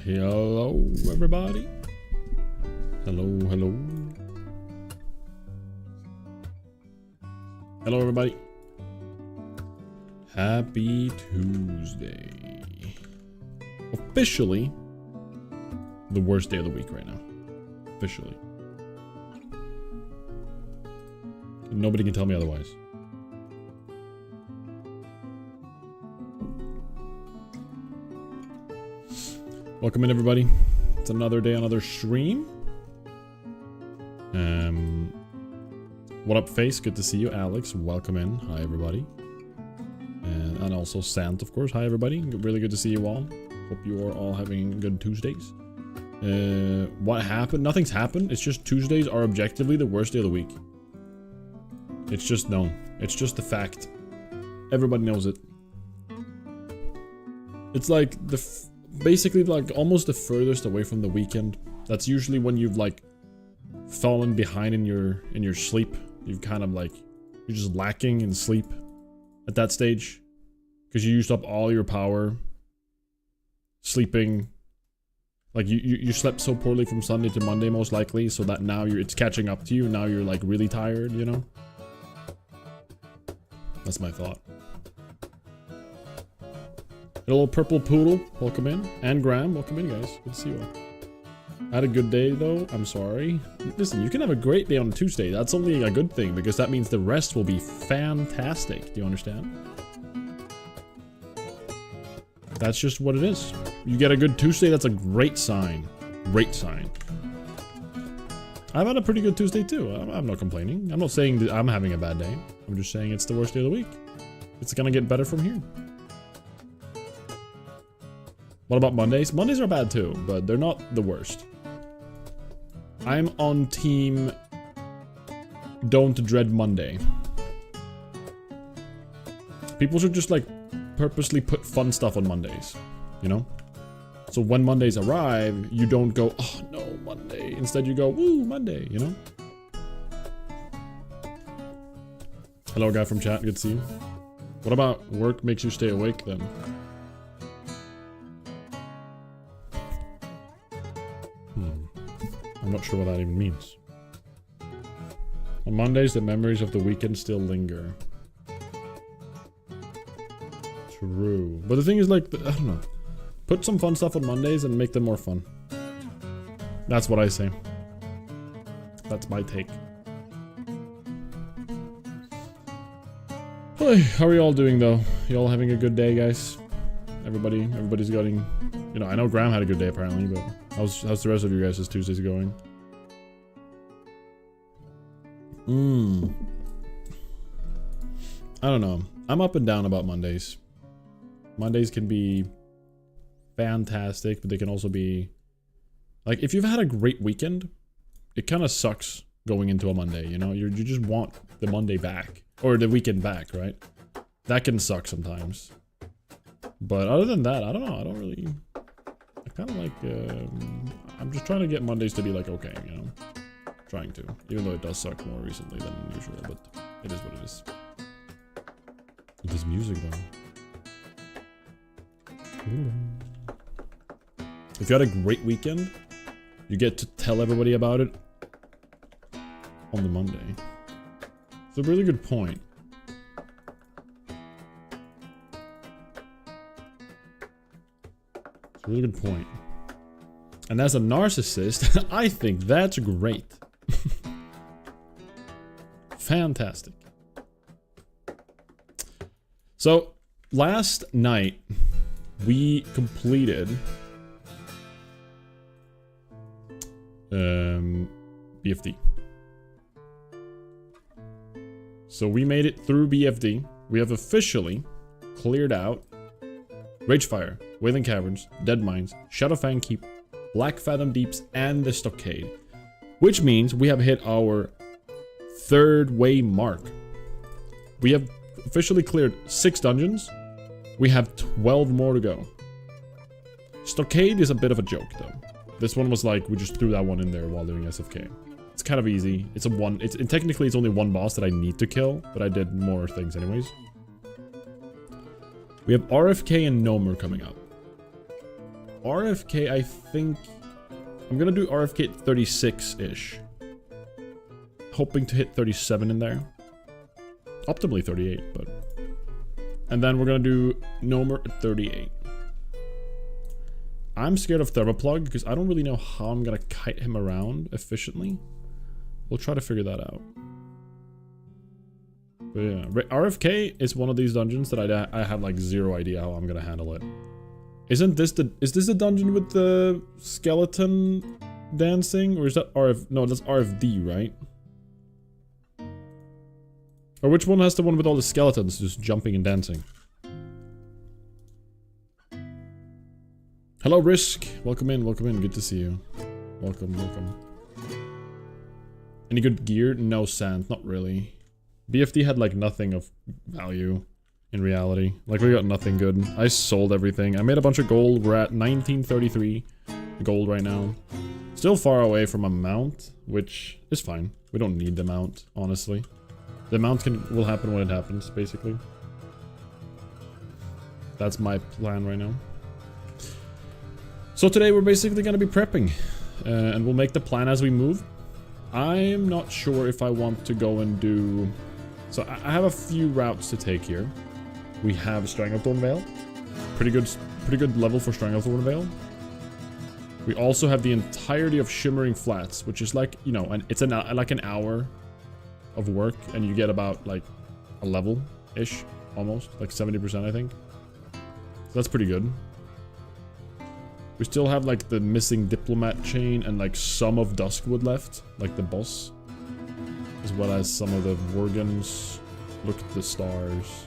Hello, everybody. Hello, hello. Hello, everybody. Happy Tuesday. Officially, the worst day of the week right now. Officially. Nobody can tell me otherwise. Welcome in, everybody. It's another day, another stream. What up, Face? Good to see you. Alex, welcome in. Hi, everybody. And also Sant, of course. Hi, everybody. Really good to see you all. Hope you are all having good Tuesdays. What happened? Nothing's happened. It's just Tuesdays are objectively the worst day of the week. It's just known. It's just a fact. Everybody knows it. It's like basically like almost the furthest away from the weekend. That's usually when you've like fallen behind in your sleep. You've kind of like, you're just lacking in sleep at that stage because you used up all your power sleeping. Like you slept so poorly from Sunday to Monday most likely, so that now it's catching up to you. Now you're like really tired, you know? That's my thought. Hello, Purple Poodle, welcome in. And Graham, welcome in, guys. Good to see you all. Had a good day, though. I'm sorry. Listen, you can have a great day on a Tuesday. That's only a good thing, because that means the rest will be fantastic. Do you understand? That's just what it is. You get a good Tuesday, that's a great sign. Great sign. I've had a pretty good Tuesday, too. I'm not complaining. I'm not saying that I'm having a bad day. I'm just saying it's the worst day of the week. It's gonna get better from here. What about Mondays? Mondays are bad too, but they're not the worst. I'm on team don't dread Monday. People should just like purposely put fun stuff on Mondays, you know? So when Mondays arrive, you don't go, oh no, Monday. Instead you go, woo, Monday, you know? Hello, guy from chat, good to see you. What about work makes you stay awake then? I'm not sure what that even means. On Mondays, the memories of the weekend still linger. True. But the thing is, like, I don't know. Put some fun stuff on Mondays and make them more fun. That's what I say. That's my take. Hey, how are you all doing, though? You all having a good day, guys? Everybody's getting... You know, I know Graham had a good day, apparently, but... How's the rest of you guys' Tuesdays going? I don't know. I'm up and down about Mondays. Mondays can be fantastic, but they can also be... Like, if you've had a great weekend, it kind of sucks going into a Monday, you know? You just want the Monday back. Or the weekend back, right? That can suck sometimes. But other than that, I don't know. I don't really... I kind of like... I'm just trying to get Mondays to be like, okay, you know? Trying to. Even though it does suck more recently than usual, but it is what it is. With this music, though. If you had a great weekend, you get to tell everybody about it on the Monday. It's a really good point. It's a really good point. And as a narcissist, I think that's great. Fantastic. So, last night, we completed BFD. So we made it through BFD. We have officially cleared out Ragefire, Wailing Caverns, Dead Mines, Shadowfang Keep, Black Fathom Deeps, and the Stockade. Which means we have hit our 3rd way mark. We have officially cleared 6 dungeons. We have 12 more to go. Stockade is a bit of a joke, though. This one was like, we just threw that one in there while doing SFK. It's kind of easy. Technically it's only one boss that I need to kill, but I did more things anyways. We have RFK and Nomer coming up. RFK, I think... I'm gonna do RFK at 36-ish. Hoping to hit 37 in there. Optimally 38, but... And then we're gonna do Nomer at 38. I'm scared of Thermoplug because I don't really know how I'm gonna kite him around efficiently. We'll try to figure that out. But yeah, RFK is one of these dungeons that I have like zero idea how I'm gonna handle it. Is this the dungeon with the skeleton dancing? Or is that no, that's RFD, right? Or which one has the one with all the skeletons just jumping and dancing? Hello, Risk. Welcome in, welcome in. Good to see you. Welcome, welcome. Any good gear? No, sand. Not really. BFD had like nothing of value in reality. Like we got nothing good. I sold everything. I made a bunch of gold. We're at 1933 gold right now. Still far away from a mount, which is fine. We don't need the mount, honestly. The mount will happen when it happens, basically. That's my plan right now. So today we're basically going to be prepping. And we'll make the plan as we move. I'm not sure if I want to go and do... So I have a few routes to take here. We have Stranglethorn Vale. Pretty good level for Stranglethorn Vale. We also have the entirety of Shimmering Flats, which is like, you know, it's like an hour of work, and you get about like a level-ish, almost, like 70%, I think. So that's pretty good. We still have like the missing Diplomat chain and like some of Duskwood left, like the boss, as well as some of the Worgens. Look at the stars.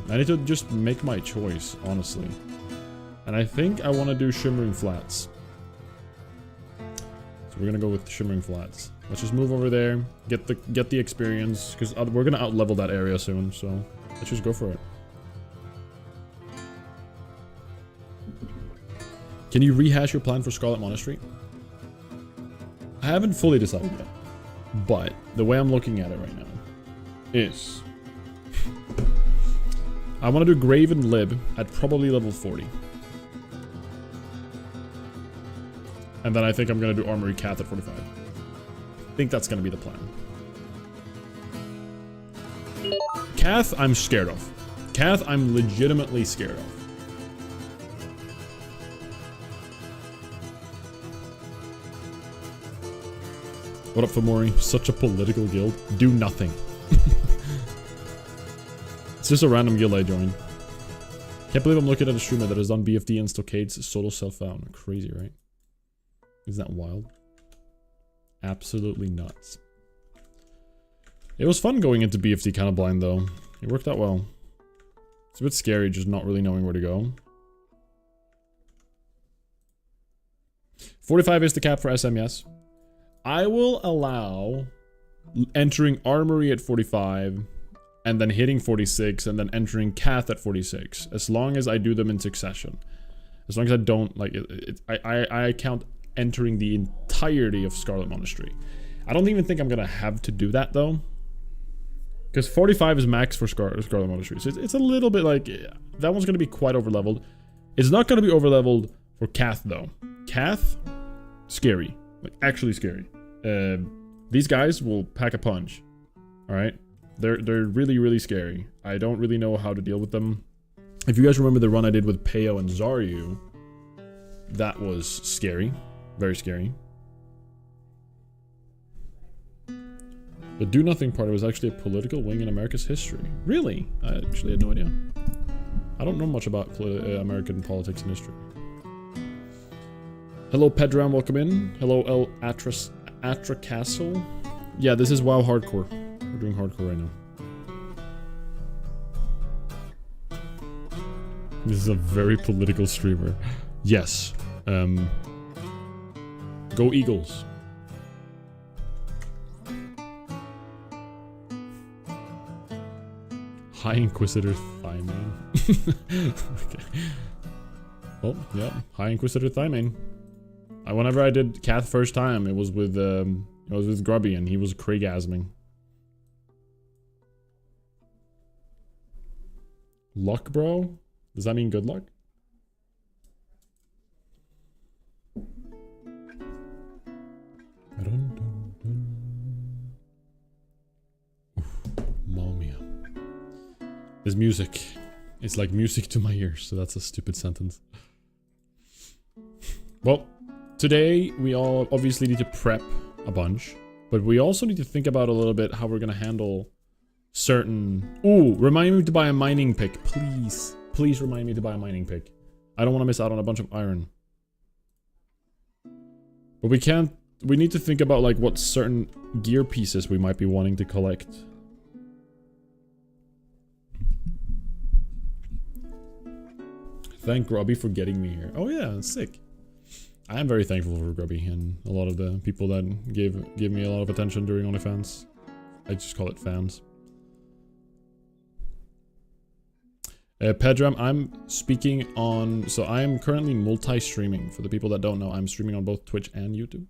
I need to just make my choice, honestly. And I think I want to do Shimmering Flats. So we're gonna go with Shimmering Flats. Let's just move over there, get the experience, because we're gonna out-level that area soon, so let's just go for it. Can you rehash your plan for Scarlet Monastery? I haven't fully decided yet, but the way I'm looking at it right now is I want to do Graven Lib at probably level 40. And then I think I'm going to do Armory Cath at 45. I think that's going to be the plan. Cath, I'm scared of. Cath, I'm legitimately scared of. What up, Famori? Such a political guild. Do nothing. It's just a random guild I joined. Can't believe I'm looking at a streamer that has done BFD and Stockades solo self-found. Crazy, right? Isn't that wild? Absolutely nuts. It was fun going into BFD kind of blind, though. It worked out well. It's a bit scary just not really knowing where to go. 45 is the cap for SM, yes. I will allow entering Armory at 45, and then hitting 46, and then entering Cath at 46, as long as I do them in succession. As long as I don't, like, I count entering the entirety of Scarlet Monastery. I don't even think I'm gonna have to do that, though. Because 45 is max for Scarlet Monastery. So it's a little bit like, that one's gonna be quite over-leveled. It's not gonna be over-leveled for Cath, though. Cath, scary. Like, actually scary. These guys will pack a punch. Alright? They're really, really scary. I don't really know how to deal with them. If you guys remember the run I did with Peo and Zaryu, that was scary. Very scary. The Do Nothing Party was actually a political wing in America's history. Really? I actually had no idea. I don't know much about American politics and history. Hello, Pedram, welcome in. Hello, El Atra Castle. Yeah, this is WoW Hardcore. We're doing Hardcore right now. This is a very political streamer. Yes. Go Eagles. High Inquisitor Thymane. Okay. Well, yeah. High Inquisitor Thymane. Whenever I did Cath first time, it was with Grubby, and he was Kriegasming. Luck, bro? Does that mean good luck? Momia. This music. It's like music to my ears, so that's a stupid sentence. Well, today we all obviously need to prep a bunch, but we also need to think about a little bit how we're gonna handle certain... Ooh, remind me to buy a mining pick, please. Please remind me to buy a mining pick. I don't want to miss out on a bunch of iron. But we can't... We need to think about like what certain gear pieces we might be wanting to collect. Thank Grubby for getting me here. Oh yeah, sick. I am very thankful for Grubby and a lot of the people that give me a lot of attention during OnlyFans. I just call it fans. Pedram, I'm speaking on... So I am currently multi-streaming. For the people that don't know, I'm streaming on both Twitch and YouTube.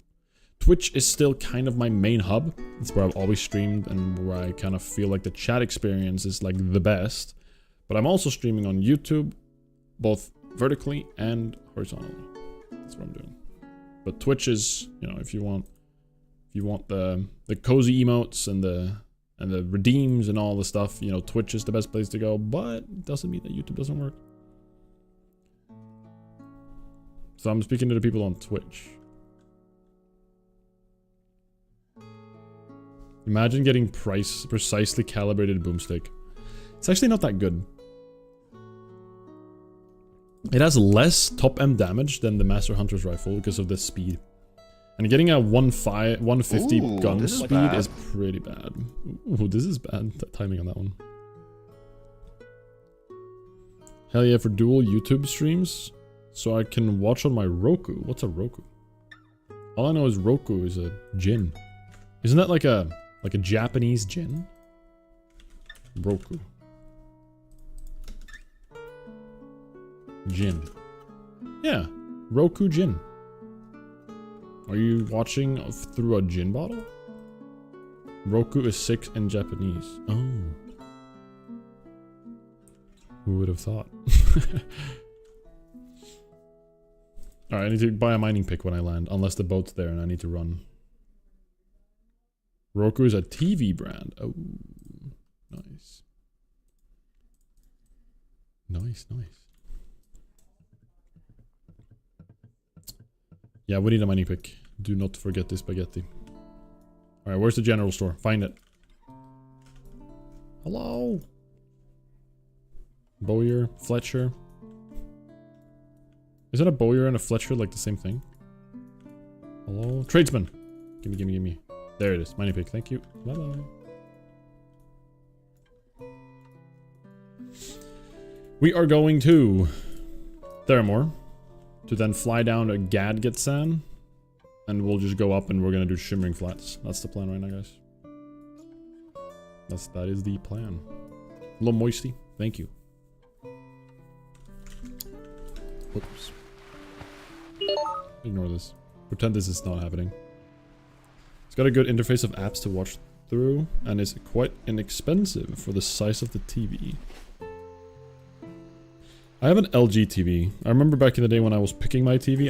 Twitch is still kind of my main hub. It's where I've always streamed and where I kind of feel like the chat experience is like the best. But I'm also streaming on YouTube, both vertically and horizontally. That's what I'm doing. But Twitch is, you know, if you want the cozy emotes and the redeems and all the stuff, you know, Twitch is the best place to go, but it doesn't mean that YouTube doesn't work. So I'm speaking to the people on Twitch. Imagine getting precisely calibrated boomstick. It's actually not that good. It has less top end damage than the Master Hunter's rifle because of the speed. And getting a 150 gun speed is pretty bad. Ooh, this is bad timing on that one. Hell yeah, for dual YouTube streams, so I can watch on my Roku. What's a Roku? All I know is Roku is a djinn. Isn't that like a Japanese djinn? Roku. Djinn. Yeah, Roku djinn. Are you watching through a djinn bottle? Roku is 6 in Japanese. Oh. Who would have thought? Alright, I need to buy a mining pick when I land, unless the boat's there and I need to run. Roku is a TV brand. Oh, nice. Nice, nice. Yeah, we need a mining pick. Do not forget the spaghetti. Alright, where's the general store? Find it. Hello? Bowyer, Fletcher. Isn't a Bowyer and a Fletcher like the same thing? Hello? Tradesman! Gimme, gimme, gimme. There it is. Mining pick. Thank you. Bye-bye. We are going to Theramore to then fly down to Gadgetsan And we'll just go up and we're gonna do shimmering flats. That's the plan right now, guys. That is the plan. A little moisty. Thank you. Whoops. Ignore this. Pretend this is not happening. It's got a good interface of apps to watch through and is quite inexpensive for the size of the TV. I have an LG TV. I remember back in the day when I was picking my TV,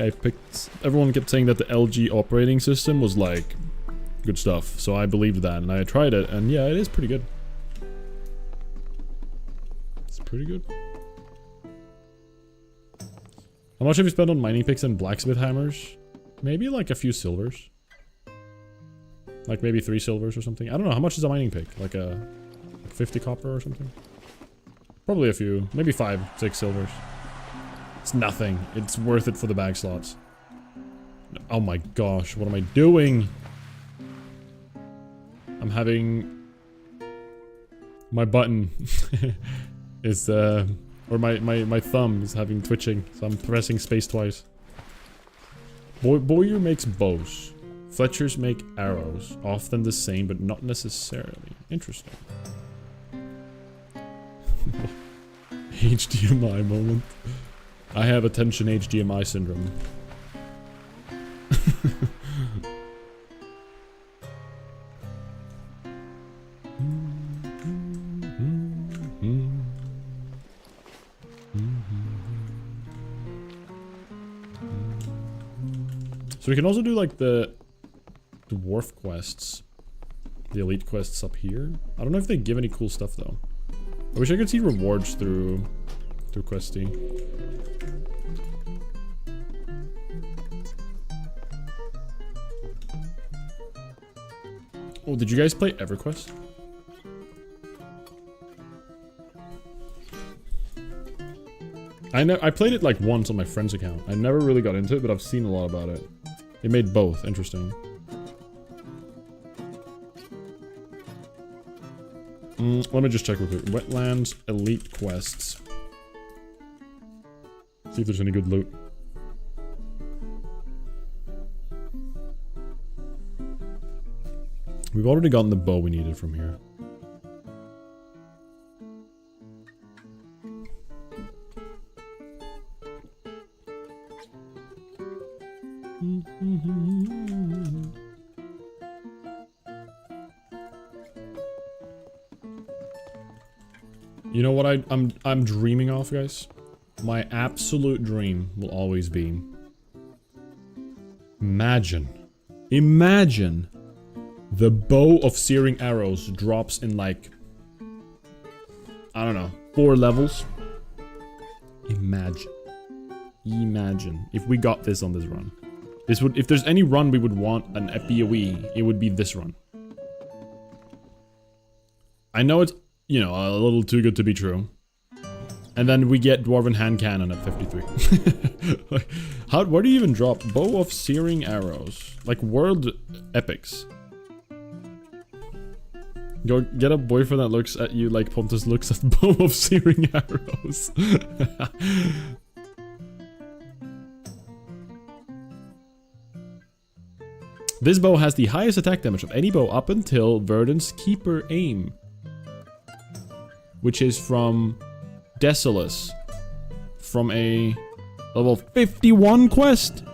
everyone kept saying that the LG operating system was like good stuff. So I believed that and I tried it and yeah, it is pretty good. It's pretty good. How much have you spent on mining picks and blacksmith hammers? Maybe like a few silvers. Like maybe 3 silvers or something. I don't know, how much is a mining pick? Like a 50 copper or something? Probably a few, maybe 5, 6 silvers. It's nothing. It's worth it for the bag slots. Oh my gosh, what am I doing? I'm having... My button is, or my thumb is having twitching, so I'm pressing space twice. Boyer makes bows. Fletchers make arrows. Often the same, but not necessarily. Interesting. HDMI moment. I have attention HDMI syndrome. So we can also do like the dwarf quests. The elite quests up here. I don't know if they give any cool stuff though. I wish I could see rewards through questing. Oh, did you guys play EverQuest? I played it like once on my friend's account. I never really got into it, but I've seen a lot about it. They made both. Interesting. Let me just check real quick. Wetlands, elite quests. See if there's any good loot. We've already gotten the bow we needed from here. You know what I'm dreaming of, guys? My absolute dream will always be... Imagine the bow of searing arrows drops in like... I don't know, 4 levels. Imagine if we got this on this run. This would, if there's any run we would want an FBOE, it would be this run. I know it's, you know, a little too good to be true. And then we get Dwarven Hand Cannon at 53. Like, where do you even drop? Bow of Searing Arrows. Like, world epics. Go get a boyfriend that looks at you like Pontus looks at Bow of Searing Arrows. This bow has the highest attack damage of any bow up until Verdant's Keeper Aim, which is from Desolus, from a level 51 quest.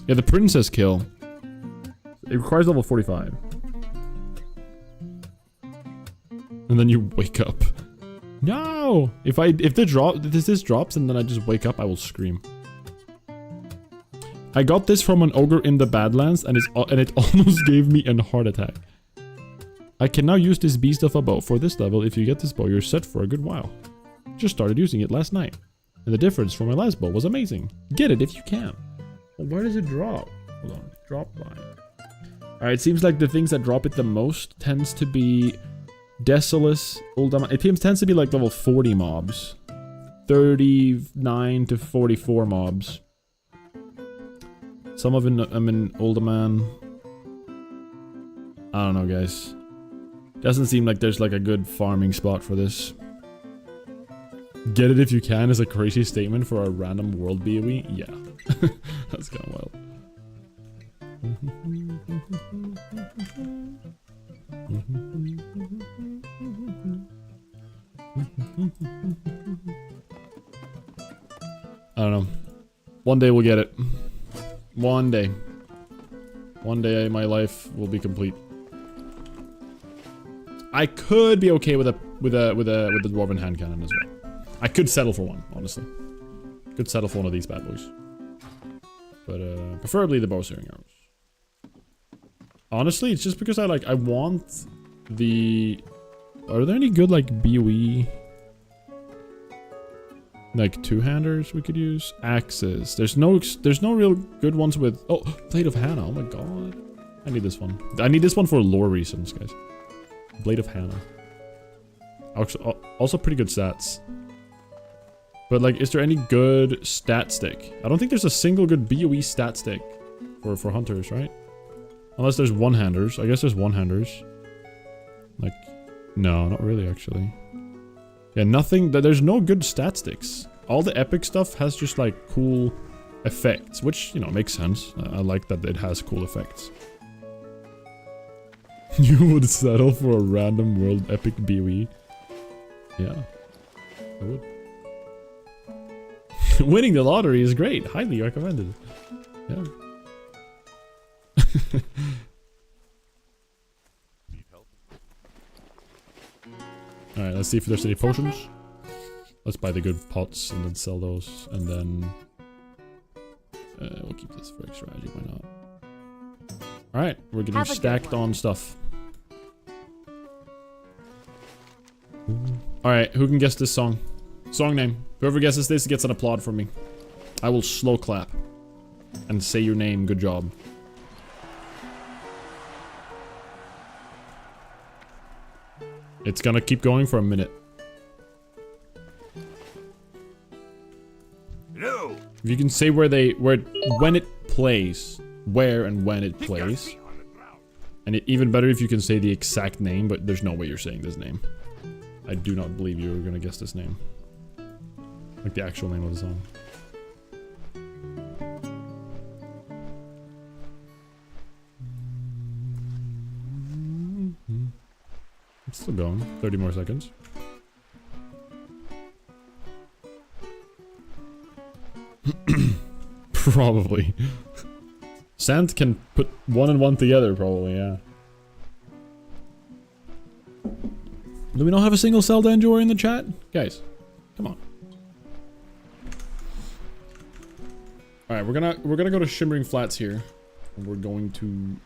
Yeah, the princess kill. It requires level 45. And then you wake up. No! If this drops and then I just wake up, I will scream. I got this from an ogre in the Badlands and it almost gave me a heart attack. I can now use this beast of a bow. For this level, if you get this bow, you're set for a good while. Just started using it last night. And the difference from my last bow was amazing. Get it if you can. Well, where does it drop? Hold on. Drop line. Alright, it seems like the things that drop it the most tends to be Desolus, It tends to be like level 40 mobs. 39 to 44 mobs. Some of them in Uldaman. I don't know, guys. Doesn't seem like there's like a good farming spot for this. Get it if you can is a crazy statement for a random world BOE. Yeah. That's kind of wild. I don't know. One day we'll get it. One day. One day my life will be complete. I could be okay with the dwarven hand cannon as well. I could settle for one, honestly. Could settle for one of these bad boys. But preferably the bow searing arrows. Honestly, it's just because I want the... Are there any good like BOE like two-handers we could use? Axes. There's no real good ones with... Oh, Blade of Hannah. Oh my god. I need this one. I need this one for lore reasons, guys. Blade of Hannah. Also pretty good stats. But like, is there any good stat stick? I don't think there's a single good BOE stat stick for hunters, right? Unless there's one-handers. I guess there's one-handers. Like, no, not really actually. Yeah, nothing. There's no good stat sticks. All the epic stuff has just like cool effects, which, you know, makes sense. I like that it has cool effects. You would settle for a random world epic BOE? Yeah, I would. Winning the lottery is great. Highly recommended. Yeah. Alright, let's see if there's any potions. Let's buy the good pots and then sell those. And then... we'll keep this for extra magic, why not? Alright, we're getting stacked on stuff. Alright, who can guess this song? Song name. Whoever guesses this gets an applaud from me. I will slow clap. And say your name, good job. It's gonna keep going for a minute. No. If you can say when it plays, where and when it plays. And even better if you can say the exact name, but there's no way you're saying this name. I do not believe you're gonna guess this name. Like the actual name of the song. It's still going. 30 more seconds. Probably. Sant can put one and one together, probably, yeah. Do we not have a single Zelda enjoyer in the chat? Guys, come on. Alright, we're gonna go to Shimmering Flats here. And we're going to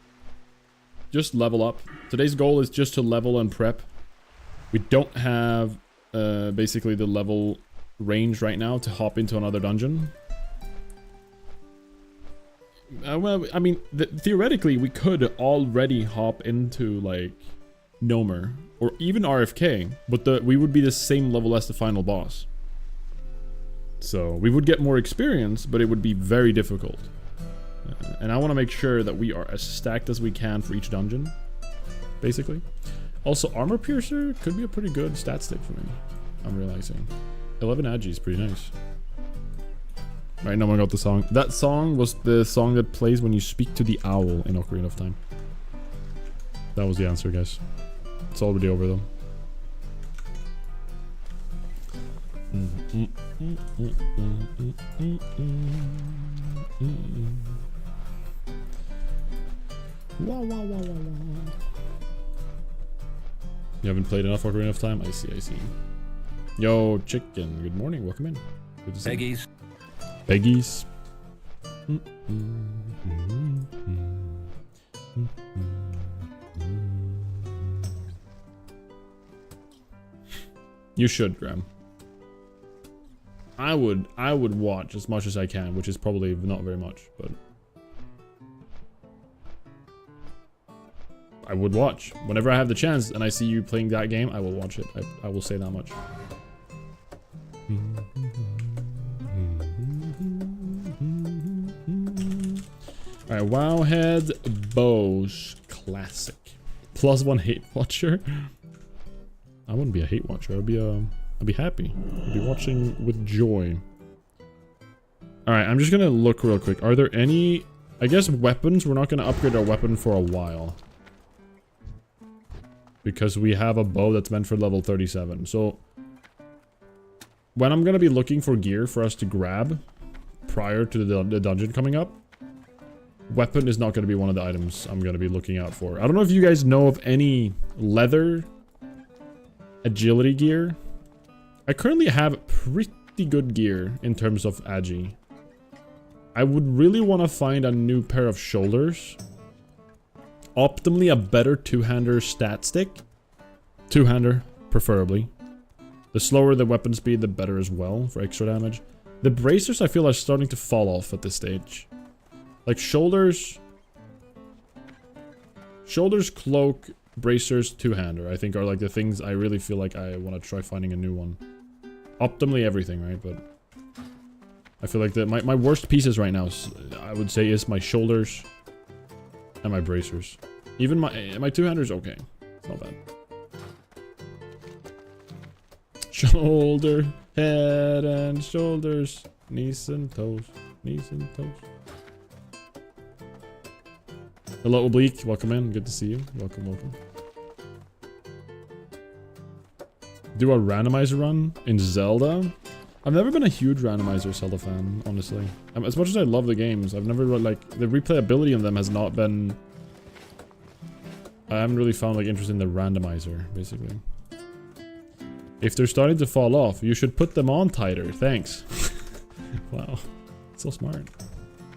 just level up. Today's goal is just to level and prep. We don't have basically the level range right now to hop into another dungeon. Well, I mean, theoretically, we could already hop into, like, Nomer, or even RFK, but we would be the same level as the final boss. So, we would get more experience, but it would be very difficult. And I want to make sure that we are as stacked as we can for each dungeon, basically. Also, Armor Piercer could be a pretty good stat stick for me, I'm realizing. 11 Agi is pretty nice. Right, no one got the song. That song was the song that plays when you speak to the owl in Ocarina of Time. That was the answer, guys. It's already over, though. Wah, wah, wah, wah, wah. You haven't played enough Ocarina of Time? I see, I see. Yo, Chicken. Good morning. Welcome in. Good to see you. Peggy's. Peggy's. You should, Graham. I would watch as much as I can, which is probably not very much, but I would watch. Whenever I have the chance and I see you playing that game, I will watch it. I will say that much. Alright, Wowhead Bows Classic. +1 hate watcher. I wouldn't be a hate watcher, I'd be a I'll be happy. I'll be watching with joy. Alright, I'm just gonna look real quick. Are there any... I guess weapons, we're not gonna upgrade our weapon for a while. Because we have a bow that's meant for level 37. So... when I'm gonna be looking for gear for us to grab prior to the dungeon coming up, weapon is not gonna be one of the items I'm gonna be looking out for. I don't know if you guys know of any leather agility gear. I currently have pretty good gear in terms of agi. I would really want to find a new pair of shoulders. Optimally, a better two-hander stat stick. Two-hander, preferably. The slower the weapon speed, the better as well for extra damage. The bracers, I feel, are starting to fall off at this stage. Like shoulders... shoulders, cloak, bracers, two-hander, I think are like the things I really feel like I want to try finding a new one. Optimally everything, right? But... I feel like my worst pieces right now, I would say, is my shoulders and my bracers. Even my two-hander's okay. It's not bad. Shoulder, head and shoulders, knees and toes, knees and toes. Hello, Oblique. Welcome in. Good to see you. Welcome, welcome. Do a randomizer run in Zelda? I've never been a huge randomizer Zelda fan, honestly. As much as I love the games, I've never, like, the replayability of them has not been... I haven't really found, like, interest in the randomizer, basically. If they're starting to fall off, you should put them on tighter. Thanks. Wow. So smart.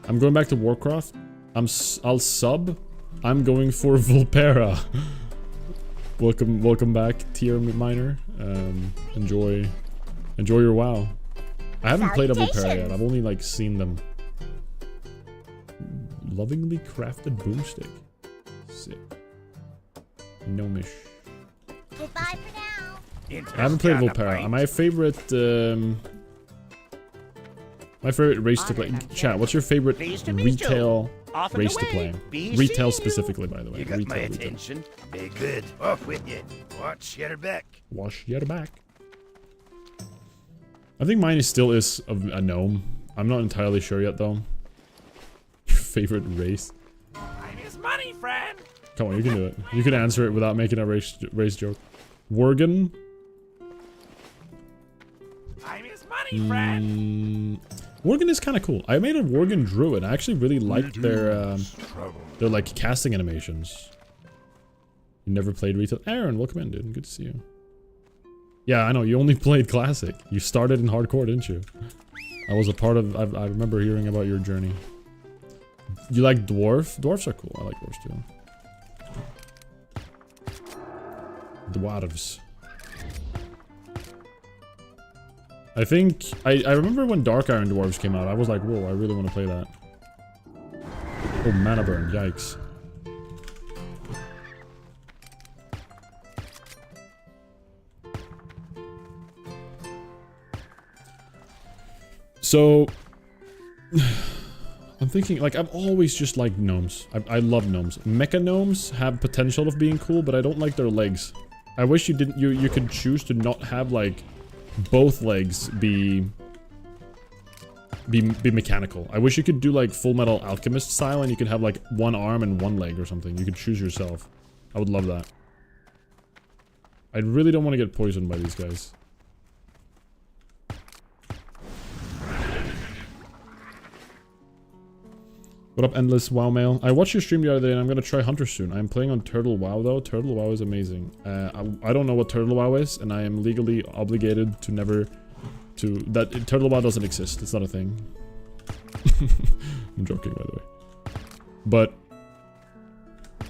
I'm going back to Warcraft. I'll sub. I'm going for Vulpera. Welcome back, tier miner. Enjoy your WoW. I haven't played a Vulpera yet. I've only like seen them. Lovingly crafted boomstick. Sick. Gnomish. Goodbye for now. I haven't played Vulpera. My favorite race to play. Chat, what's your favorite retail race to play? Retail specifically, by the way. You got retail, my attention. Be good. Off with you. Watch your back. Wash your back. I think mine still is a gnome. I'm not entirely sure yet, though. Favorite race? Time is money, friend. Come on, you can do it. You can answer it without making a race joke. Worgen? Time is money, friend. Worgen is kind of cool. I made a Worgen druid. I actually really liked their like casting animations. You never played retail? Aaron, welcome in, dude. Good to see you. Yeah, I know. You only played classic. You started in hardcore, didn't you? I was a part of... I remember hearing about your journey. You like dwarf? Dwarfs are cool. I like dwarfs too. Dwarves. I think... I remember when Dark Iron Dwarves came out. I was like, whoa, I really want to play that. Oh, mana burn. Yikes. So, I'm thinking, like, I've always just liked gnomes. I love gnomes. Mecha gnomes have potential of being cool, but I don't like their legs. I wish you didn't, you could choose to not have, like, both legs be mechanical. I wish you could do, like, Full Metal Alchemist style, and you could have, like, one arm and one leg or something. You could choose yourself. I would love that. I really don't want to get poisoned by these guys. What up, Endless WoW Mail? I watched your stream the other day and I'm gonna try Hunter soon. I'm playing on Turtle WoW though. Turtle WoW is amazing. I don't know what Turtle WoW is, and I am legally obligated to never... Turtle WoW doesn't exist. It's not a thing. I'm joking, by the way. But...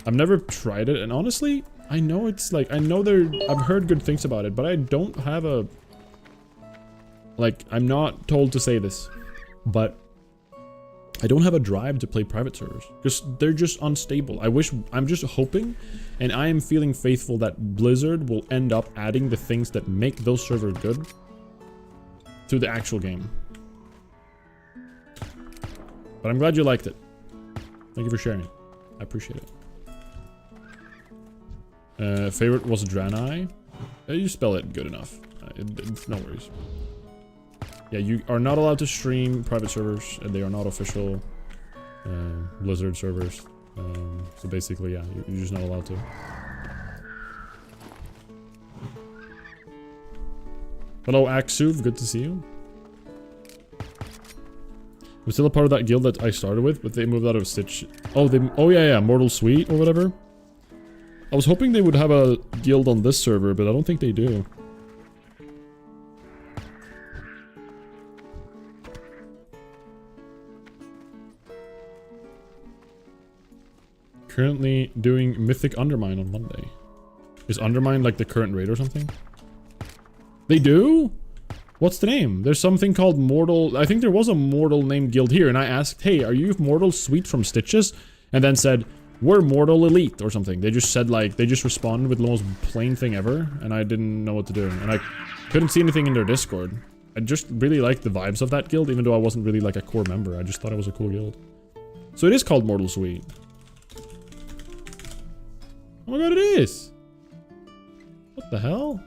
I've never tried it, and honestly, I know it's like... I've heard good things about it, but I don't have a... Like, I'm not told to say this, but... I don't have a drive to play private servers because they're just unstable. I'm just hoping, and I am feeling faithful that Blizzard will end up adding the things that make those servers good to the actual game. But I'm glad you liked it. Thank you for sharing it. I appreciate it. Favorite was Draenei. You spell it good enough. no worries. Yeah, you are not allowed to stream private servers, and they are not official Blizzard servers. So basically, yeah, you're just not allowed to. Hello, Aksuv, good to see you. I'm still a part of that guild that I started with, but they moved out of Stitch. Oh yeah, Mortal Suite or whatever. I was hoping they would have a guild on this server, but I don't think they do. Currently doing Mythic Undermine on Monday. Is Undermine like the current raid or something? They do? What's the name? There's something called Mortal... I think there was a Mortal named guild here, and I asked, hey, are you Mortal Suite from Stitches? And then said, we're Mortal Elite or something. They just said like, they just responded with the most plain thing ever, and I didn't know what to do. And I couldn't see anything in their Discord. I just really liked the vibes of that guild, even though I wasn't really like a core member. I just thought it was a cool guild. So it is called Mortal Suite. Oh my god, it is! What the hell?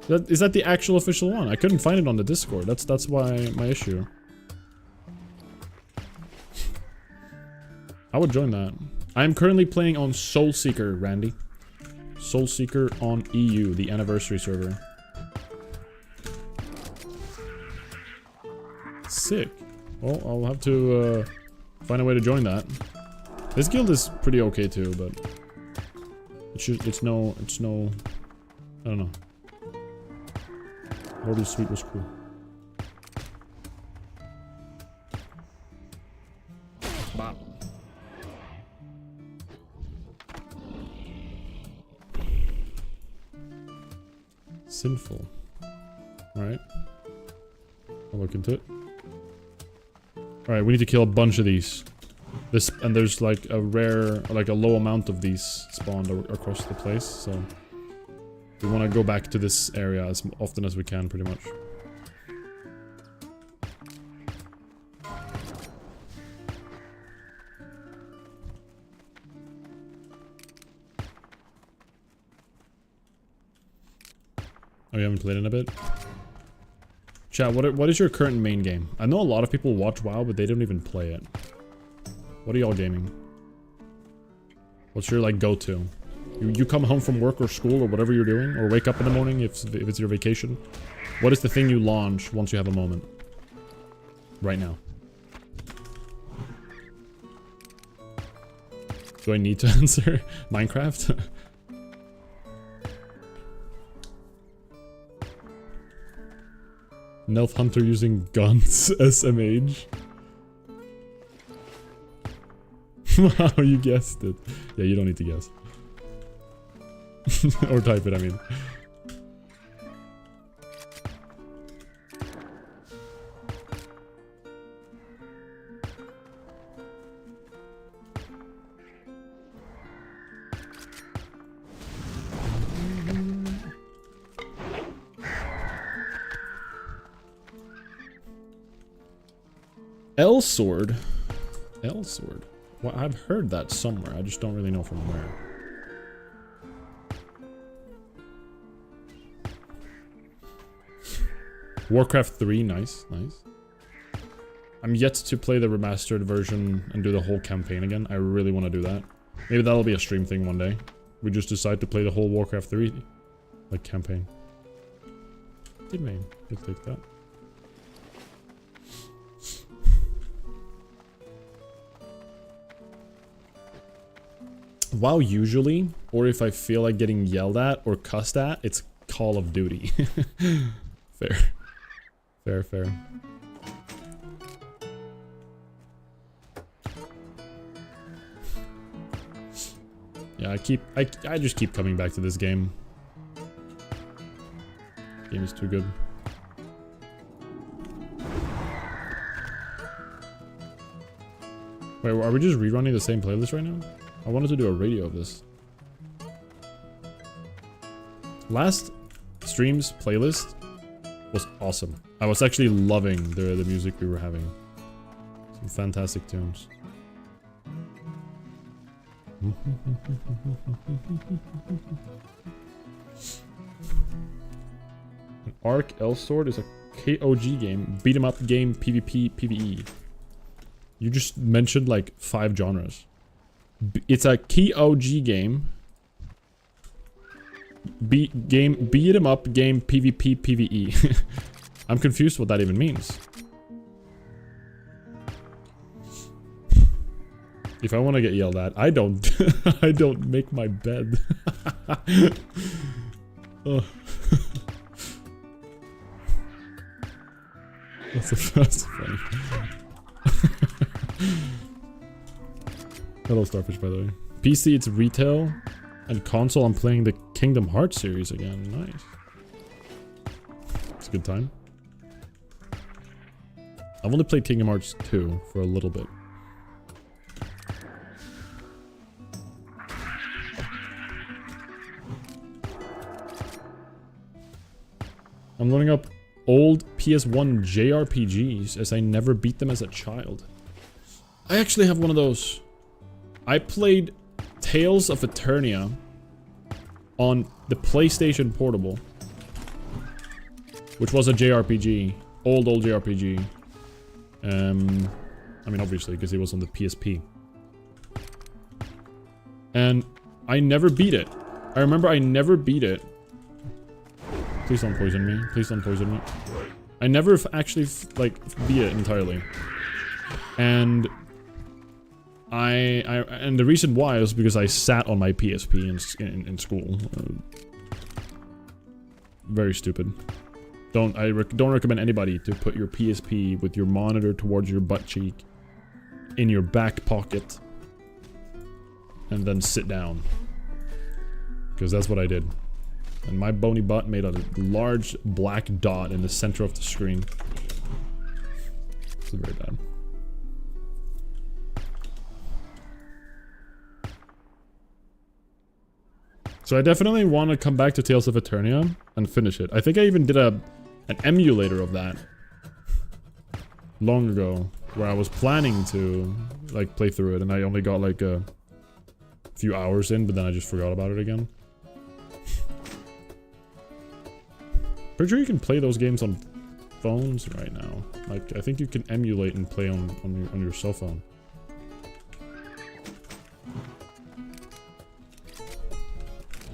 Is that the actual official one? I couldn't find it on the Discord. That's why my issue. I would join that. I am currently playing on Soulseeker, Randy. Soulseeker on EU, the anniversary server. Sick. Well, I'll have to find a way to join that. This guild is pretty okay too, but it's no. I don't know. Mortal Suite was cool. Bop. Sinful. Alright. I'll look into it. Alright, we need to kill a bunch of these. And there's like a rare, like a low amount of these spawned across the place, so... We want to go back to this area as often as we can, pretty much. Oh, you haven't played in a bit? Chat, what is your current main game? I know a lot of people watch WoW, but they don't even play it. What are y'all gaming? What's your, like, go-to? You come home from work or school or whatever you're doing, or wake up in the morning if it's your vacation. What is the thing you launch once you have a moment? Right now. Do I need to answer? Minecraft? Nelf Hunter using guns, SMH. Wow, you guessed it. Yeah, you don't need to guess. Or type it, I mean. L-Sword? L-Sword? Well, I've heard that somewhere. I just don't really know from where. Warcraft 3, nice, nice. I'm yet to play the remastered version and do the whole campaign again. I really want to do that. Maybe that'll be a stream thing one day. We just decide to play the whole Warcraft 3, like, campaign. Did we? We'll take that. WoW usually, or if I feel like getting yelled at or cussed at, it's Call of Duty. Fair. Fair, fair. Yeah, I just keep coming back to this game. Game is too good. Wait, are we just rerunning the same playlist right now? I wanted to do a radio of this. Last stream's playlist was awesome. I was actually loving the music we were having. Some fantastic tunes. Arc Elsword is a KOG game. Beat 'em up game, PvP, PvE. You just mentioned like 5 genres. It's a KOG game. Beat 'em up game, PvP, PvE. I'm confused what that even means. If I want to get yelled at, I don't. I don't make my bed. Oh. That's funny. Hello, Starfish, by the way. PC, it's retail. And console, I'm playing the Kingdom Hearts series again. Nice. It's a good time. I've only played Kingdom Hearts 2 for a little bit. I'm loading up old PS1 JRPGs as I never beat them as a child. I actually have one of those. I played Tales of Eternia on the PlayStation Portable, which was a JRPG. Old JRPG. I mean, obviously, because it was on the PSP. And I never beat it. I remember I never beat it. Please don't poison me. Please don't poison me. I never actually, like, beat it entirely. And and the reason why was because I sat on my PSP in school. Very stupid. Don't recommend anybody to put your PSP with your monitor towards your butt cheek in your back pocket and then sit down. Because that's what I did. And my bony butt made a large black dot in the center of the screen. It's very bad. So I definitely want to come back to Tales of Eternia and finish it. I think I even did an emulator of that long ago, where I was planning to like play through it, and I only got like a few hours in, but then I just forgot about it again. Pretty sure you can play those games on phones right now. Like, I think you can emulate and play on your cell phone.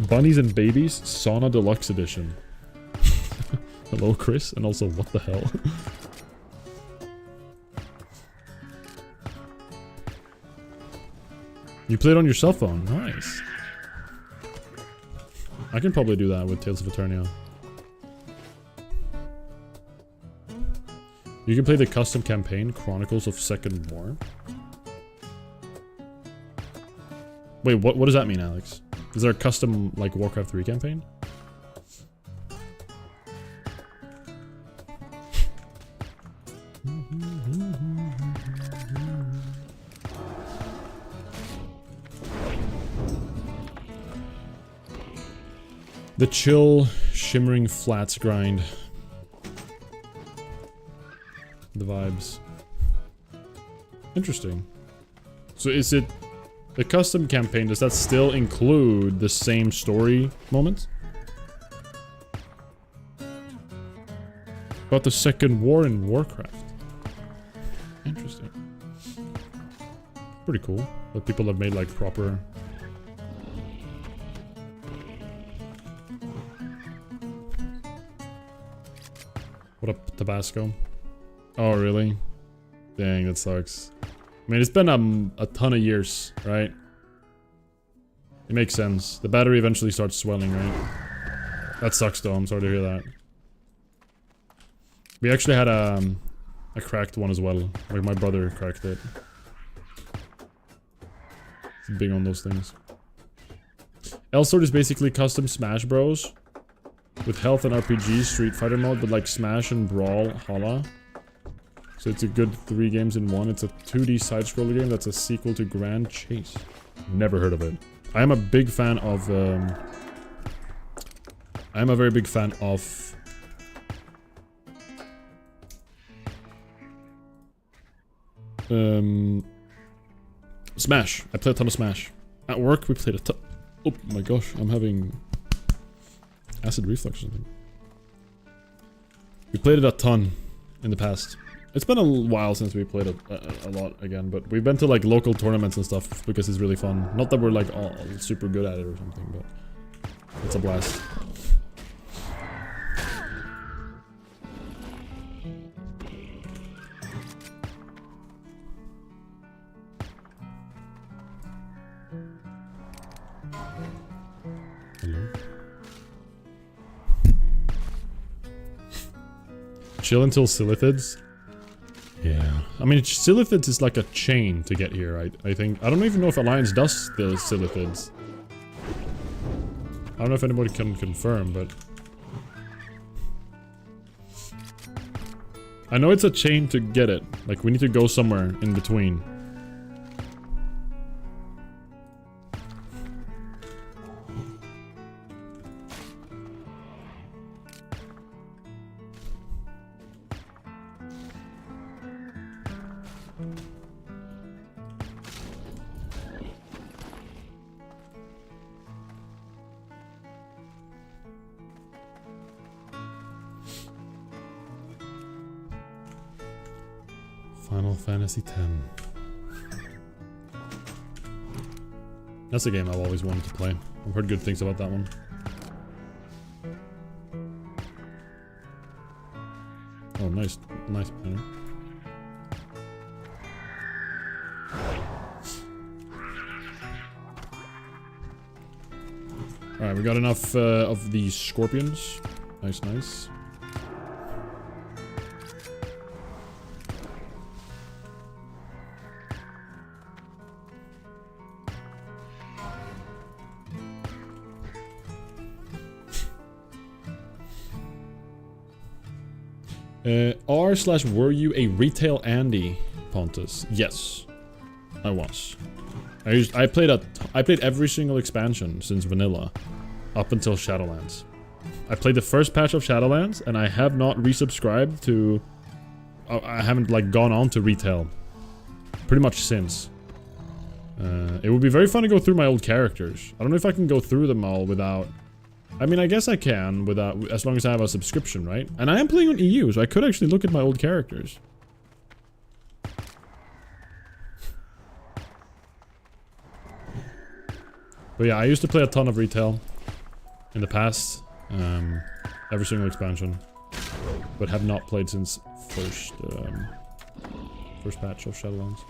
Bunnies and Babies, Sauna Deluxe Edition. Hello, Chris, and also, what the hell? You played on your cell phone, nice. I can probably do that with Tales of Eternia. You can play the custom campaign, Chronicles of Second War. Wait, what does that mean, Alex? Is there a custom, like, Warcraft 3 campaign? The chill, shimmering flats grind. The vibes. Interesting. So is it the custom campaign, does that still include the same story moments? About the Second War in Warcraft. Interesting. Pretty cool that people have made like proper. What up, Tabasco? Oh, really? Dang, that sucks. I mean, it's been a ton of years, right? It makes sense. The battery eventually starts swelling, right? That sucks, though. I'm sorry to hear that. We actually had a cracked one as well. Like, my brother cracked it. It's big on those things. Elsword is basically custom Smash Bros. With health and RPG Street Fighter mode, but like Smash and Brawl Hala. So it's a good 3 games in one. It's a 2D side-scroller game that's a sequel to Grand Chase. Never heard of it. I am a big fan of... I am a very big fan of... Smash. I play a ton of Smash. At work, we played a ton... Oh my gosh, I'm having... acid reflux or something. We played it a ton in the past. It's been a while since we played it a lot again, but we've been to like local tournaments and stuff because it's really fun. Not that we're like all super good at it or something, but it's a blast. Hello. Chill until Silithids. Yeah, I mean, Silithids is like a chain to get here, I think. I don't even know if Alliance does the Silithids. I don't know if anybody can confirm, but... I know it's a chain to get it. Like, we need to go somewhere in between. Final Fantasy X. That's a game I've always wanted to play. I've heard good things about that one. Oh, nice banner. Alright, we got enough of these scorpions. Nice. R/were you a retail Andy, Pontus? Yes, I was. I played every single expansion since vanilla, up until Shadowlands. I played the first patch of Shadowlands, and I have not resubscribed to... I haven't like gone on to retail pretty much since. It would be very fun to go through my old characters. I don't know if I can go through them all without... I mean, I guess I can without, as long as I have a subscription, right? And I am playing on EU, so I could actually look at my old characters. But yeah, I used to play a ton of retail in the past, every single expansion, but have not played since first patch of Shadowlands.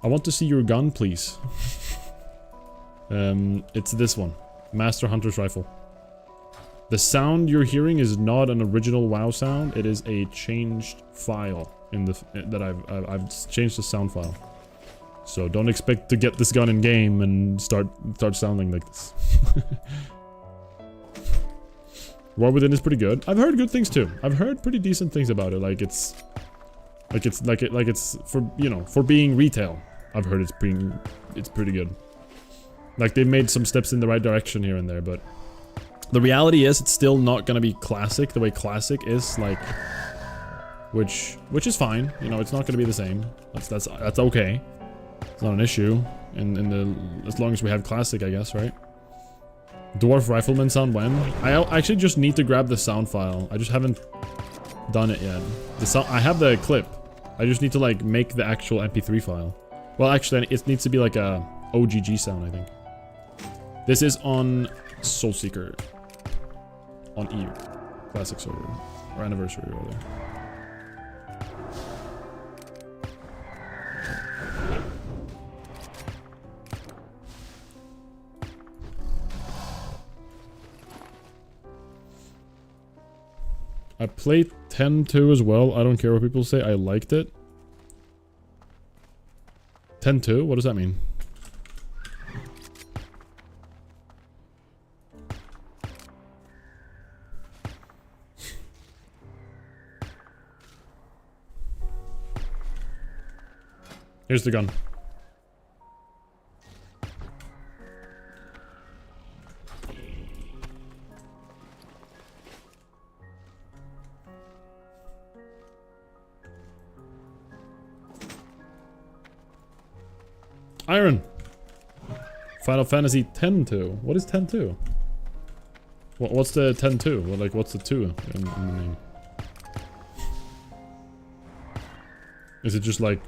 I want to see your gun, please. It's this one, Master Hunter's Rifle. The sound you're hearing is not an original WoW sound. It is a changed file in the that I've changed the sound file. So don't expect to get this gun in game and start sounding like this. War Within is pretty good. I've heard good things too. I've heard pretty decent things about it. It's for, you know, for being retail. I've heard it's pretty good. Like, they made some steps in the right direction here and there, but the reality is it's still not gonna be classic the way classic is, like, which is fine. You know, it's not gonna be the same. That's okay. It's not an issue as long as we have classic, I guess, right? Dwarf Rifleman sound when? I actually just need to grab the sound file. I just haven't done it yet. I have the clip. I just need to like make the actual MP3 file. Well, actually, it needs to be like a OGG sound, I think. This is on Soulseeker. On EU. Classic server. Or Anniversary, rather. I played 10-2 as well. I don't care what people say. I liked it. 10-2? What does that mean? Here's the gun. Iron. Final Fantasy 10-2. What is 10-2? What's the 10-2? Well, like, what's the 2 in the name? Is it just like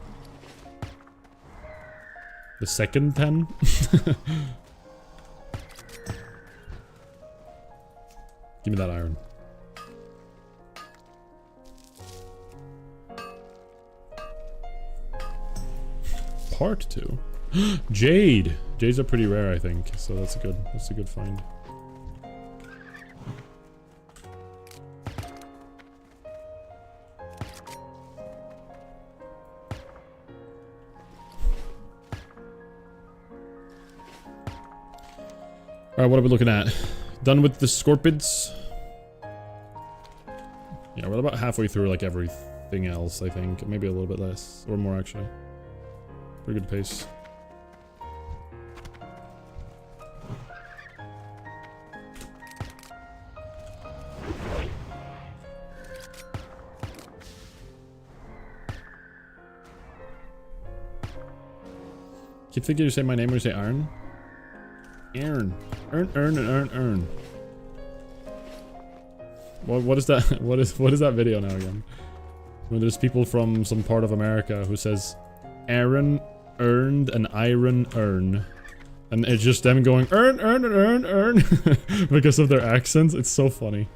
the second 10? Give me that iron. Part 2. Jade. Jades are pretty rare, I think. So that's a good find. Alright, what are we looking at? Done with the scorpids? Yeah, we're about halfway through like everything else, I think. Maybe a little bit less. Or more, actually. Pretty good pace. Keep thinking you say my name when you say Iron. Aaron. Earn. What is that? What is that video now again? When there's people from some part of America who says Aaron earned an iron urn. And it's just them going earn because of their accents. It's so funny.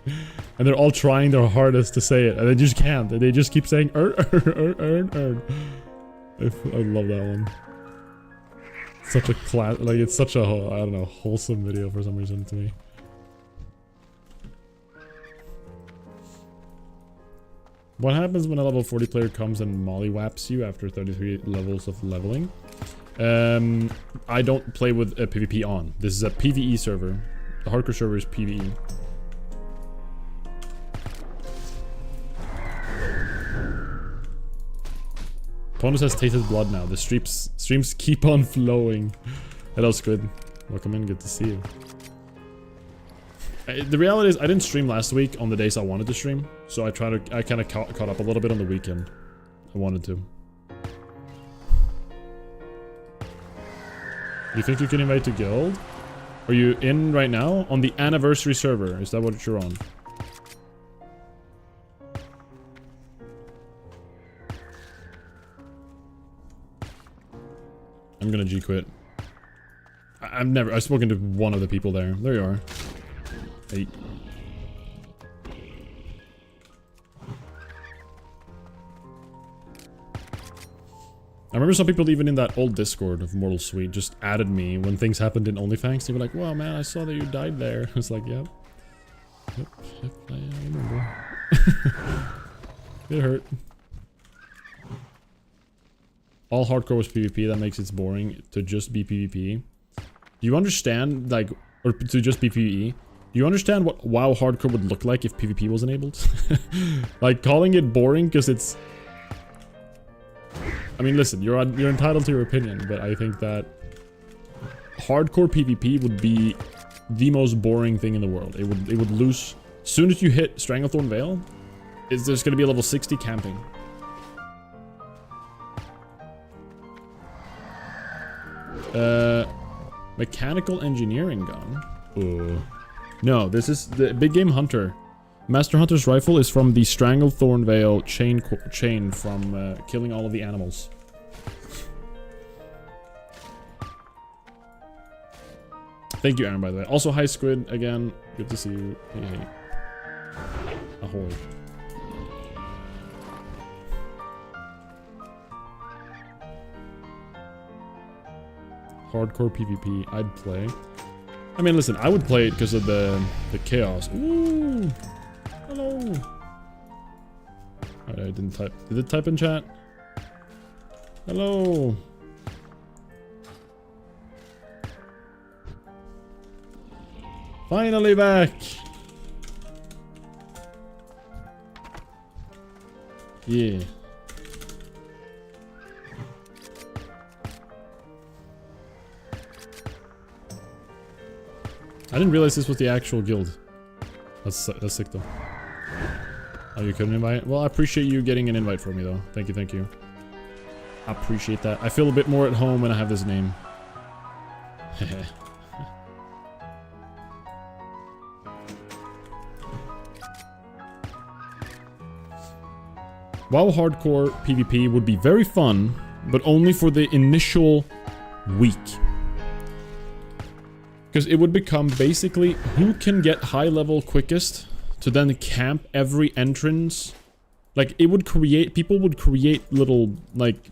And they're all trying their hardest to say it and they just can't. They just keep saying earn. I love that one. Such a class, like it's such a, I don't know, wholesome video for some reason to me. What happens when a level 40 player comes and mollywaps you after 33 levels of leveling? I don't play with a PvP on. This is a PvE server. The hardcore server is PvE. Ponus has tasted blood now. The streams keep on flowing. Hello, Squid. Welcome in. Good to see you. The reality is, I didn't stream last week on the days I wanted to stream, so I kind of caught up a little bit on the weekend. I wanted to. You think you can invite to guild? Are you in right now on the anniversary server? Is that what you're on? I'm gonna G-quit. I've spoken to one of the people there. There you are. Hey. I remember some people even in that old Discord of Mortal Suite just added me when things happened in OnlyFans. They were like, "Wow, man, I saw that you died there." I was like, "Yep, I remember." It hurt. All hardcore was PvP, that makes it boring to just be PvP. Do you understand, like, or to just be PvE? Do you understand what WoW hardcore would look like if PvP was enabled? Like, calling it boring because it's... I mean, listen, you're entitled to your opinion, but I think that hardcore PvP would be the most boring thing in the world. It would lose... As soon as you hit Stranglethorn Vale, there's going to be a level 60 camping. Mechanical engineering gun. Ooh. No, this is the big game hunter. Master Hunter's rifle is from the Stranglethorn Vale chain from killing all of the animals. Thank you, Aaron, by the way. Also, hi, Squid, again. Good to see you. Hey, hey. Ahoy. Hardcore PvP, I'd play. I mean, listen, I would play it because of the chaos. Ooh, hello. Alright, I didn't type. Did it type in chat? Hello. Finally back. Yeah. I didn't realize this was the actual guild. That's sick though. Oh, you couldn't invite? Well, I appreciate you getting an invite for me though. Thank you, thank you. I appreciate that. I feel a bit more at home when I have this name. Heh. WoW hardcore PvP would be very fun, but only for the initial week. Because it would become basically who can get high level quickest to then camp every entrance. Like, it would create, people would create little, like,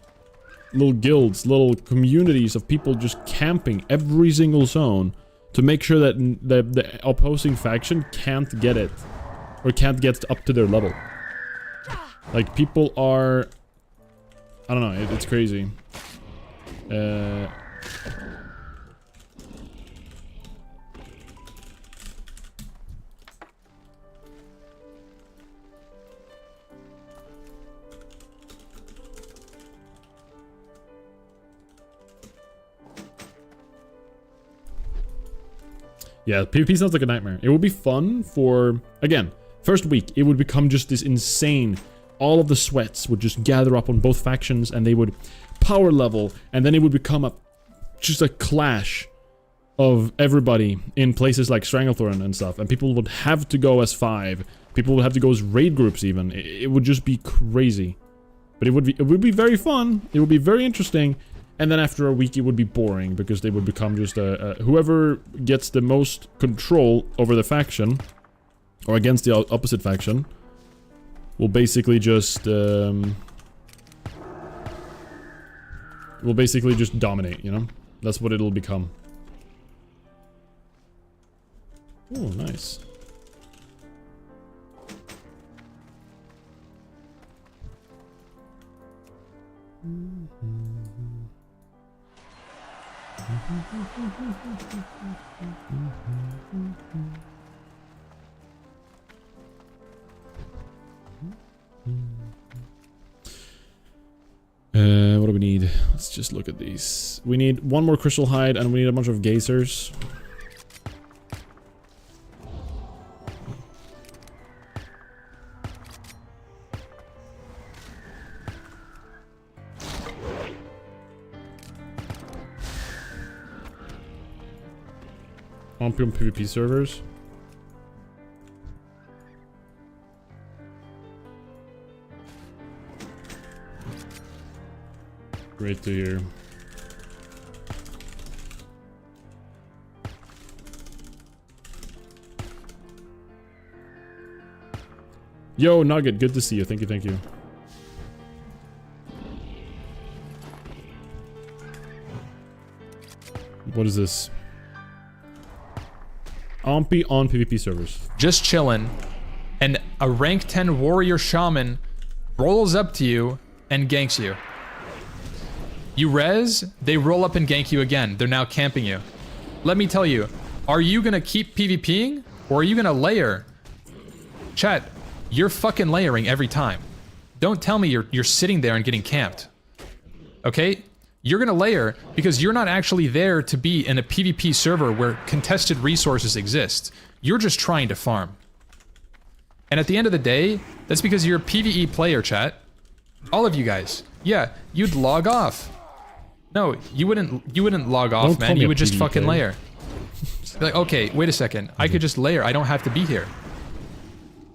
little guilds, little communities of people just camping every single zone to make sure that the opposing faction can't get it. Or can't get up to their level. Like, people are... I don't know, it's crazy. Yeah, PvP sounds like a nightmare. It would be fun for... Again, first week, it would become just this insane... All of the sweats would just gather up on both factions and they would power level. And then it would become just a clash of everybody in places like Stranglethorn and stuff. And people would have to go as 5. People would have to go as raid groups even. It would just be crazy. But it would be very fun. It would be very interesting. And then after a week, it would be boring because they would become just whoever gets the most control over the faction or against the opposite faction will basically just dominate, you know? That's what it'll become. Oh, nice. What do we need? Let's just look at these. We need one more crystal hide and we need a bunch of geysers. Ompium PvP servers. Great to hear. Yo, Nugget, good to see you. Thank you, thank you. What is this? Ompi on PvP servers. Just chillin', and a rank 10 warrior shaman rolls up to you and ganks you. You res, they roll up and gank you again. They're now camping you. Let me tell you, are you gonna keep PvPing or are you gonna layer? Chat, you're fucking layering every time. Don't tell me you're sitting there and getting camped. Okay? You're gonna layer because you're not actually there to be in a PvP server where contested resources exist. You're just trying to farm. And at the end of the day, that's because you're a PvE player, chat. All of you guys. Yeah, you'd log off. No, you wouldn't log off, man. You would just fucking layer. Like, okay, wait a second. I could just layer. I don't have to be here.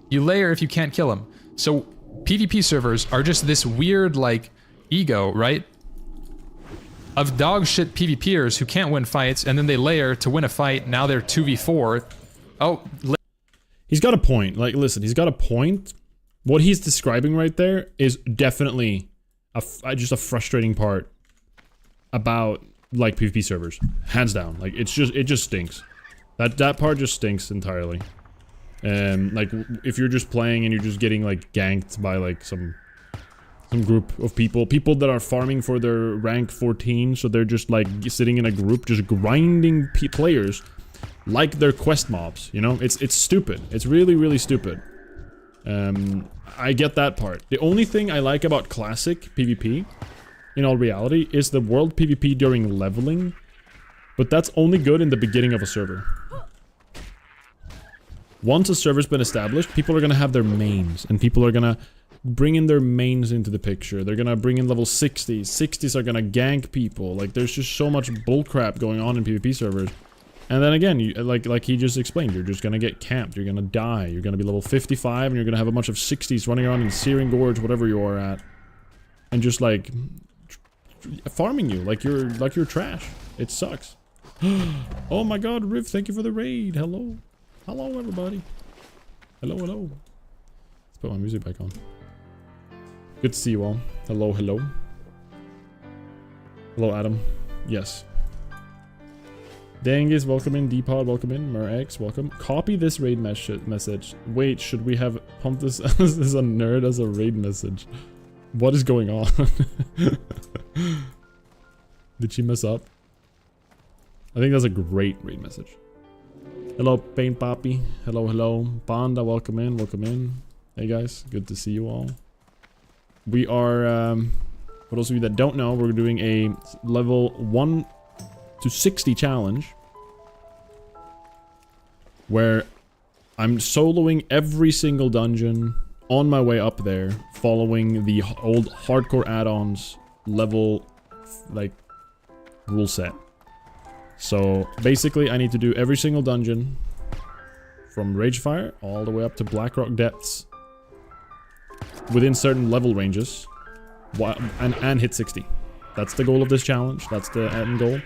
You layer if you can't kill him. So PvP servers are just this weird, like, ego, right? Of dog shit PvPers who can't win fights, and then they layer to win a fight. Now they're 2v4. Oh, he's got a point. Like, listen, he's got a point. What he's describing right there is definitely just a frustrating part about, like, PvP servers. Hands down. Like, it just stinks. That part just stinks entirely. Like, if you're just playing and you're just getting, like, ganked by, like, some group of people that are farming for their rank 14, so they're just, like, sitting in a group just grinding players like they're quest mobs, you know? It's stupid. It's really, really stupid. I get that part. The only thing I like about classic PvP, in all reality, is the world PvP during leveling, but that's only good in the beginning of a server. Once a server's been established, people are gonna have their mains, and people are gonna bring in their mains into the picture. They're gonna bring in level 60s. 60s are gonna gank people. Like, there's just so much bullcrap going on in PvP servers. And then again, you, like he just explained, you're just gonna get camped, you're gonna die, you're gonna be level 55, and you're gonna have a bunch of 60s running around in Searing Gorge, whatever you are at, and just like farming you like you're trash. It sucks. Oh my god, Riv, thank you for the raid. Hello. Hello, everybody. Hello, hello. Let's put my music back on. Good to see you all. Hello, hello. Hello, Adam. Yes. Dangus, welcome in. Dpod, welcome in. Murx, welcome. Copy this raid message. Wait, should we have pumped this as a nerd as a raid message? What is going on? Did she mess up? I think that's a great raid message. Hello, Paint Poppy. Hello, hello. Panda, welcome in, welcome in. Hey guys, good to see you all. We are, for those of you that don't know, we're doing a level 1 to 60 challenge. Where I'm soloing every single dungeon on my way up there, following the old hardcore add-ons level, like, rule set. So, basically, I need to do every single dungeon from Ragefire all the way up to Blackrock Depths within certain level ranges and hit 60. That's the goal of this challenge. That's the end goal.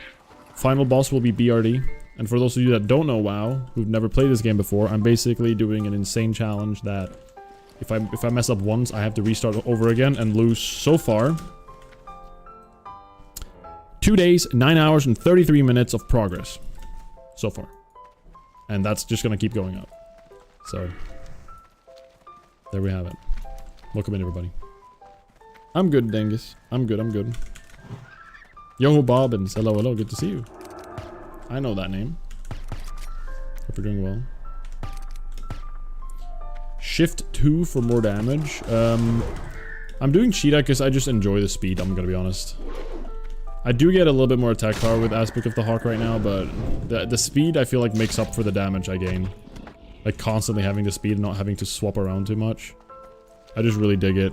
Final boss will be BRD. And for those of you that don't know WoW, who've never played this game before, I'm basically doing an insane challenge that if I mess up once, I have to restart over again and lose so far 2 days, 9 hours, and 33 minutes of progress. So far. And that's just gonna keep going up. So, there we have it. Welcome in, everybody. I'm good, Dangus. I'm good, I'm good. Yo, Bobbins. Hello, hello. Good to see you. I know that name. Hope you're doing well. Shift 2 for more damage. I'm doing Cheetah because I just enjoy the speed, I'm gonna be honest. I do get a little bit more attack power with Aspect of the Hawk right now, but the speed I feel like makes up for the damage I gain. Like constantly having the speed and not having to swap around too much. I just really dig it.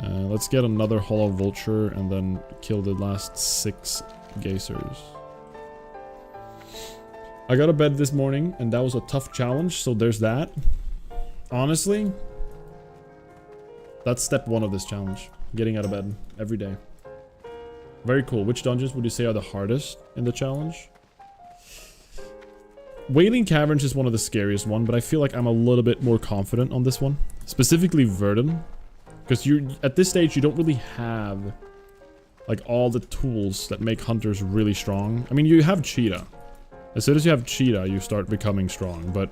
Let's get another Hollow Vulture and then kill the last 6 Geysers. I got to bed this morning and that was a tough challenge, so there's that. Honestly, that's step 1 of this challenge. Getting out of bed every day. Very cool. Which dungeons would you say are the hardest in the challenge? Wailing Caverns is one of the scariest one, but I feel like I'm a little bit more confident on this one. Specifically Verdun. Because at this stage, you don't really have like all the tools that make hunters really strong. I mean, you have Cheetah. As soon as you have Cheetah, you start becoming strong. But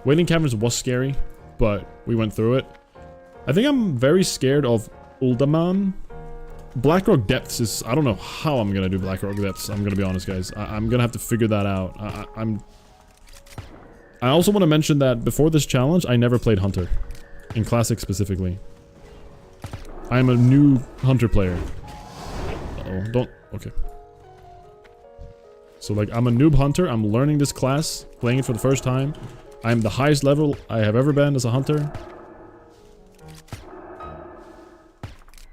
Wailing Caverns was scary, but we went through it. I think I'm very scared of Uldaman. Blackrock Depths is... I don't know how I'm gonna do Blackrock Depths. I'm gonna be honest, guys. I'm gonna have to figure that out. I also want to mention that before this challenge, I never played Hunter. In Classic specifically. I'm a new Hunter player. Uh-oh, don't... Okay. So, like, I'm a noob Hunter. I'm learning this class, playing it for the first time. I'm the highest level I have ever been as a Hunter.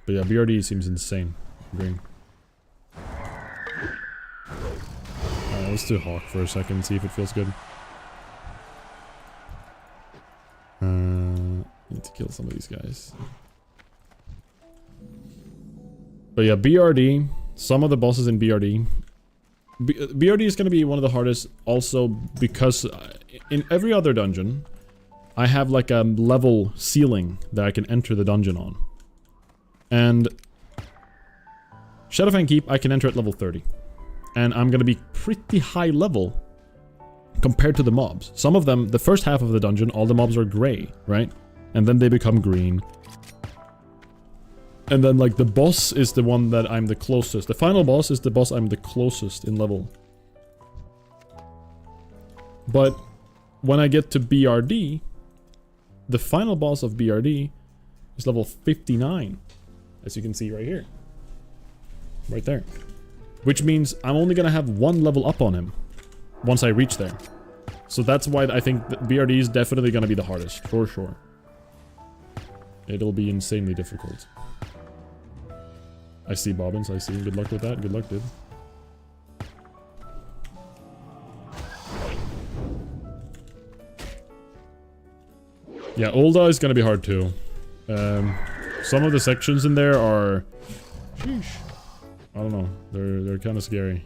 But yeah, BRD seems insane. Green. Let's do Hawk for a second, see if it feels good. Need to kill some of these guys. But yeah, BRD. Some of the bosses in BRD. BRD is going to be one of the hardest also because in every other dungeon, I have like a level ceiling that I can enter the dungeon on. And Shadowfang Keep, I can enter at level 30. And I'm going to be pretty high level compared to the mobs. Some of them, the first half of the dungeon, all the mobs are gray, right? And then they become green. And then, like, the boss is the one that I'm the closest. The final boss is the boss I'm the closest in level. But when I get to BRD, the final boss of BRD is level 59. As you can see right here. Right there. Which means I'm only gonna have 1 level up on him once I reach there. So that's why I think that BRD is definitely gonna be the hardest, for sure. It'll be insanely difficult. I see Bobbins, I see. Good luck with that. Good luck, dude. Yeah, Ulda is gonna be hard too. Some of the sections in there are... Sheesh. I don't know. They're kind of scary.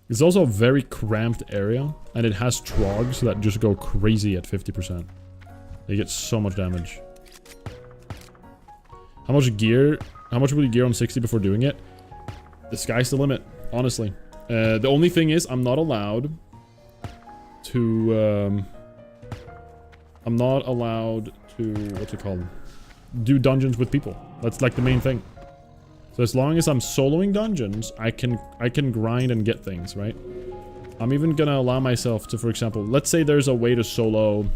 It's also a very cramped area, and it has trogs that just go crazy at 50%. They get so much damage. How much gear? How much will you gear on 60 before doing it? The sky's the limit, honestly. The only thing is, I'm not allowed to... I'm not allowed to... What's it called? Do dungeons with people. That's like the main thing. So as long as I'm soloing dungeons, I can grind and get things, right? I'm even gonna allow myself to, for example, let's say there's a way to solo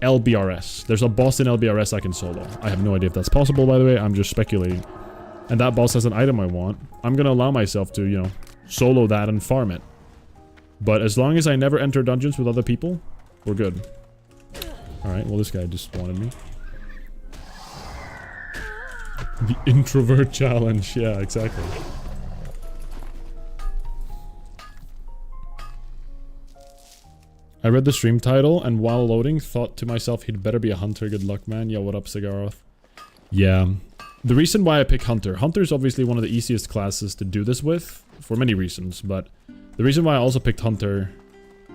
LBRS. There's a boss in LBRS I can solo. I have no idea if that's possible, by the way. I'm just speculating. And that boss has an item I want. I'm gonna allow myself to, you know, solo that and farm it. But as long as I never enter dungeons with other people, we're good. Alright, well this guy just wanted me. The introvert challenge. Yeah, exactly. I read the stream title and while loading thought to myself he'd better be a hunter. Good luck, man. Yo, what up, Cigaroth? Yeah. The reason why I pick Hunter. Hunter is obviously one of the easiest classes to do this with for many reasons, but the reason why I also picked Hunter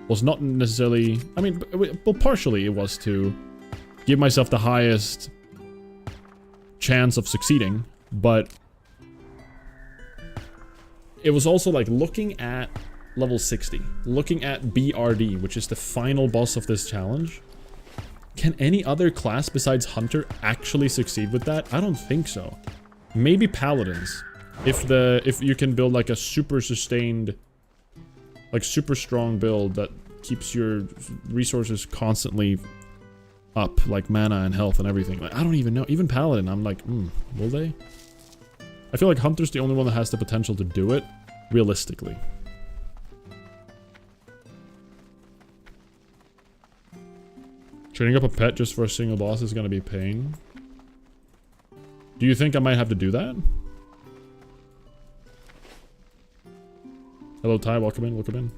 was not necessarily... I mean, well, partially it was to give myself the highest chance of succeeding, but it was also like looking at level 60, looking at BRD, which is the final boss of this challenge. Can any other class besides Hunter actually succeed with that? I don't think so. Maybe Paladins. If you can build like a super sustained, like super strong build that keeps your resources constantly up, like mana and health and everything. Like, I don't even know. Even Paladin, I'm like, will they? I feel like Hunter's the only one that has the potential to do it, realistically. Training up a pet just for a single boss is gonna be pain. Do you think I might have to do that? Hello Ty, welcome in, welcome in.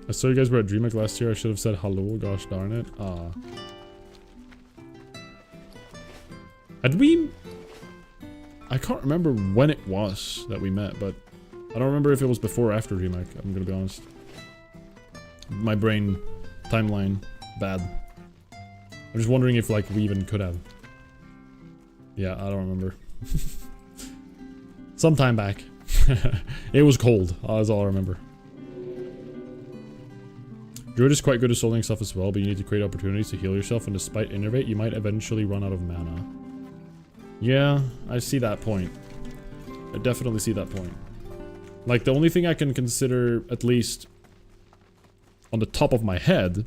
I saw you guys were at DreamHack last year. I should have said hello, gosh darn it. Had we... I can't remember when it was that we met, but I don't remember if it was before or after DreamHack, I'm gonna be honest. My brain timeline bad. I'm just wondering if like we even could have. Yeah, I don't remember. Sometime back. It was cold, that's all I remember. Druid is quite good at soloing stuff as well, but you need to create opportunities to heal yourself, and despite innervate, you might eventually run out of mana. Yeah, I see that point. I definitely see that point. Like, the only thing I can consider, at least on the top of my head,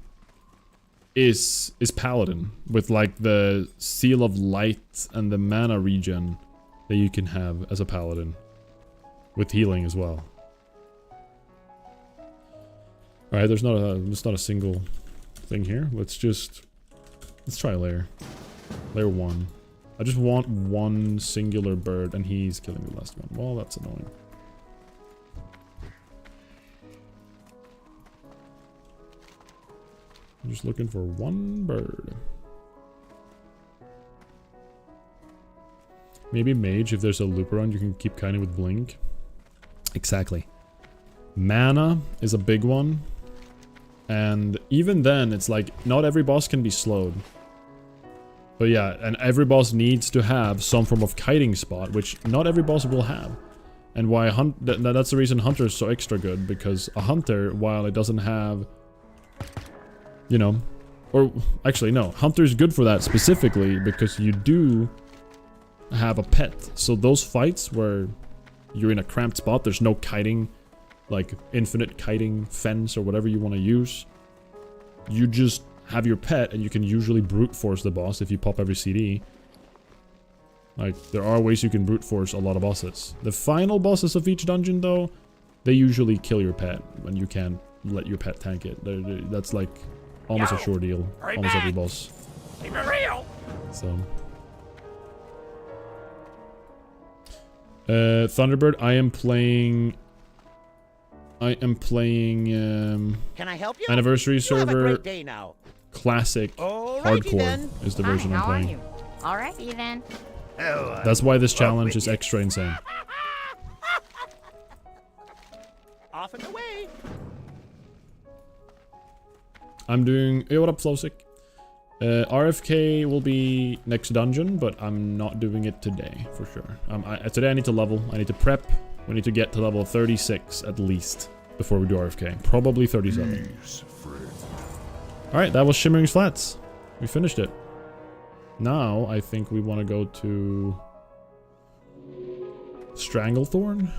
is Paladin, with like the Seal of Light and the mana regen that you can have as a Paladin, with healing as well. Alright, there's not a single thing here. Let's try a layer. Layer 1. I just want one singular bird, and he's killing the last one. Well, that's annoying. I'm just looking for one bird. Maybe mage, if there's a loop around, you can keep kiting with blink. Exactly. Mana is a big one. And even then, it's like, not every boss can be slowed. But yeah, and every boss needs to have some form of kiting spot, which not every boss will have. And why that's the reason Hunter is so extra good, because a Hunter, while it doesn't have, you know, or actually no, Hunter is good for that specifically because you do have a pet. So those fights where you're in a cramped spot, there's no kiting, like infinite kiting fence or whatever you want to use. You just have your pet and you can usually brute force the boss if you pop every CD. Like, there are ways you can brute force a lot of bosses. The final bosses of each dungeon, though, they usually kill your pet when you can't let your pet tank it. That's like almost a sure deal. Almost every boss. Keep it real. So. Thunderbird, I am playing I am playing Can I help you? Anniversary You have a Server great day now. Classic Alrighty Hardcore then. is the Hi, version I'm how are playing. you? Alrighty then. Oh, That's why this off challenge with is you. extra insane. Off and away. I'm doing... Hey, what up, Flowsick? RFK will be next dungeon, but I'm not doing it today, for sure. Today I need to level. I need to prep. We need to get to level 36 at least before we do RFK. Probably 37. Alright, that was Shimmering's Flats. We finished it. Now, I think we want to go to... Stranglethorn?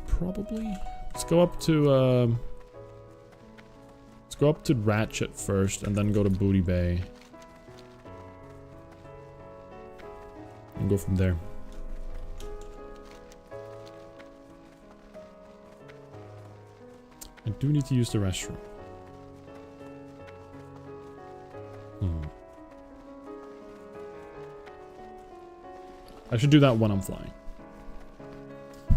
Probably? Let's go up to... Let's go up to Ratchet first, and then go to Booty Bay. And go from there. I do need to use the restroom. I should do that when I'm flying.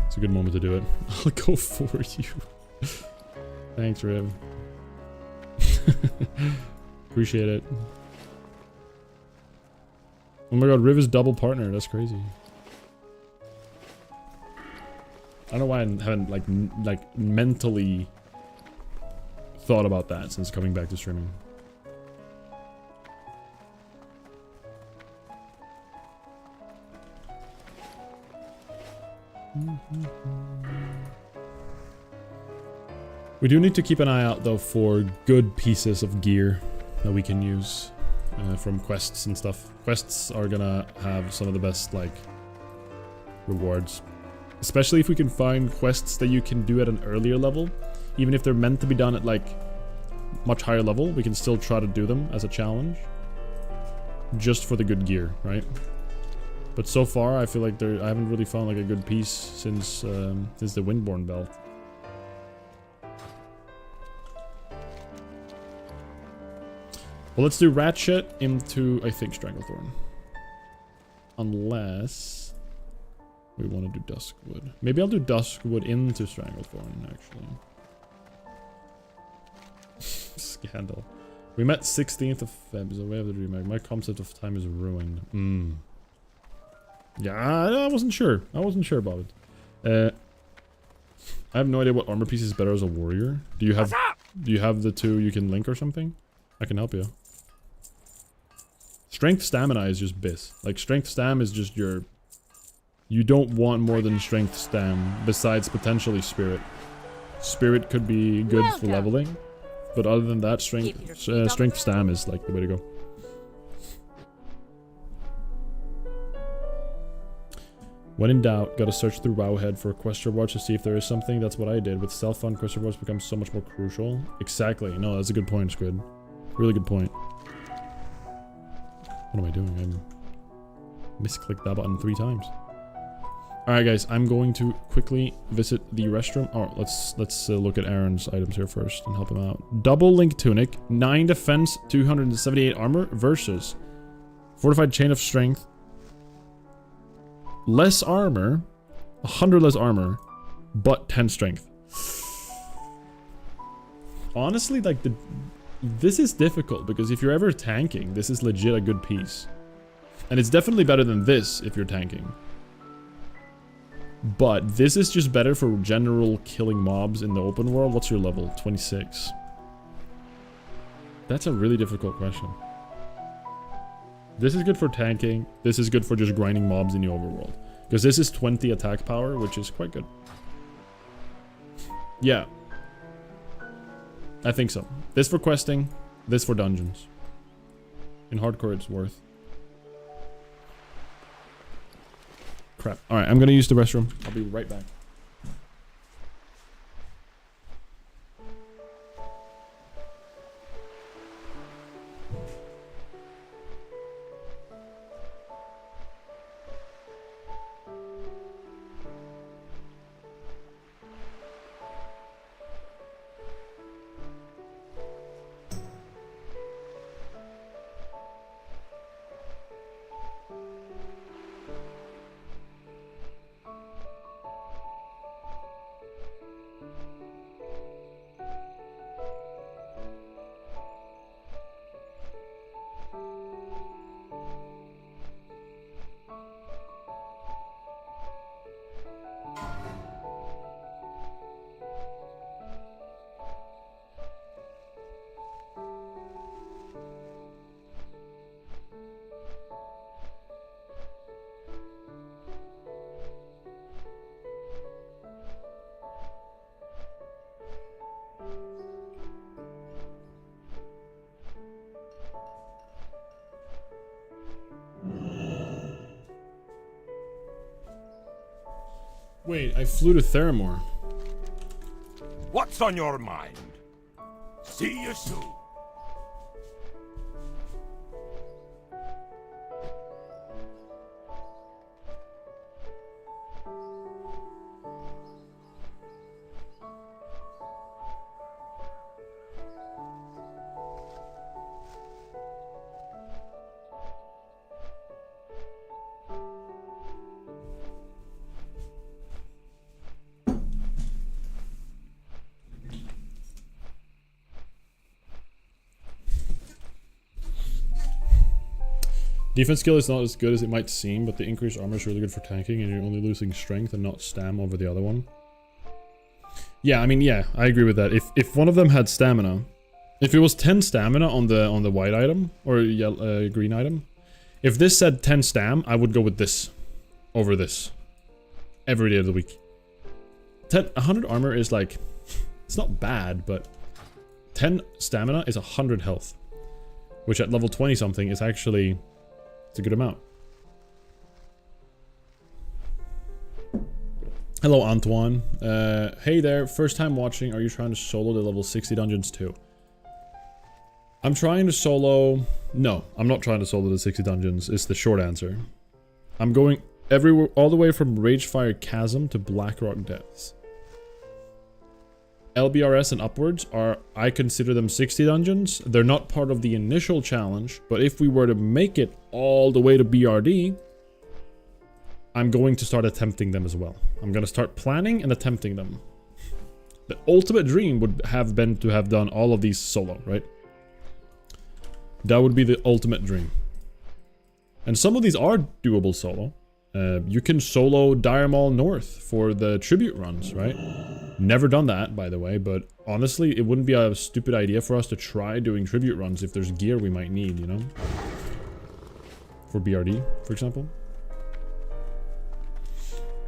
It's a good moment to do it. I'll go for you. Thanks, Riv. Appreciate it. Oh my god, Riv is double partner. That's crazy. I don't know why I haven't like mentally thought about that since coming back to streaming. We do need to keep an eye out though for good pieces of gear that we can use from quests and stuff. Quests are gonna have some of the best like rewards, especially if we can find quests that you can do at an earlier level. Even if they're meant to be done at like much higher level, we can still try to do them as a challenge just for the good gear, right? But so far I feel like I haven't really found like a good piece since the Windborne belt. Well, let's do Ratchet into, I think, Stranglethorn. Unless we want to do Duskwood. Maybe I'll do Duskwood into Stranglethorn, actually. Scandal. We met 16th of Feb, so we have the remake. My concept of time is ruined. Yeah, I wasn't sure. I wasn't sure about it. I have no idea what armor piece is better as a warrior. Do you have the two you can link or something? I can help you. Strength stamina is just bis. Like strength stam is just your... You don't want more than strength stam besides potentially spirit. Spirit could be good for leveling, but other than that, strength stam is like the way to go. When in doubt, gotta search through Wowhead for quest rewards to see if there is something. That's what I did. With self-fund, quest rewards become so much more crucial. Exactly. No, that's a good point, Squid. Really good point. What am I doing? I misclicked that button 3 times. Alright guys, I'm going to quickly visit the restroom. Oh, let's look at Aaron's items here first and help him out. Double link tunic, 9 defense, 278 armor versus fortified chain of strength, less armor, 100 less armor, but 10 strength. Honestly, like this is difficult because if you're ever tanking, this is legit a good piece. And it's definitely better than this if you're tanking. But this is just better for general killing mobs in the open world. What's your level? 26. That's a really difficult question. This is good for tanking. This is good for just grinding mobs in the overworld. Because this is 20 attack power, which is quite good. Yeah. I think so. This for questing, this for dungeons. In hardcore, it's worth. Crap. Alright, I'm gonna use the restroom. I'll be right back. Wait, I flew to Theramore. What's on your mind? See you soon. Defense skill is not as good as it might seem, but the increased armor is really good for tanking, and you're only losing strength and not stam over the other one. Yeah, I mean, yeah, I agree with that. If one of them had stamina, if it was 10 stamina on the white item or yellow, green item, if this said 10 stam, I would go with this over this every day of the week. 100 armor is like, it's not bad, but 10 stamina is 100 health, which at level 20 something is actually, it's a good amount. Hello, Antoine. Hey there, first time watching. Are you trying to solo the level 60 dungeons too? I'm trying to solo... No, I'm not trying to solo the 60 dungeons, is the short answer. I'm going everywhere, all the way from Ragefire Chasm to Blackrock Depths. LBRS and upwards are, I consider them 60 dungeons. They're not part of the initial challenge, but if we were to make it all the way to BRD, I'm going to start attempting them as well. I'm going to start planning and attempting them. The ultimate dream would have been to have done all of these solo, right? That would be the ultimate dream. And some of these are doable solo. You can solo Dire Maul North for the tribute runs, right? Never done that, by the way, but honestly, it wouldn't be a stupid idea for us to try doing tribute runs if there's gear we might need, you know? For BRD, for example.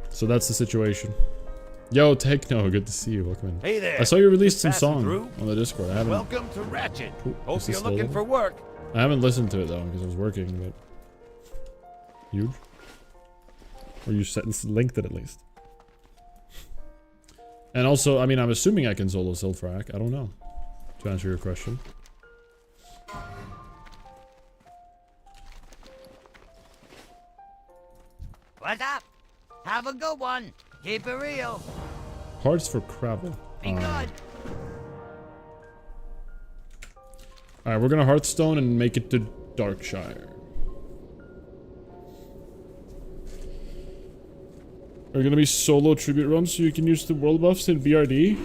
So that's the situation. Yo, Techno, good to see you. Welcome in. Hey there. I saw you released some Passing song through. on the Discord. I haven't... Welcome to Ratchet. Ooh, Hope is you're this looking loaded? for work. I haven't listened to it though, because I was working, but... Huge? Or you linked it at least. And also, I mean, I'm assuming I can solo Silfrak. I don't know. To answer your question. What's up? Have a good one. Keep it real. Hearts for Crabble. Be good. Alright, we're gonna Hearthstone and make it to Darkshire. Are you gonna be solo tribute runs so you can use the world buffs in BRD?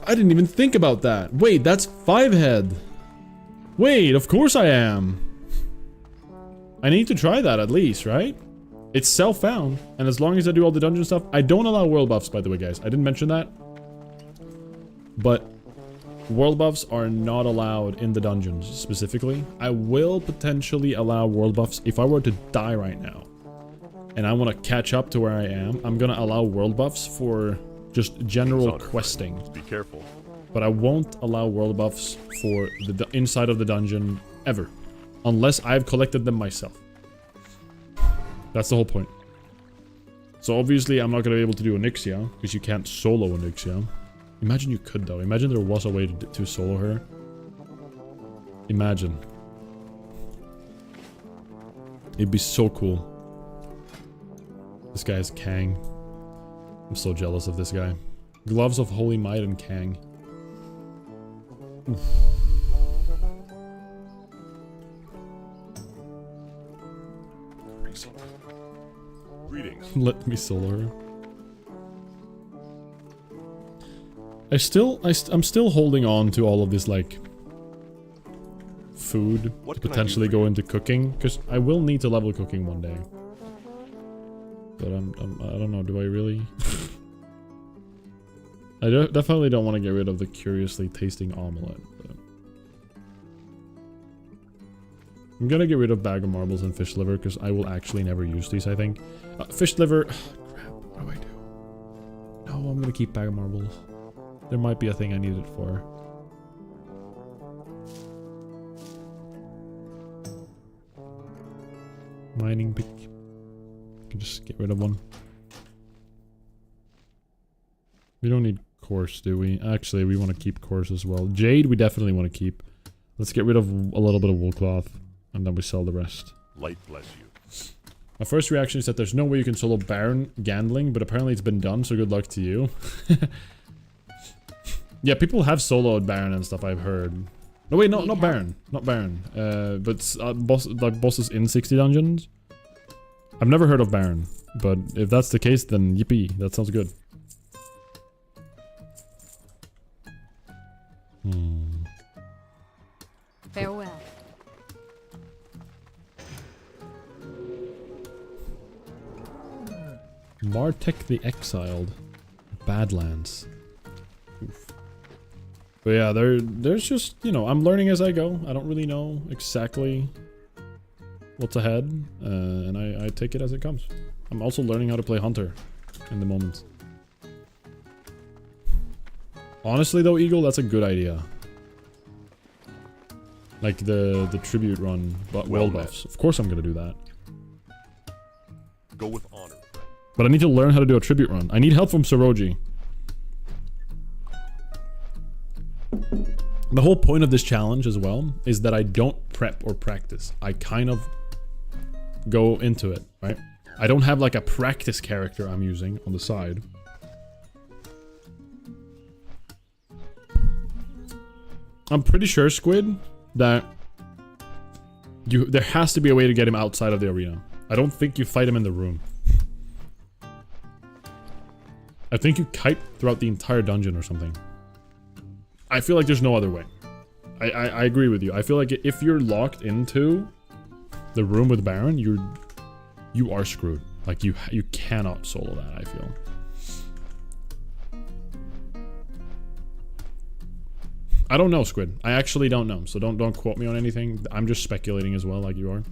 I didn't even think about that. Wait, that's 5-head. Wait, of course I am. I need to try that at least, right? It's self-found, and as long as I do all the dungeon stuff, I don't allow world buffs, by the way, guys. I didn't mention that. But world buffs are not allowed in the dungeons, specifically. I will potentially allow world buffs if I were to die right now. And I want to catch up to where I am. I'm gonna allow world buffs for just general questing. Be careful. But I won't allow world buffs for the inside of the dungeon ever. Unless I've collected them myself. That's the whole point. So obviously I'm not gonna be able to do a Nixia, because you can't solo a Nixia. Imagine you could though. Imagine there was a way to solo her. Imagine. It'd be so cool. This guy is Kang. I'm so jealous of this guy. Gloves of Holy Might and Kang. Oof. Crazy. Greetings. Let me solo her. I'm still holding on to all of this, like, food What to can I do potentially for go you? into cooking, because I will need to level cooking one day. But I don't know, do I really? I definitely don't want to get rid of the curiously tasting omelette. But I'm gonna get rid of bag of marbles and fish liver, because I will actually never use these, I think. Fish liver, crap, what do I do? No, I'm gonna keep bag of marbles. There might be a thing I need it for. Mining pick. Can just get rid of one. We don't need course, do we? Actually, we want to keep course as well. Jade, we definitely want to keep. Let's get rid of a little bit of wool cloth, and then we sell the rest. Light bless you. My first reaction is that there's no way you can solo Baron Gandling, but apparently it's been done, so good luck to you. Yeah, people have soloed Baron and stuff, I've heard. No, wait, not Baron. Not Baron. But bosses in 60 dungeons. I've never heard of Baron, but if that's the case, then yippee, that sounds good. Farewell. Martek the Exiled. Badlands. Oof. But yeah, there's just, you know, I'm learning as I go. I don't really know exactly what's ahead, and I take it as it comes. I'm also learning how to play Hunter in the moment. Honestly though, Eagle, that's a good idea. Like the tribute run, but world buffs. Of course I'm gonna do that. Go with honor. But I need to learn how to do a tribute run. I need help from Soroji. The whole point of this challenge as well is that I don't prep or practice. I kind of go into it, right? I don't have like a practice character I'm using on the side. I'm pretty sure, Squid, that there has to be a way to get him outside of the arena. I don't think you fight him in the room. I think you kite throughout the entire dungeon or something. I feel like there's no other way. I agree with you. I feel like if you're locked into the room with Baron, you are screwed. Like you cannot solo that, I feel. I don't know, Squid. I actually don't know. So don't quote me on anything. I'm just speculating as well, like you are.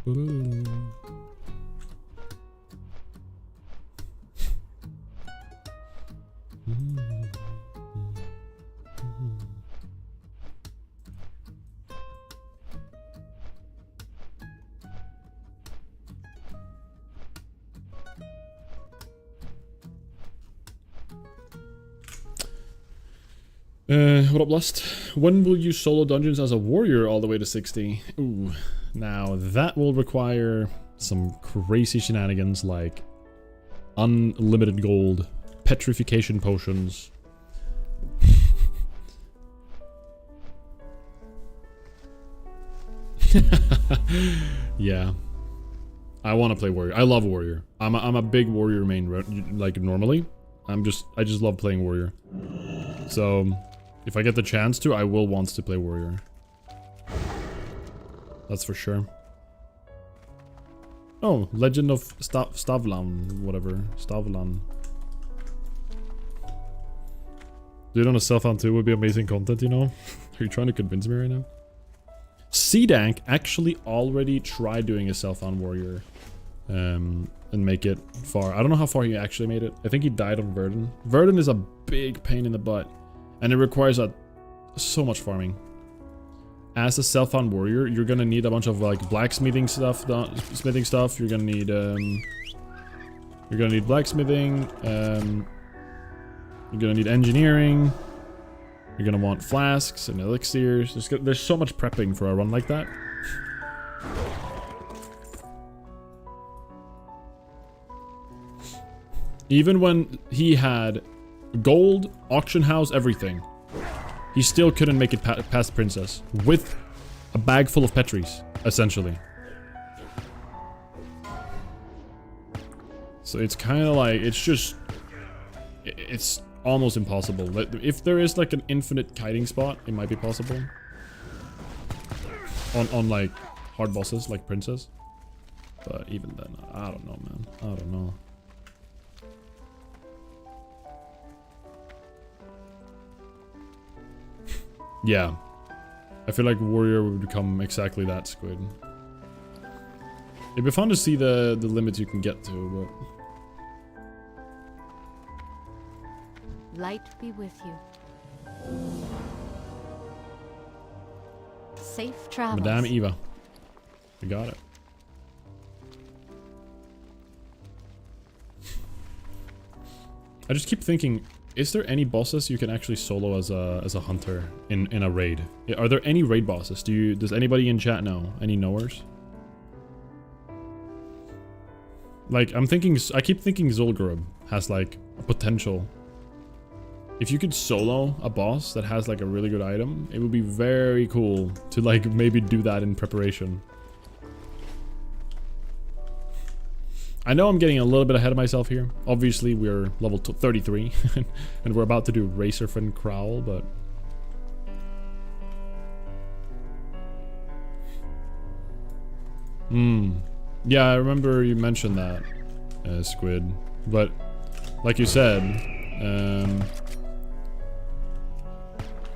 Ooh. What up, Lust? When will you solo dungeons as a warrior all the way to 60? Ooh, now that will require some crazy shenanigans like unlimited gold, petrification potions. Yeah. I want to play warrior. I love warrior. I'm a big warrior main, like normally. I just love playing warrior. So if I get the chance to, I will want to play warrior. That's for sure. Oh, Legend of Stavlan, whatever. Stavlan. Do it on a self-found too would be amazing content, you know? Are you trying to convince me right now? C-Dank actually already tried doing a self-found warrior. And make it far. I don't know how far he actually made it. I think he died on Verdun. Verdun is a big pain in the butt. And it requires so much farming. As a self-found warrior, you're gonna need a bunch of like blacksmithing stuff. You're gonna need blacksmithing. You're gonna need engineering. You're gonna want flasks and elixirs. There's so much prepping for a run like that. Even when he had gold, auction house, everything, he still couldn't make it past Princess with a bag full of Petries, essentially. So it's kind of like, it's almost impossible. If there is like an infinite kiting spot, it might be possible. On like hard bosses like Princess. But even then, I don't know, man. I don't know. Yeah. I feel like warrior would become exactly that, Squid. It'd be fun to see the limits you can get to, Light be with you. Safe travels. Madame Eva. We got it. I just keep thinking, is there any bosses you can actually solo as a hunter in a raid? Are there any raid bosses? Does anybody in chat know? Any knowers? Like, I keep thinking Zul'Gurub has like a potential. If you could solo a boss that has like a really good item, it would be very cool to like maybe do that in preparation. I know I'm getting a little bit ahead of myself here. Obviously, we're level 33 and we're about to do Racerfin Crowl, but... Yeah, I remember you mentioned that, Squid. But, like you said,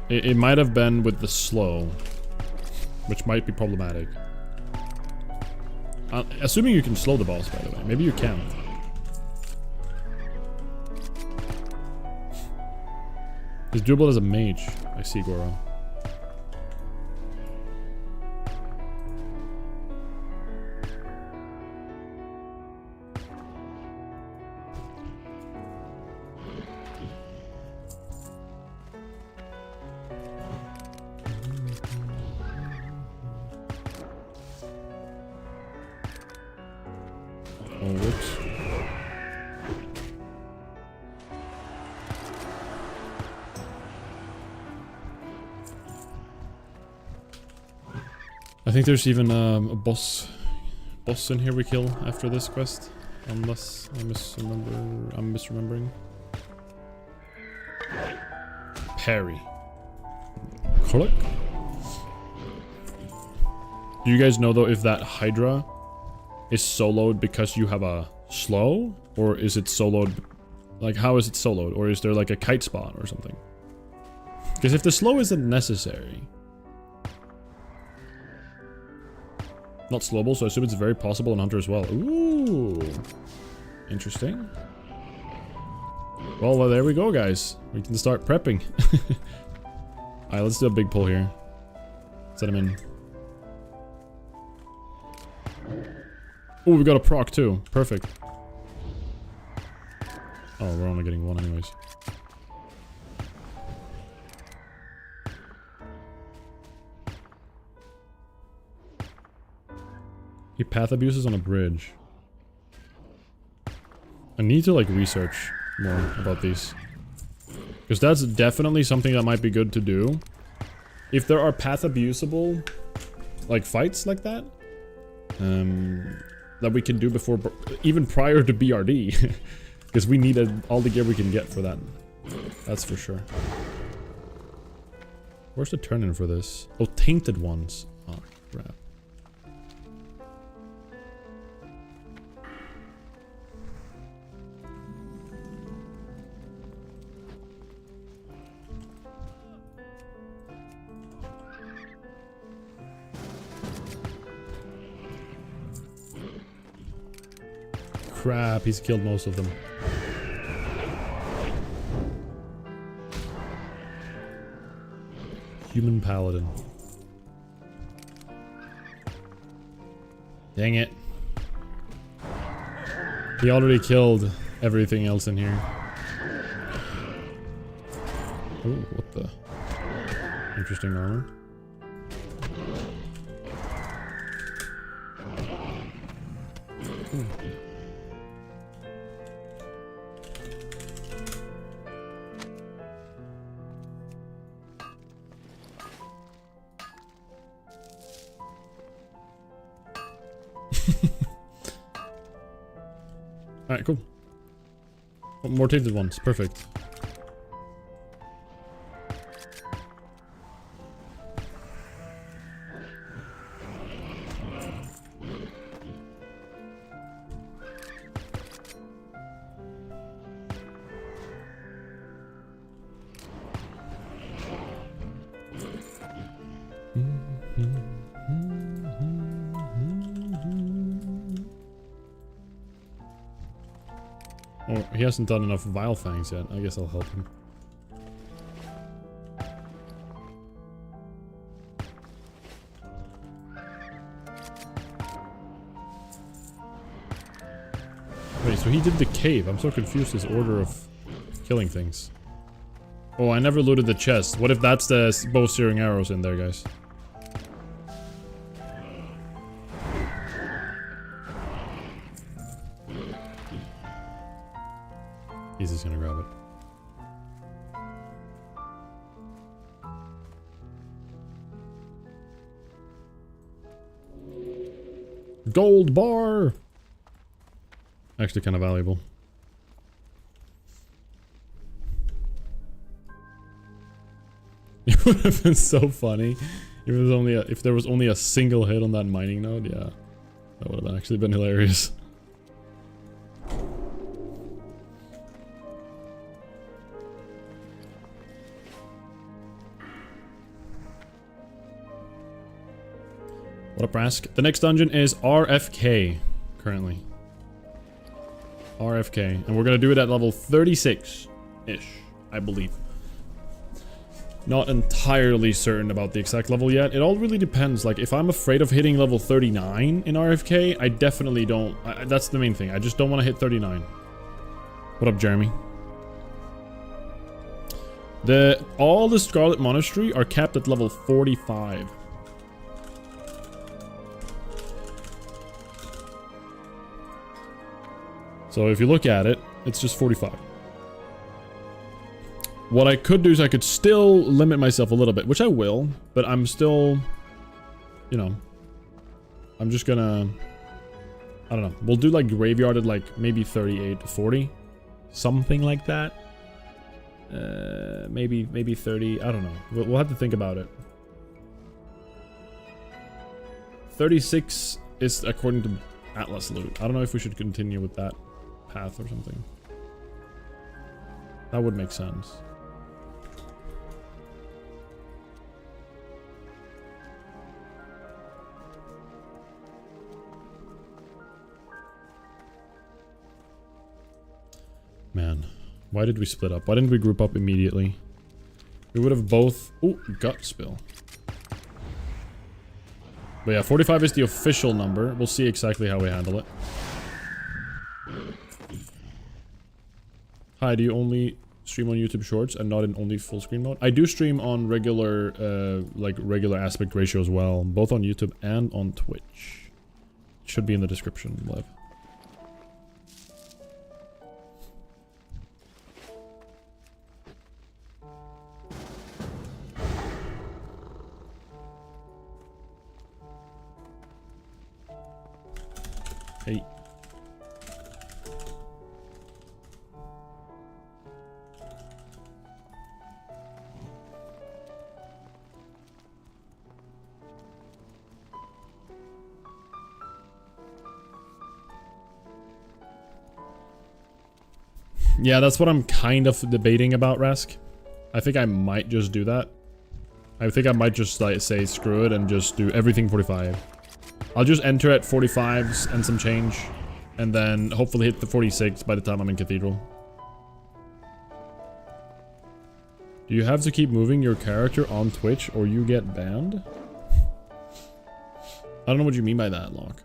it might have been with the slow, which might be problematic. Assuming you can slow the boss, by the way. Maybe you can. He's doable as a mage. I see, Goro. Oh, whoops. I think there's even a boss in here we kill after this quest, unless I'm misremembering. Parry. Click. Do you guys know though if that Hydra is soloed because you have a slow, or is it soloed, like how is it soloed, or is there like a kite spot or something? Because if the slow isn't necessary, not slowable, so I assume it's very possible in Hunter as well. Ooh, interesting. Well, there we go, guys. We can start prepping. Alright, let's do a big pull here. Set him in. Oh, we got a proc too. Perfect. Oh, we're only getting one anyways. He path abuses on a bridge. I need to like research more about these. Because that's definitely something that might be good to do. If there are path abusable like fights like that. That we can do before, even prior to BRD. Because we need all the gear we can get for that. That's for sure. Where's the turn-in for this? Oh, tainted ones. Oh, crap. Crap, he's killed most of them. Human paladin. Dang it. He already killed everything else in here. Oh, what the? Interesting armor. Alright, cool. Oh, more tainted ones. Perfect. Oh, he hasn't done enough Vile Fangs yet. I guess I'll help him. Wait, so he did the cave. I'm so confused his order of killing things. Oh, I never looted the chest. What if that's the bow steering arrows in there, guys? He's just gonna grab it. Gold bar! Actually kind of valuable. It would have been so funny if, it was only if there was only a single hit on that mining node. Yeah, that would have actually been hilarious. What up, Rask? The next dungeon is RFK, currently. RFK. And we're gonna do it at level 36-ish, I believe. Not entirely certain about the exact level yet. It all really depends. Like, if I'm afraid of hitting level 39 in RFK, I definitely don't... that's the main thing. I just don't want to hit 39. What up, Jeremy? All the Scarlet Monastery are capped at level 45. So if you look at it, it's just 45. What I could do is I could still limit myself a little bit, which I will, but I'm still, you know, I'm just gonna, I don't know, we'll do like graveyard at like maybe 38 to 40, something like that. Maybe 30, I don't know. We'll have to think about it. 36 is according to Atlas loot. I don't know if we should continue with that path or something. That would make sense. Man, why did we split up? Why didn't we group up immediately? We would have both... Ooh, gut spill. But yeah, 45 is the official number. We'll see exactly how we handle it. Hi, do you only stream on YouTube Shorts and not in only full screen mode? I do stream on regular, like regular aspect ratio as well, both on YouTube and on Twitch. It should be in the description, Lev. Hey. Yeah, that's what I'm kind of debating about, Rask. I think I might just do that. I think I might just like say screw it and just do everything 45. I'll just enter at 45s and some change, and then hopefully hit the 46 by the time I'm in Cathedral. Do you have to keep moving your character on Twitch or you get banned? I don't know what you mean by that, Locke.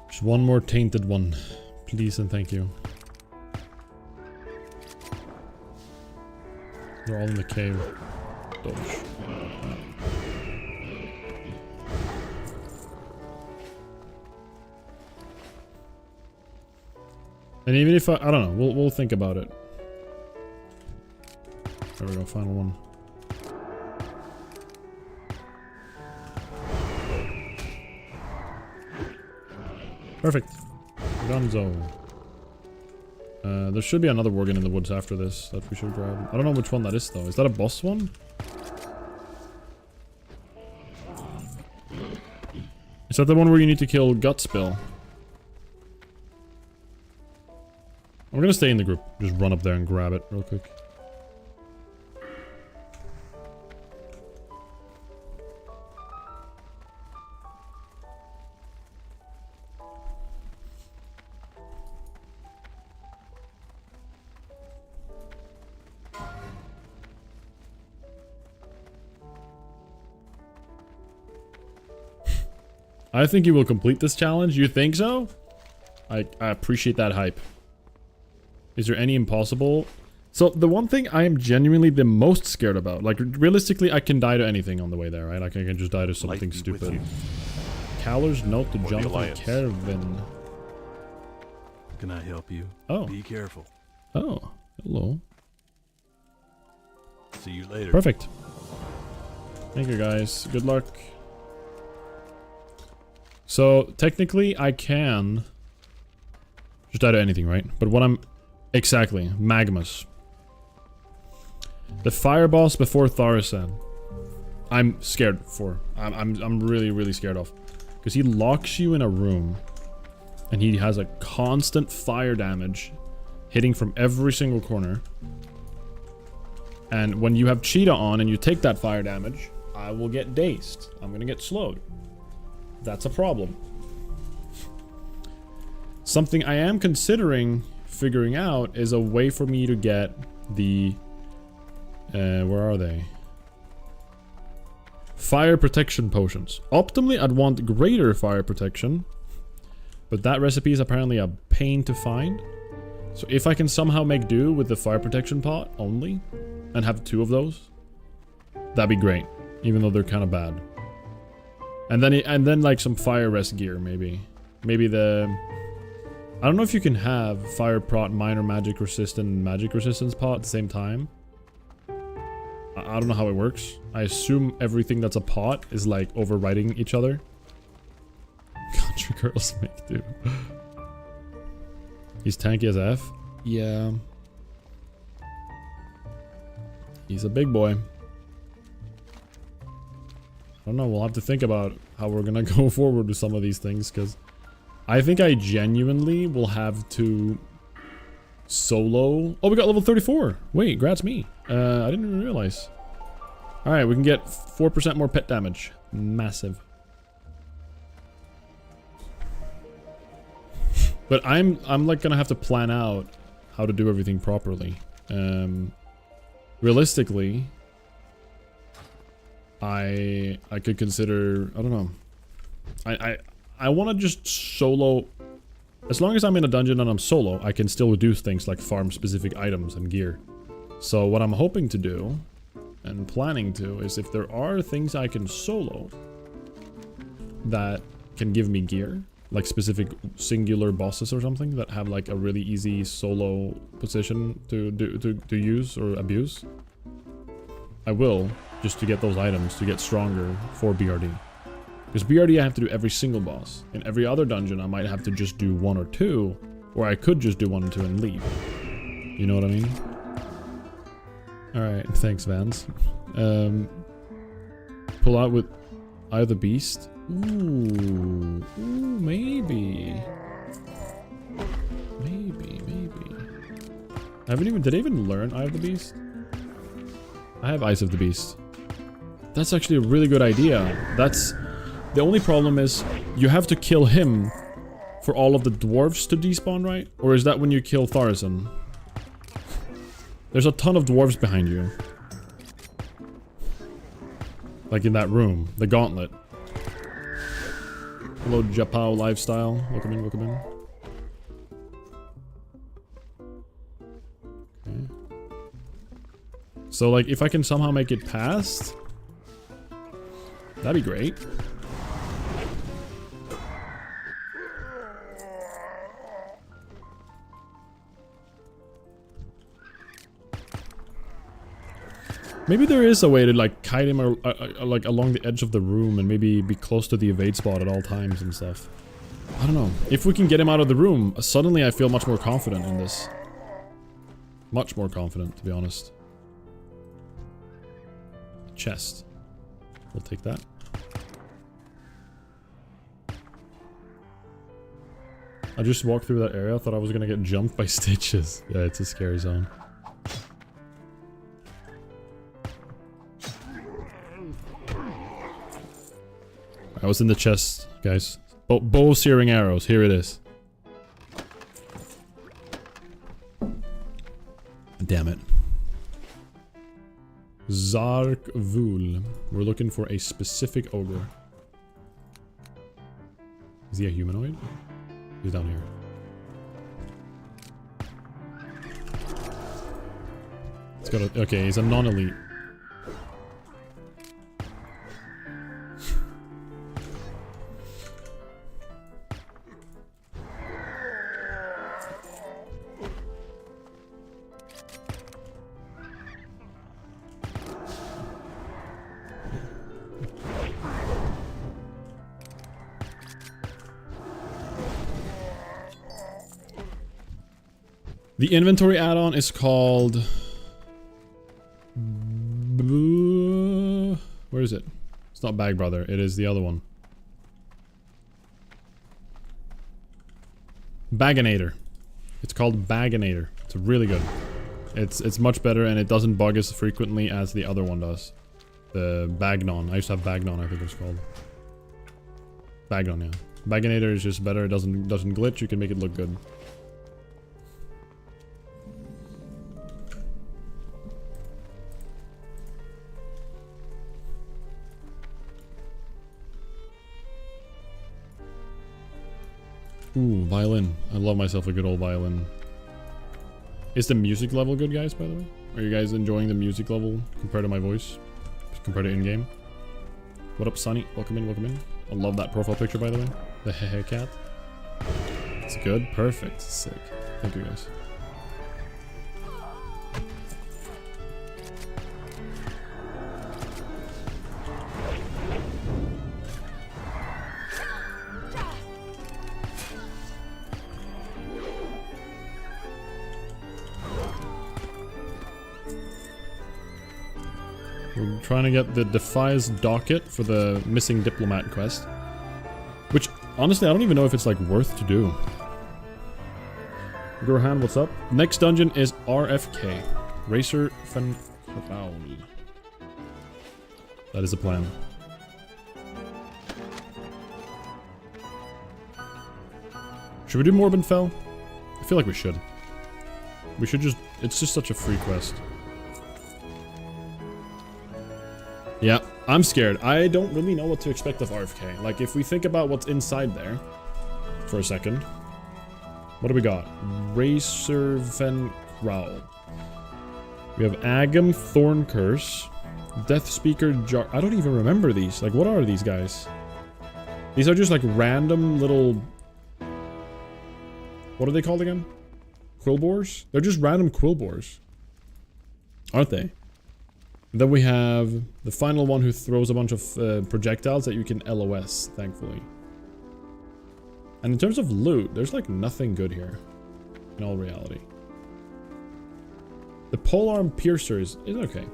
Just one more tainted one, please and thank you. They're all in the cave. Dodge. And even if I don't know, we'll think about it. There we go, final one. Perfect. Gonzo. There should be another Worgen in the woods after this that we should grab. I don't know which one that is though. Is that a boss one? Is that the one where you need to kill Gut Spill? I'm gonna stay in the group. Just run up there and grab it real quick. I think you will complete this challenge. You think so? I appreciate that hype. Is there any impossible? So the one thing I am genuinely the most scared about, like realistically, I can die to anything on the way there, right? Like I can just die to something Life be with stupid. you. Caller's note to For the Jonathan Alliance. Kervin. Can I help you? Oh. Be careful. Oh, hello. See you later. Perfect. Thank you guys. Good luck. So technically I can just die to anything, right? But what I'm exactly Magmus. The fire boss before Thaurissan. I'm scared for. I'm really scared of. Because he locks you in a room and he has a constant fire damage hitting from every single corner. And when you have Cheetah on and you take that fire damage, I will get dazed. I'm gonna get slowed. That's a problem. Something I am considering figuring out is a way for me to get the... where are they? Fire protection potions. Optimally, I'd want greater fire protection. But that recipe is apparently a pain to find. So if I can somehow make do with the fire protection pot only, and have 2 of those, that'd be great. Even though they're kind of bad. And then like some fire rest gear, maybe. Maybe the... I don't know if you can have fire prot, minor magic resistant, and magic resistance pot at the same time. I don't know how it works. I assume everything that's a pot is like overriding each other. Country girls make do. He's tanky as F. Yeah. He's a big boy. I don't know, we'll have to think about how we're gonna go forward with some of these things, because I think I genuinely will have to solo... Oh, we got level 34! Wait, grats me. I didn't even realize. Alright, we can get 4% more pet damage. Massive. But I'm like gonna have to plan out how to do everything properly. Realistically... I could consider, I don't know. I want to just solo. As long as I'm in a dungeon and I'm solo, I can still do things like farm specific items and gear. So what I'm hoping to do and planning to is if there are things I can solo that can give me gear, like specific singular bosses or something that have like a really easy solo position to use or abuse, I will, just to get those items to get stronger for BRD. Because BRD I have to do every single boss. In every other dungeon I might have to just do 1 or 2, or I could just do 1 or 2 and leave. You know what I mean? Alright, thanks Vance. Pull out with Eye of the Beast. Ooh, maybe. Maybe. Did I even learn Eye of the Beast? I have Eyes of the Beast. That's actually a really good idea. That's... The only problem is, you have to kill him for all of the dwarves to despawn, right? Or is that when you kill Thaurissan? There's a ton of dwarves behind you. Like in that room. The gauntlet. Hello, Japao Lifestyle. Welcome in, welcome in. Okay. So, like, if I can somehow make it past... That'd be great. Maybe there is a way to like kite him like along the edge of the room and maybe be close to the evade spot at all times and stuff. I don't know. If we can get him out of the room, suddenly I feel much more confident in this. Much more confident, to be honest. Chest. We'll take that. I just walked through that area. I thought I was gonna get jumped by Stitches. Yeah, it's a scary zone. I was in the chest, guys. Bow searing arrows. Here it is. Damn it. Zarkvul. We're looking for a specific ogre. Is he a humanoid? He's down here. It's got a... Okay, he's a non-elite. The inventory add-on is called... Where is it? It's not Bag Brother, it is the other one. Baginator. It's called Baginator. It's really good. It's much better and it doesn't bug as frequently as the other one does. The Bagnon. I used to have Bagnon, I think it's called. Bagnon, yeah. Baginator is just better, it doesn't glitch, you can make it look good. Ooh, violin. I love myself a good old violin. Is the music level good, guys, by the way? Are you guys enjoying the music level compared to my voice? Compared to in-game? What up, Sonny? Welcome in, welcome in. I love that profile picture, by the way. The hehe cat. It's good. Perfect. Sick. Thank you, guys. We're trying to get the Defies docket for the missing diplomat quest. Which, honestly, I don't even know if it's, like, worth to do. Grohan, what's up? Next dungeon is RFK. Racer Fen... That is the plan. Should we do Morbinfell? I feel like we should. We should just... It's just such a free quest. Yeah, I'm scared. I don't really know what to expect of RFK. Like, if we think about what's inside there for a second. What do we got? Racerven Growl. We have Agam Thorn Curse. Death Speaker Jar... I don't even remember these. Like, what are these guys? These are just, like, random little... What are they called again? Quillbores? They're just random Quillbores. Aren't they? Then we have the final one who throws a bunch of projectiles that you can LOS, thankfully. And in terms of loot, there's like nothing good here. In all reality. The polearm piercer is okay.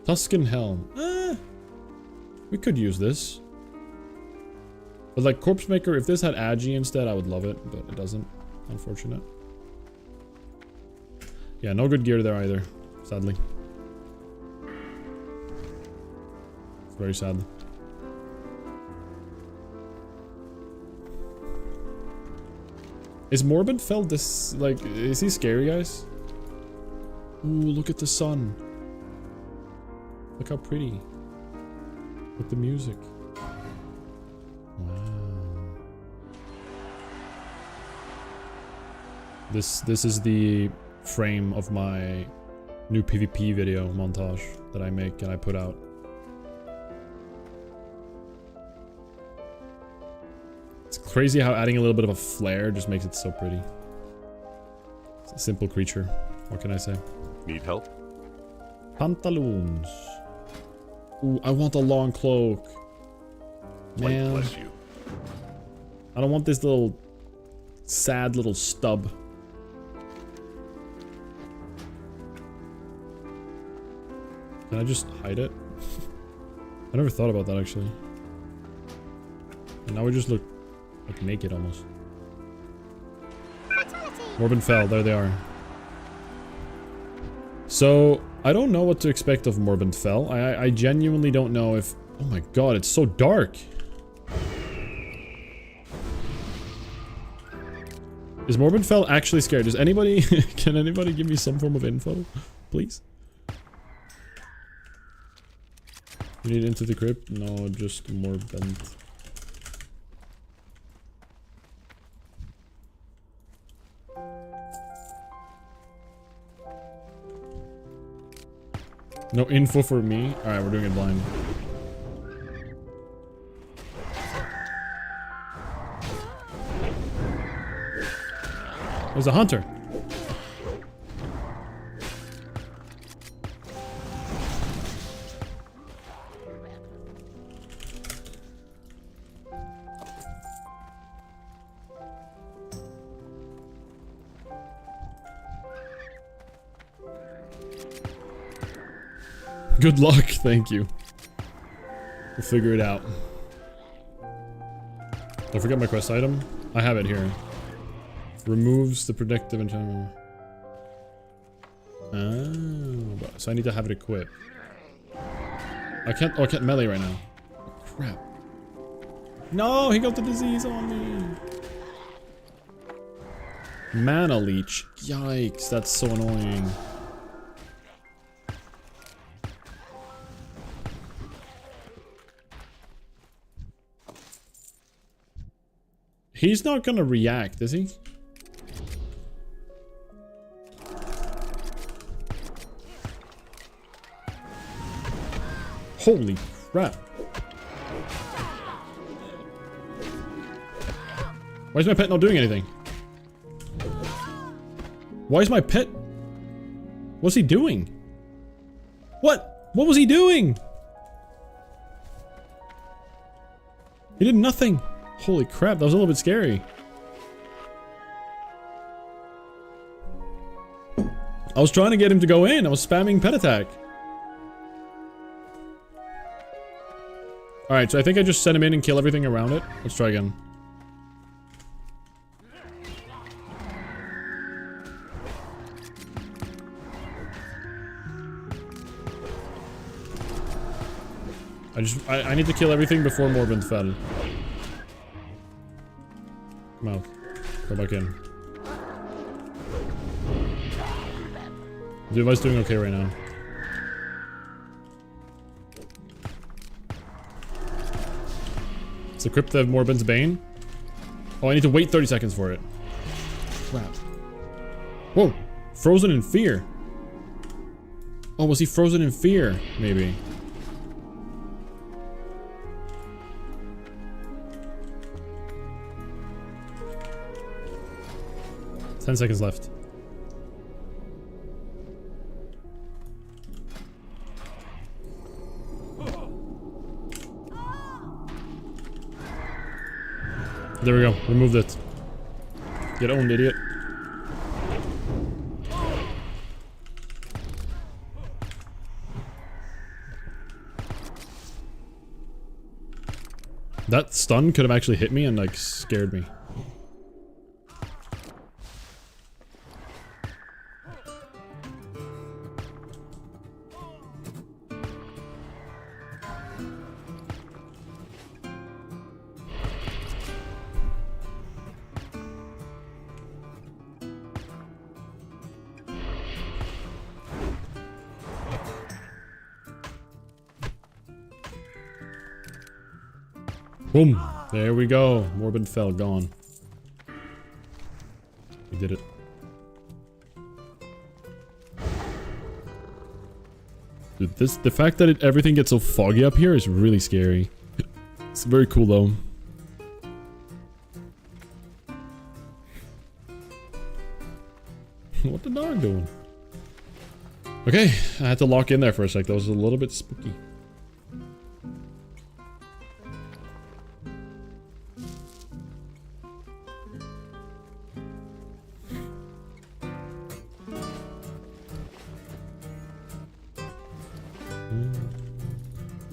Tuscan helm. We could use this. But like Corpse Maker, if this had Agi instead, I would love it. But it doesn't. Unfortunate. Yeah, no good gear there either. Sadly. It's very sad. Is Morbidfell this, like, is he scary, guys? Ooh, look at the sun. Look how pretty. With the music. Wow. This is the frame of my new PvP video montage that I make and I put out. It's crazy how adding a little bit of a flare just makes it so pretty. It's a simple creature. What can I say? Need help? Pantaloons. Ooh, I want a long cloak. Man. Bless you. I don't want this little sad little stub. Can I just hide it? I never thought about that actually. And now we just look Like naked almost. Morbin fell, there they are. So, I don't know what to expect of Morbin fell. I genuinely don't know if... Oh my god, it's so dark. Is Morbin fell actually scared? Does anybody... Can anybody give me some form of info? Please? You need into the crypt? No, just more bent. No info for me? Alright, we're doing it blind. There's a hunter. Good luck, thank you. We'll figure it out. Don't forget my quest item. I have it here. Removes the predictive enchantment. Oh, so I need to have it equipped. I can't. Oh, I can't melee right now. Oh, crap. No, he got the disease on me. Mana leech. Yikes, that's so annoying. He's not gonna react, is he? Holy crap. Why is my pet not doing anything? Why is my pet... What's he doing? What? What was he doing? He did nothing. Holy crap, that was a little bit scary. I was trying to get him to go in. I was spamming pet attack. Alright, so I think I just sent him in and kill everything around it. Let's try again. I need to kill everything before Morbin fell. Come out. Go back in. The device doing okay right now. It's the crypt of Morbin's Bane. Oh, I need to wait 30 seconds for it. Crap. Whoa! Frozen in fear. Oh, was he frozen in fear? Maybe. Ten seconds left. There we go. Removed it. Get owned, idiot. That stun could have actually hit me and like scared me. Boom. There we go. Morbin fell. Gone. We did it. Dude, the fact that everything gets so foggy up here is really scary. It's very cool though. What the dog doing? Okay, I had to lock in there for a sec. That was a little bit spooky.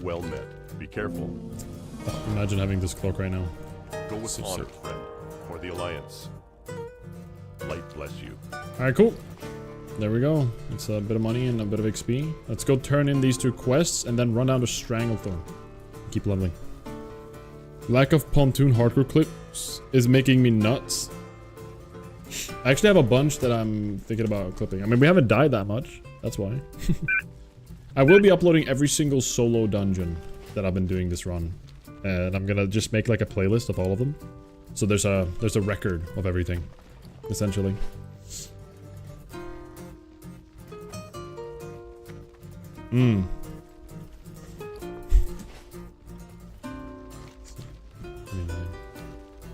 Well met. Be careful. Oh, imagine having this cloak right now. Go with So honor, sick. friend. For the Alliance. Light bless you. Alright, cool. There we go. It's a bit of money and a bit of XP. Let's go turn in these 2 quests and then run down to Stranglethorn. Keep leveling. Lack of pontoon hardcore clips is making me nuts. I actually have a bunch that I'm thinking about clipping. I mean, we haven't died that much. That's why. I will be uploading every single solo dungeon that I've been doing this run. And I'm gonna just make like a playlist of all of them. So there's a record of everything, essentially.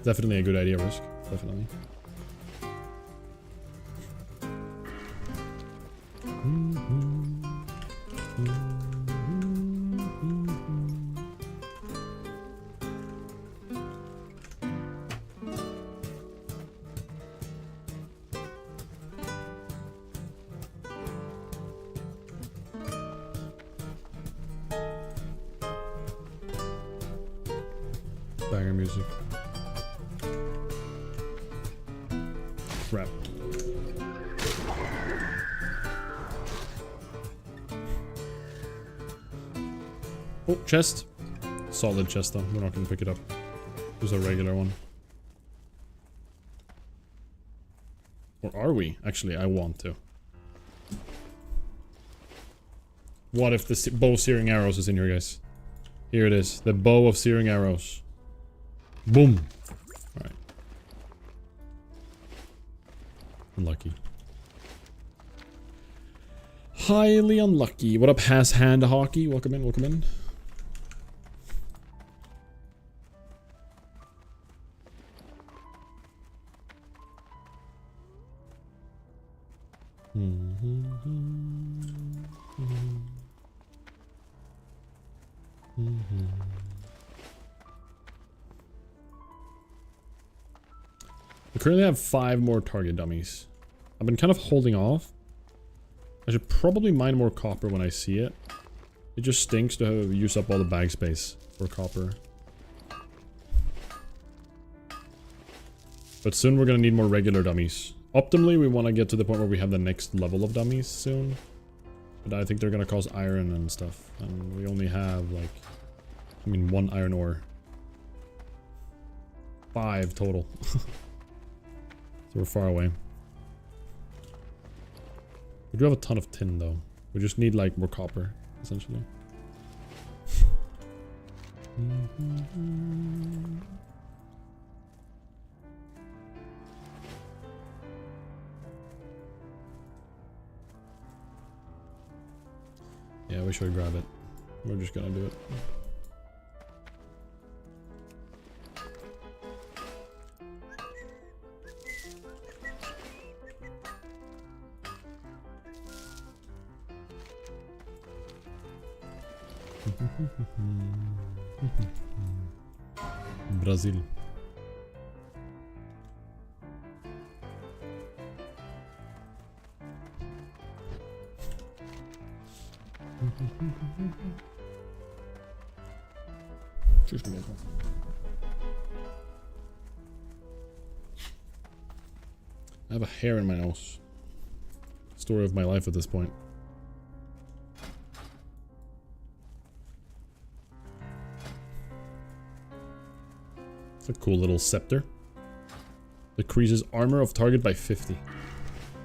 Definitely a good idea, Risk. Definitely. Banger music. Crap. Oh, chest. Solid chest though. We're not gonna pick it up. There's a regular one. Or are we? Actually, I want to. What if the bow of searing arrows is in here, guys? Here it is. The bow of searing arrows. Boom. Alright. Unlucky. Highly unlucky. What up, Has Hand Hockey? Welcome in, welcome in. We currently have 5 more target dummies. I've been kind of holding off. I should probably mine more copper when I see it. It just stinks to use up all the bag space for copper. But soon we're gonna need more regular dummies. Optimally, we want to get to the point where we have the next level of dummies soon. But I think they're gonna cause iron and stuff. And we only have like... I mean, 1 iron ore. 5 total. So we're far away. We do have a ton of tin though. We just need like more copper, essentially. Yeah, we should grab it. We're just gonna do it. Brazil. Just a minute. I have a hair in my nose. Story of my life at this point. It's a cool little scepter. Decreases armor of target by 50.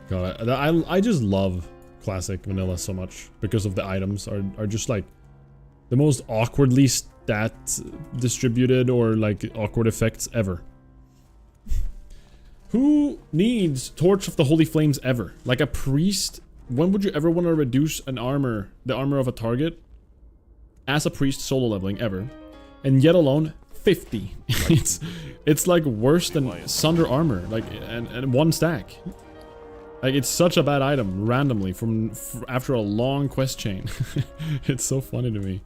God, I just love classic vanilla so much because of the items are just like the most awkwardly stat distributed or like awkward effects ever. Who needs Torch of the Holy Flames ever? Like a priest, when would you ever want to reduce an armor, the armor of a target as a priest solo leveling ever? And yet alone 50. it's like worse than Sunder armor, like and 1 stack. Like it's such a bad item randomly after a long quest chain. It's so funny to me.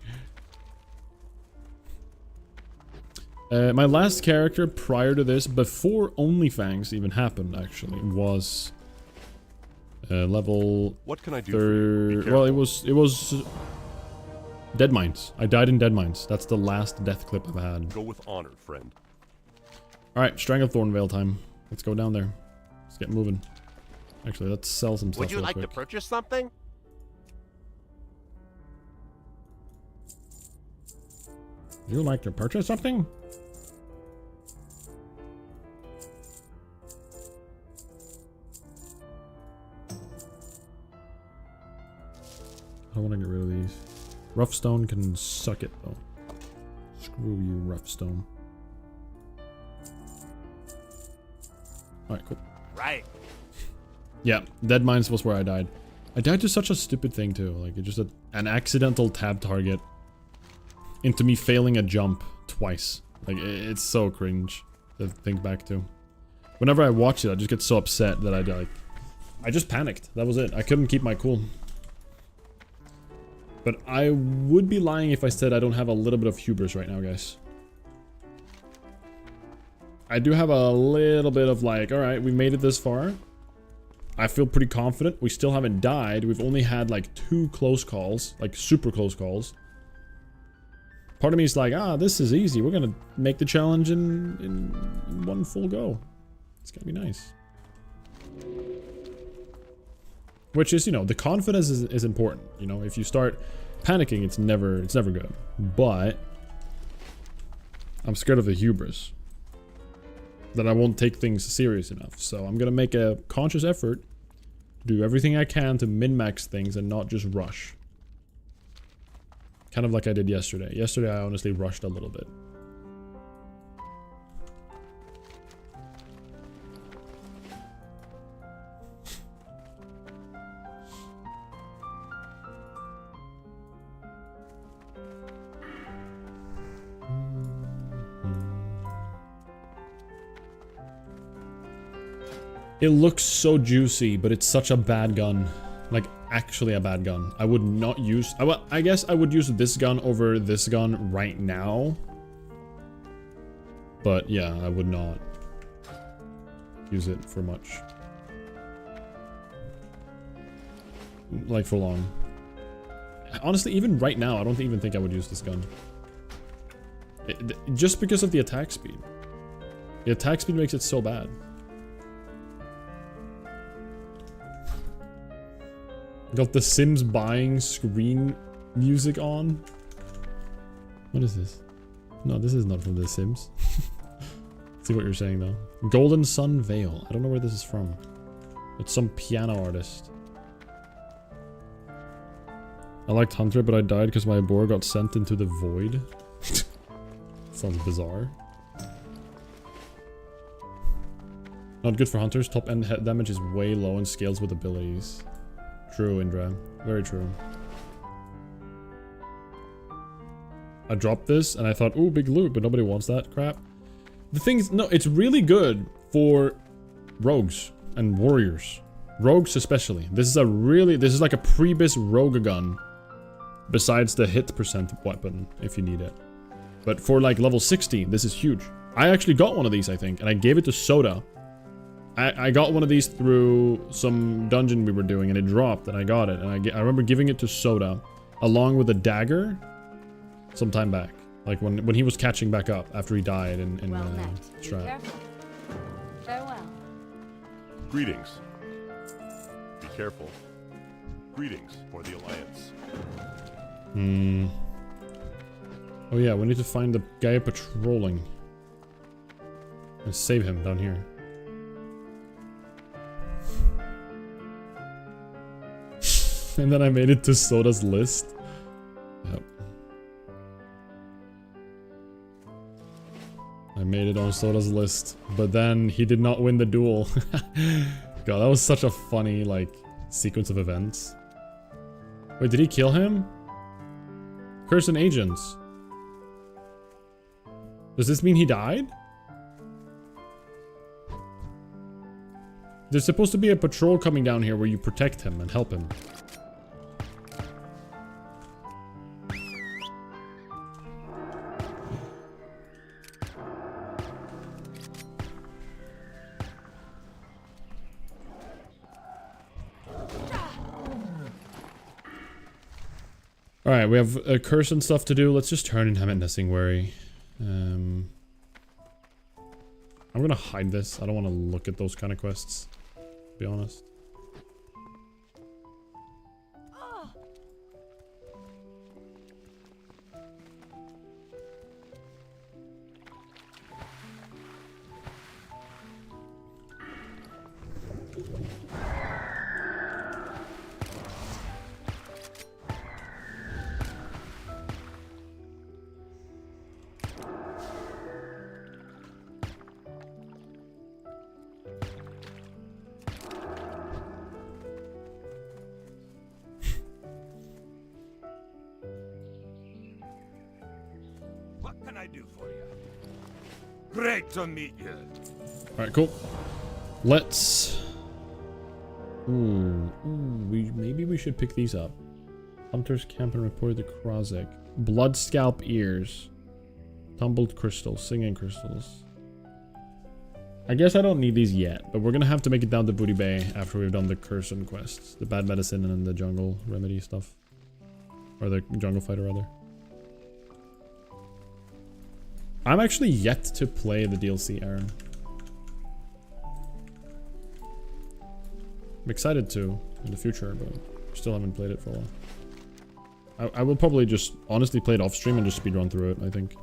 My last character prior to this, before OnlyFangs even happened, actually, was level. What can I do for you? Well, it was Dead Mines. I died in Dead Mines. That's the last death clip I've had. Go with honor, friend. Alright, Stranglethorn Veil time. Let's go down there. Let's get moving. Actually, let's sell some stuff Would you real like to quick. purchase something? Would you like to purchase something? I want to get rid of these. Rough stone can suck it though. Screw you, rough stone. Alright, cool. Right. Yeah, Dead Mines was where I died. I died to such a stupid thing too. Like, it just an accidental tab target into me failing a jump twice. Like, it's so cringe to think back to. Whenever I watch it, I just get so upset that I just panicked. That was it. I couldn't keep my cool. But I would be lying if I said I don't have a little bit of hubris right now, guys. I do have a little bit of like, alright, we made it this far. I feel pretty confident. We still haven't died. We've only had like 2 close calls, like super close calls. Part of me is like, this is easy. We're gonna make the challenge in one full go. It's gonna be nice. Which is, you know, the confidence is important. You know, if you start panicking, it's never good. But I'm scared of the hubris. That I won't take things serious enough. So I'm gonna make a conscious effort to do everything I can to min-max things and not just rush. Kind of like I did yesterday. Yesterday I honestly rushed a little bit. It looks so juicy, but it's such a bad gun. Like, actually a bad gun. I would not use... I guess I would use this gun over this gun right now. But yeah, I would not use it for much. Like, for long. Honestly, even right now, I don't even think I would use this gun. Just because of the attack speed. The attack speed makes it so bad. Got the Sims buying screen music on. What is this? No, this is not from the Sims. See what you're saying though. Golden Sun Veil. I don't know where this is from. It's some piano artist. I liked Hunter, but I died because my boar got sent into the void. Sounds bizarre. Not good for hunters. Top end head damage is way low and scales with abilities. True, Indra. Very true. I dropped this and I thought, ooh, big loot, but nobody wants that crap. The thing is, no, it's really good for rogues and warriors. Rogues especially. This is like a pre-bis rogue gun. Besides the hit percent weapon, if you need it. But for like level 60, this is huge. I actually got one of these, I think, and I gave it to Soda. I got one of these through some dungeon we were doing, and it dropped, and I got it. And I remember giving it to Soda, along with a dagger, some time back. Like when he was catching back up after he died in Strat. Farewell. Greetings. Be careful. Greetings for the Alliance. Oh yeah, we need to find the guy patrolling. And save him down here. And then I made it to Soda's list. Yep. I made it on Soda's list. But then he did not win the duel. God, that was such a funny, like, sequence of events. Wait, did he kill him? Cursed agents. Does this mean he died? There's supposed to be a patrol coming down here where you protect him and help him. Alright, we have a curse and stuff to do. Let's just turn in Hammett Nessing Worry. I'm gonna hide this. I don't want to look at those kind of quests, to be honest. What can I do for you? Great to meet you. Alright, cool. Let's... maybe we should pick these up. Hunters camp and report the Krozek. Blood scalp ears. Tumbled crystals. Singing crystals. I guess I don't need these yet, but we're gonna have to make it down to Booty Bay after we've done the Curson quests. The bad medicine and the jungle remedy stuff. Or the jungle fighter, rather. I'm actually yet to play the DLC, Aaron. I'm excited to in the future, but still haven't played it for a while. I will probably just honestly play it off stream and just speedrun through it, I think.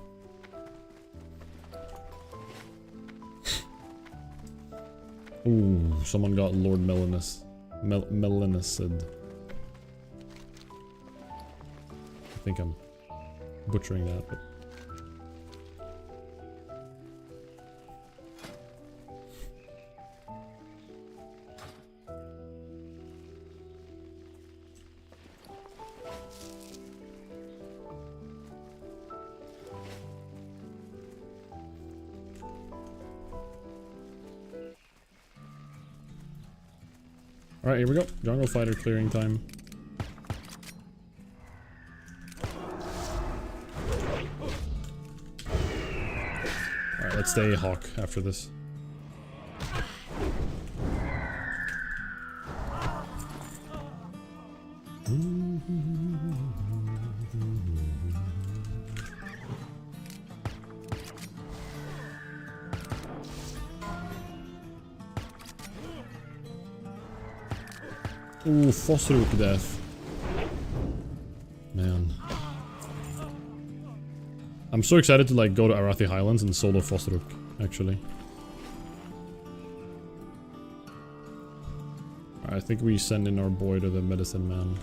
Ooh, someone got Lord Melanus. Melanacid. I think I'm butchering that, but... Alright, here we go. Jungle fighter clearing time. Alright, let's stay Hawk after this. Ooh, Fossrook death. Man. I'm so excited to like go to Arathi Highlands and solo Fossrook, actually. I think we send in our boy to the medicine man.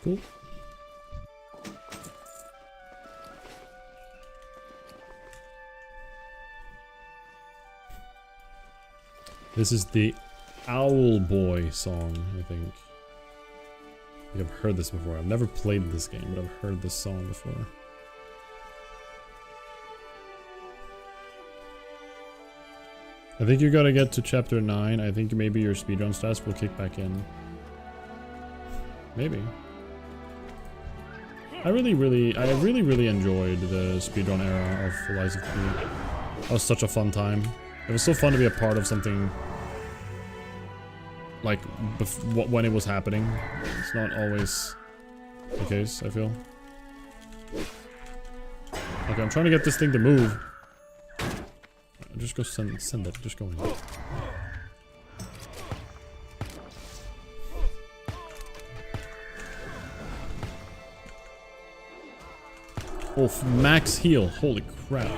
Cool. This is the Owl Boy song, I think. I've heard this before. I've never played this game, but I've heard this song before. I think you gotta get to chapter 9. I think maybe your speedrun stats will kick back in. Maybe. I really enjoyed the speedrun era of Lies of P. That was such a fun time. It was so fun to be a part of something like when it was happening. It's not always the case, I feel. Okay, I'm trying to get this thing to move. Just go send it. Just go in. Oh, max heal. Holy crap.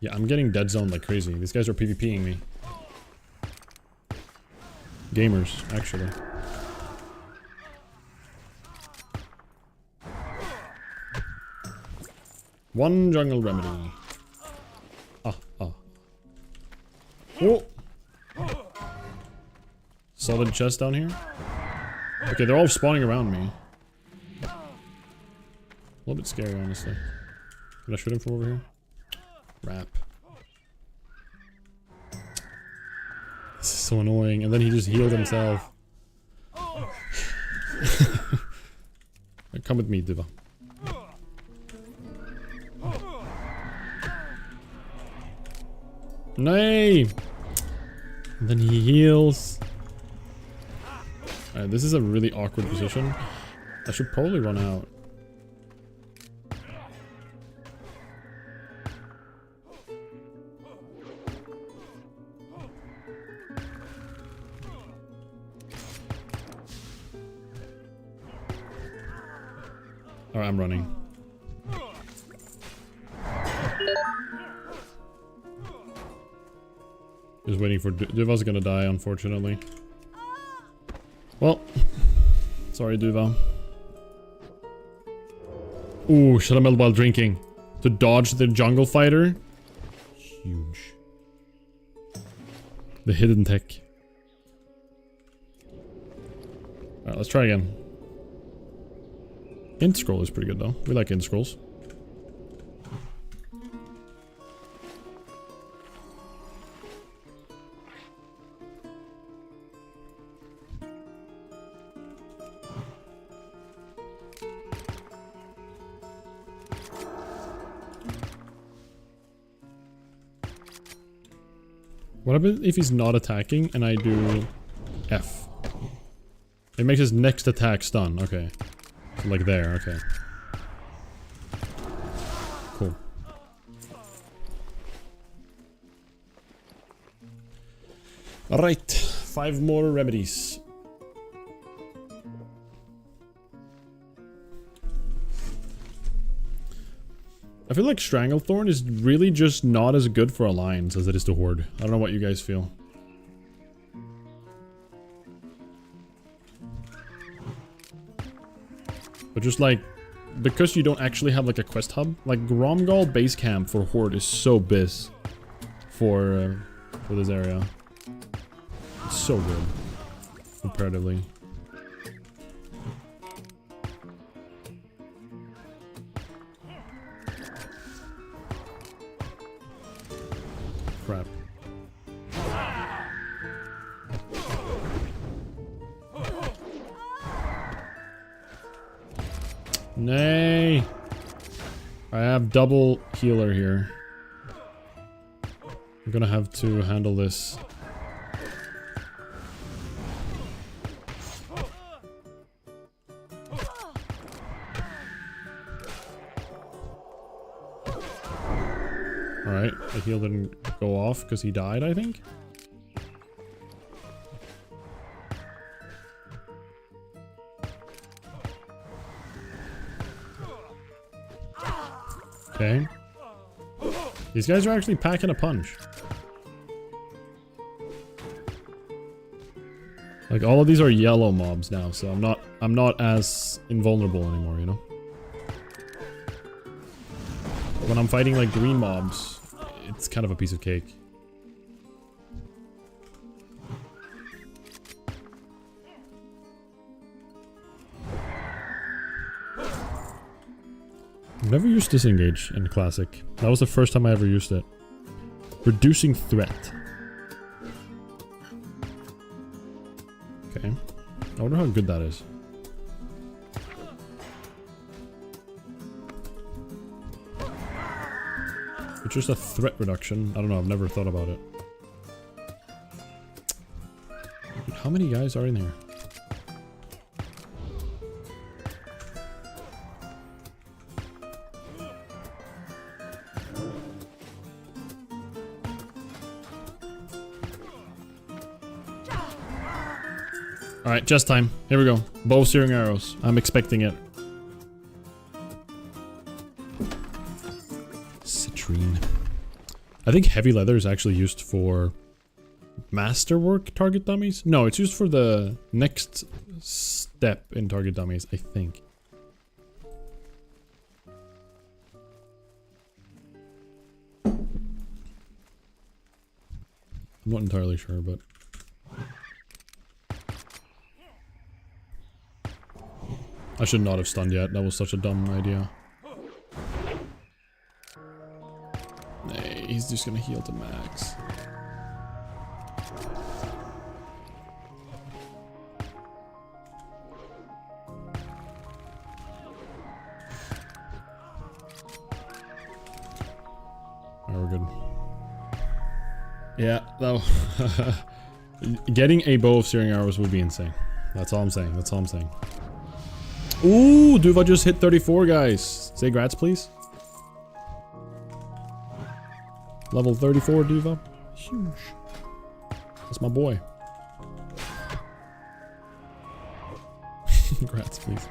Yeah, I'm getting dead zoned like crazy. These guys are PvPing me. Gamers, actually. One jungle remedy. Oh! Solid chest down here. Okay, they're all spawning around me. A little bit scary, honestly. Can I shoot him from over here? Rap. This is so annoying. And then he just healed himself. Come with me, Diva. Nay! And then he heals. Alright, this is a really awkward position. I should probably run out. Alright, I'm running. Just waiting for Duva's gonna die, unfortunately. Well, sorry, Duva. Ooh, shut up while drinking. To dodge the jungle fighter. Huge. The hidden tech. Alright, let's try again. Int scroll is pretty good though. We like int scrolls. What happens if he's not attacking and I do F? It makes his next attack stun. Okay. So like there. Okay. Cool. Alright. 5 more remedies. I feel like Stranglethorn is really just not as good for Alliance as it is to Horde. I don't know what you guys feel. But just like, because you don't actually have like a quest hub, like Gromgal base camp for Horde is so biz for this area. It's so good, comparatively. Crap. Nay. I have double healer here. I'm gonna have to handle this. Alright, the heal didn't go off because he died, I think. Okay. These guys are actually packing a punch. Like all of these are yellow mobs now, so I'm not as invulnerable anymore, you know? When I'm fighting like green mobs, it's kind of a piece of cake. I've never used disengage in classic. That was the first time I ever used it. Reducing threat. Okay. I wonder how good that is. It's just a threat reduction. I don't know, I've never thought about it. Dude, how many guys are in here? Alright, just time. Here we go. Bow searing arrows. I'm expecting it. Citrine. I think heavy leather is actually used for masterwork target dummies. No, it's used for the next step in target dummies, I think. I'm I'm not entirely sure, but... I should not have stunned yet. That was such a dumb idea. Nay, he's just gonna heal to max. Alright, we're good. Yeah, that getting a bow of searing arrows would be insane. That's all I'm saying. That's all I'm saying. Ooh, Duva just hit 34, guys. Say grats, please. Level 34, Duva. Huge. That's my boy. Grats, please.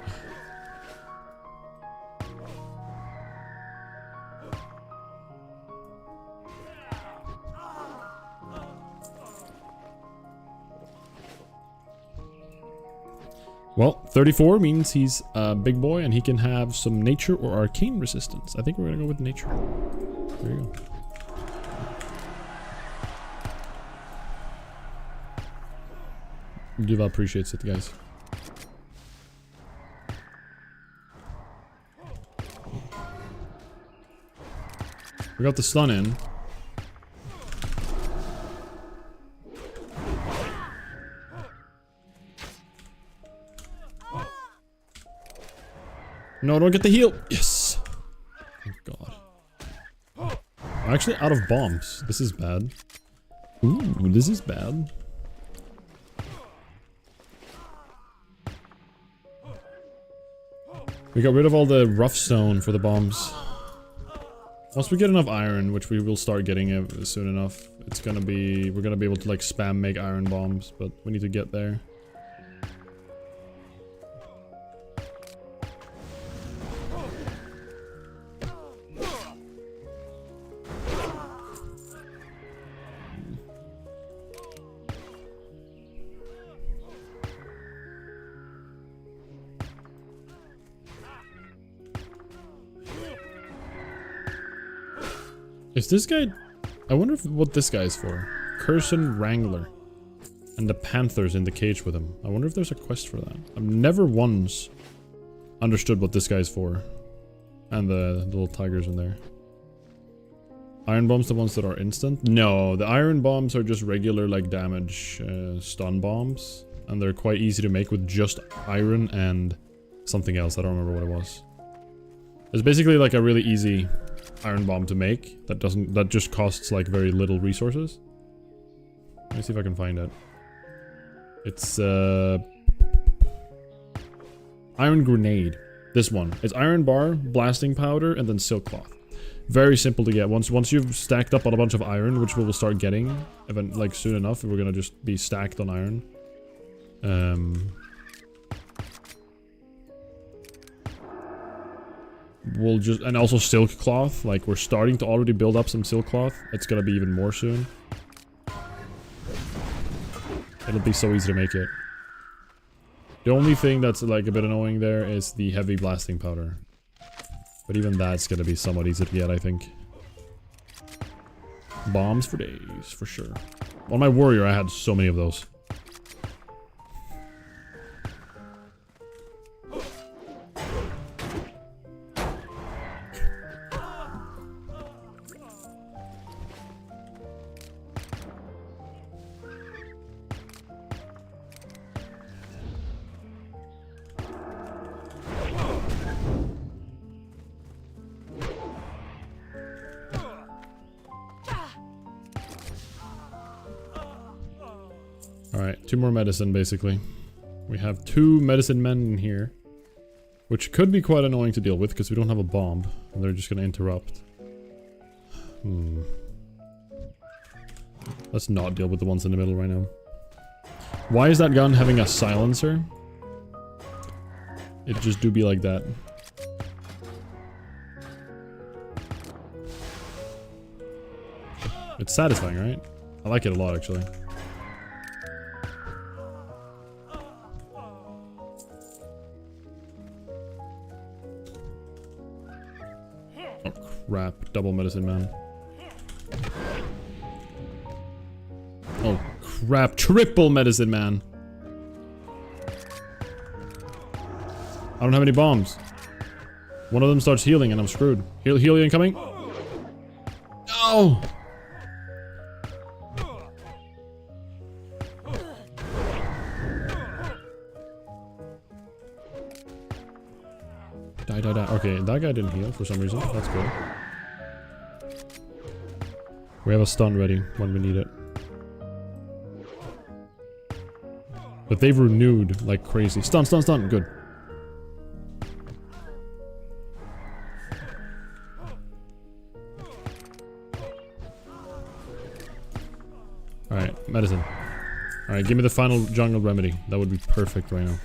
Well, 34 means he's a big boy and he can have some nature or arcane resistance. I think we're gonna go with nature. There you go. Duva appreciates it, guys. We got the stun in. No, don't get the heal. Yes. Thank God. I'm actually out of bombs. This is bad. Ooh, this is bad. We got rid of all the rough stone for the bombs. Once we get enough iron, which we will start getting soon enough, it's gonna be... We're gonna be able to like spam make iron bombs, but we need to get there. Is this guy... I wonder what this guy is for. Curson Wrangler. And the panthers in the cage with him. I wonder if there's a quest for that. I've never once understood what this guy's for. And the little tigers in there. Iron bombs, the ones that are instant? No, the iron bombs are just regular like damage stun bombs. And they're quite easy to make with just iron and something else. I don't remember what it was. It's basically like a really easy iron bomb to make that just costs like very little resources. Let me see if I can find it. It's iron grenade. This one. It's iron bar, blasting powder, and then silk cloth. Very simple to get. Once you've stacked up on a bunch of iron, which we will start getting like soon enough, we're gonna just be stacked on iron. We'll just... And also silk cloth. Like, we're starting to already build up some silk cloth. It's gonna be even more soon. It'll be so easy to make it. The only thing that's, like, a bit annoying there is the heavy blasting powder. But even that's gonna be somewhat easy to get, I think. Bombs for days, for sure. On my warrior, I had so many of those. Alright, 2 more medicine, basically. We have 2 medicine men in here. Which could be quite annoying to deal with, because we don't have a bomb. And they're just gonna interrupt. Let's not deal with the ones in the middle right now. Why is that gun having a silencer? It just do be like that. It's satisfying, right? I like it a lot, actually. Oh crap, double medicine man. crap. Triple medicine, man. I don't have any bombs. One of them starts healing and I'm screwed. Heal incoming. No! Die. Okay, that guy didn't heal for some reason. That's good. We have a stun ready when we need it. But they've renewed like crazy. Stun. Good. Alright, medicine. Alright, give me the final jungle remedy. That would be perfect right now.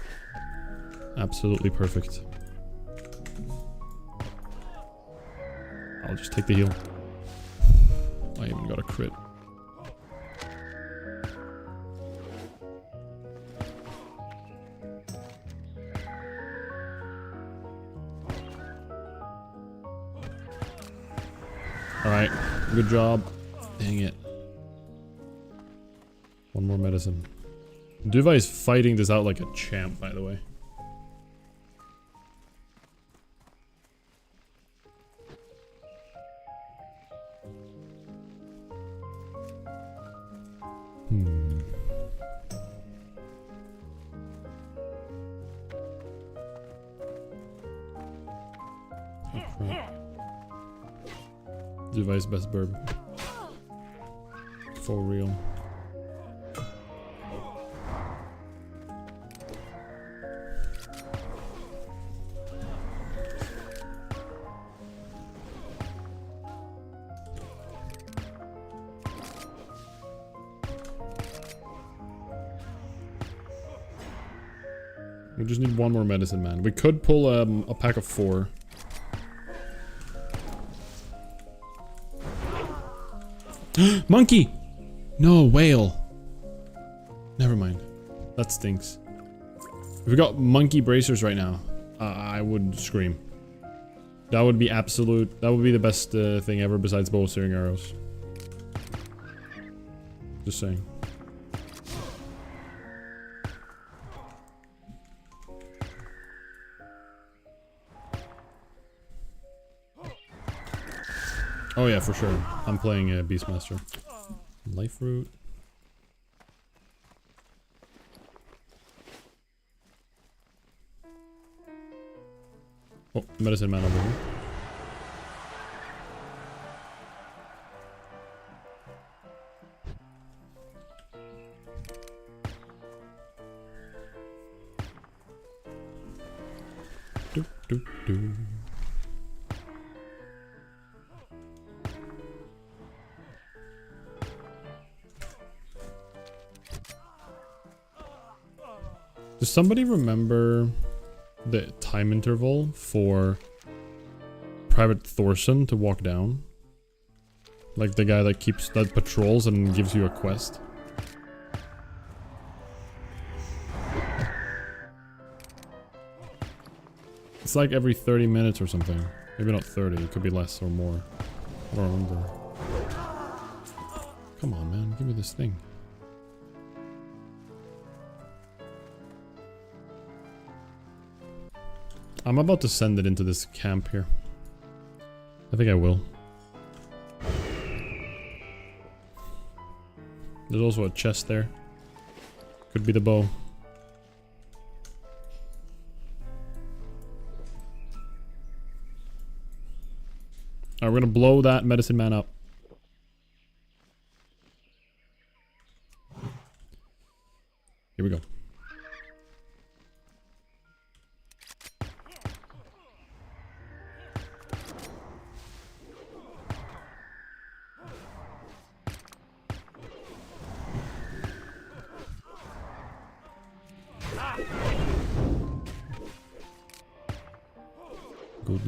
Absolutely perfect. I'll just take the heal. I even got a crit. Alright, good job. Dang it. One more medicine. Duva is fighting this out like a champ, by the way. Duva's best burb. For real. We just need one more medicine, man. We could pull a pack of 4. Monkey! No, whale. Never mind. That stinks. If we got monkey bracers right now, I would scream. That would be absolute... That would be the best thing ever besides bow steering arrows. Just saying. Oh yeah, for sure. I'm playing Beastmaster. Life root. Oh, medicine man over here. Do. Does somebody remember the time interval for Private Thorson to walk down? Like the guy that patrols and gives you a quest? It's like every 30 minutes or something. Maybe not 30, it could be less or more. I don't remember. Come on, man, give me this thing. I'm about to send it into this camp here. I think I will. There's also a chest there. Could be the bow. Alright, we're gonna blow that medicine man up. Here we go.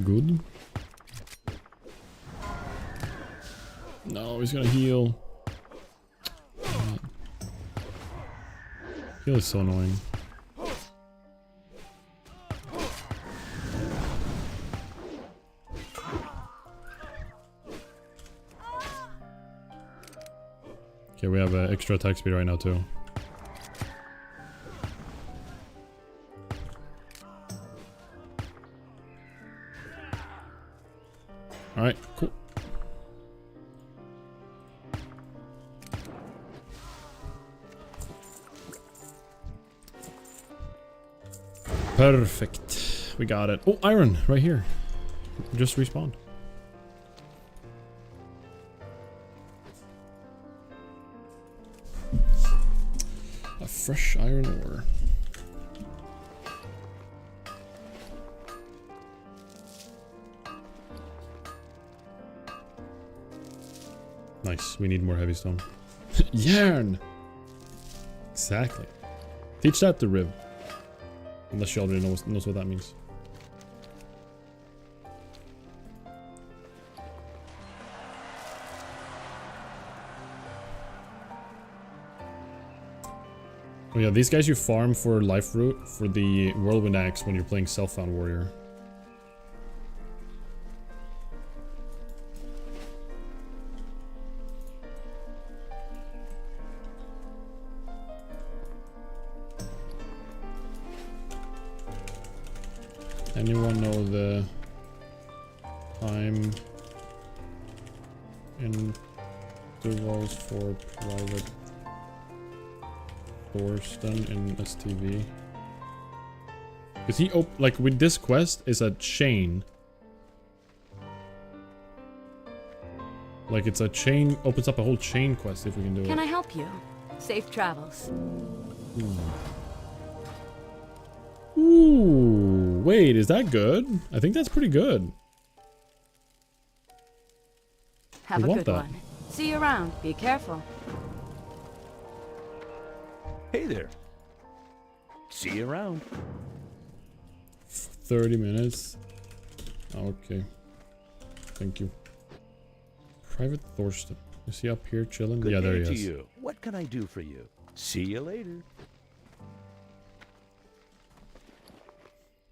Good. No, he's gonna heal. Heal is so annoying. Okay, we have extra attack speed right now too. Alright, cool. Perfect. We got it. Oh, iron right here. Just respawned. A fresh iron ore. Nice. We need more heavy stone. Yarn! Exactly. Teach that to Riv. Unless she already knows what that means. Oh yeah, these guys you farm for life root for the whirlwind axe when you're playing self-found warrior. Anyone know the time intervals for private Thorsten in STV? Because he like with this quest is a chain. Like it's a chain, opens up a whole chain quest if we can do it. Can I help you? Safe travels. Ooh, wait, is that good? I think that's pretty good. Have We a want good that. one. See you around. Be careful. Hey there. See you around. 30 minutes. Okay. Thank you. Private Thorsten. Is he up here chilling? Good Yeah, there day he to is. you. What can I do for you? See you later.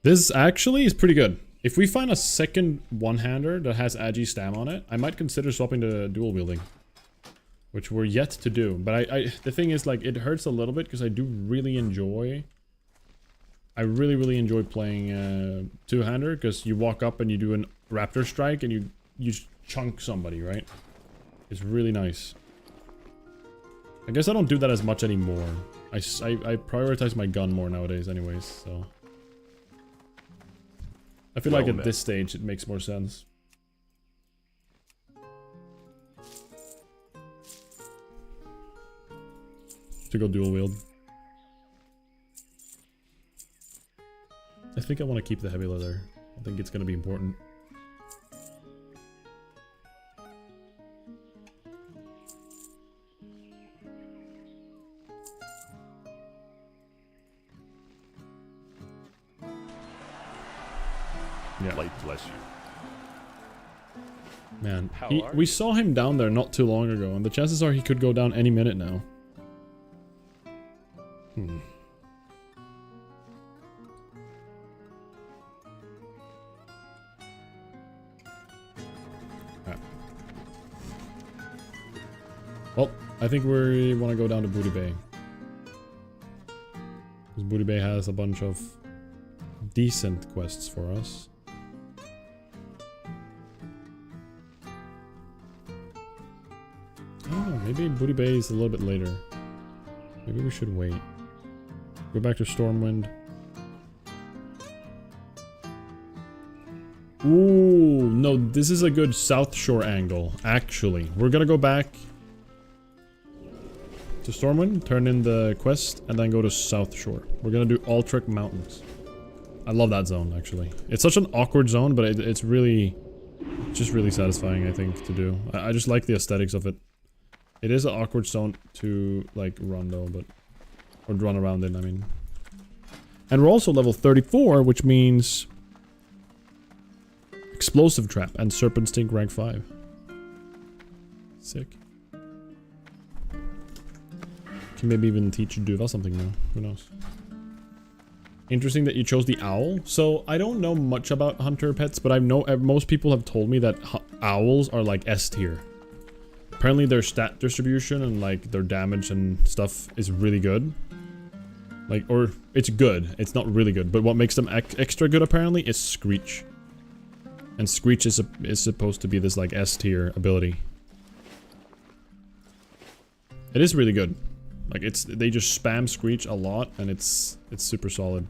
This actually is pretty good. If we find a second one-hander that has Agi Stam on it, I might consider swapping to dual wielding. Which we're yet to do. But the thing is, like, it hurts a little bit because I do really enjoy... I really enjoy playing two-hander because you walk up and you do an raptor strike and you just chunk somebody, right? It's really nice. I guess I don't do that as much anymore. I prioritize my gun more nowadays anyways, so... I feel like at this stage it makes more sense. To go dual wield. I think I want to keep the heavy leather. I think it's going to be important. Yeah. Light bless you. Man, How are we you? saw him down there not too long ago, and the chances are he could go down any minute now. Hmm. Alright. Well, I think we want to go down to Booty Bay. Because Booty Bay has a bunch of decent quests for us. Oh, maybe Booty Bay is a little bit later. Maybe we should wait. Go back to Stormwind. Ooh, no, this is a good South Shore angle, actually. We're gonna go back to Stormwind, turn in the quest, and then go to South Shore. We're gonna do Altrek Mountains. I love that zone, actually. It's such an awkward zone, but it's really... just really satisfying, I think, to do. I just like the aesthetics of it. It is an awkward zone to, like, run, though, but... or run around in, I mean. And we're also level 34, which means... Explosive Trap and Serpent Stink rank 5. Sick. Can maybe even teach Duva something now. Who knows? Interesting that you chose the owl. So, I don't know much about hunter pets, but I know most people have told me that owls are like S tier. apparently their stat distribution and like their damage and stuff is really good. Like, or it's good. It's not really good, but what makes them extra good apparently is Screech. And Screech is supposed to be this like S tier ability. It is really good. Like they just spam Screech a lot and it's super solid.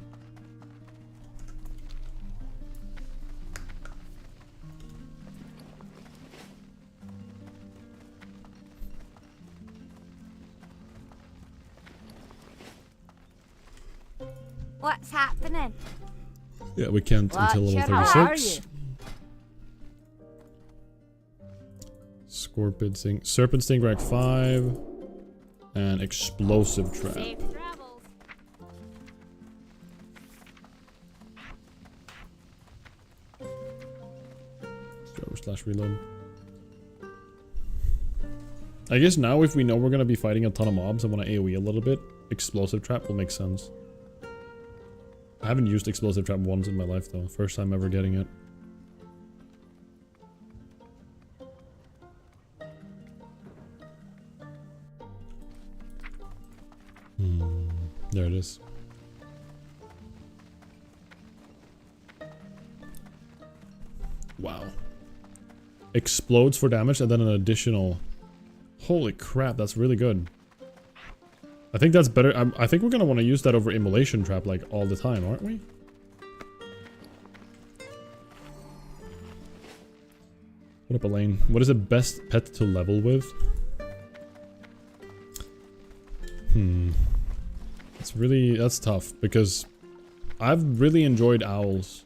What's happening? Yeah, we can't until level How are 36. you? Scorpion Sting, Serpent Sting rank 5, and Explosive Trap. Safe travels. /reload. I guess now if we know we're gonna be fighting a ton of mobs and want to AoE a little bit, Explosive Trap will make sense. I haven't used Explosive Trap once in my life though. First time ever getting it. There it is. Wow. Explodes for damage and then an additional... Holy crap, that's really good. I think that's better. I think we're gonna want to use that over Immolation Trap like all the time, aren't we? What up, Elaine? What is the best pet to level with? That's tough because I've really enjoyed owls.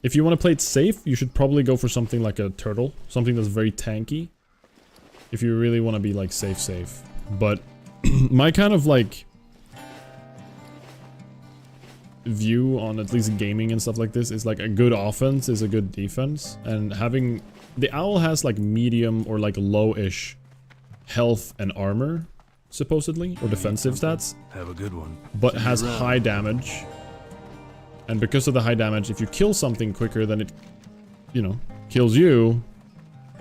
If you want to play it safe, you should probably go for something like a turtle, something that's very tanky. If you really want to be like safe. But my kind of like view on at least gaming and stuff like this is like a good offense is a good defense, and having the owl has like medium or like low-ish health and armor supposedly, or defensive stats. Have a good one. But has high damage. And because of the high damage, if you kill something quicker than it, you know, kills you,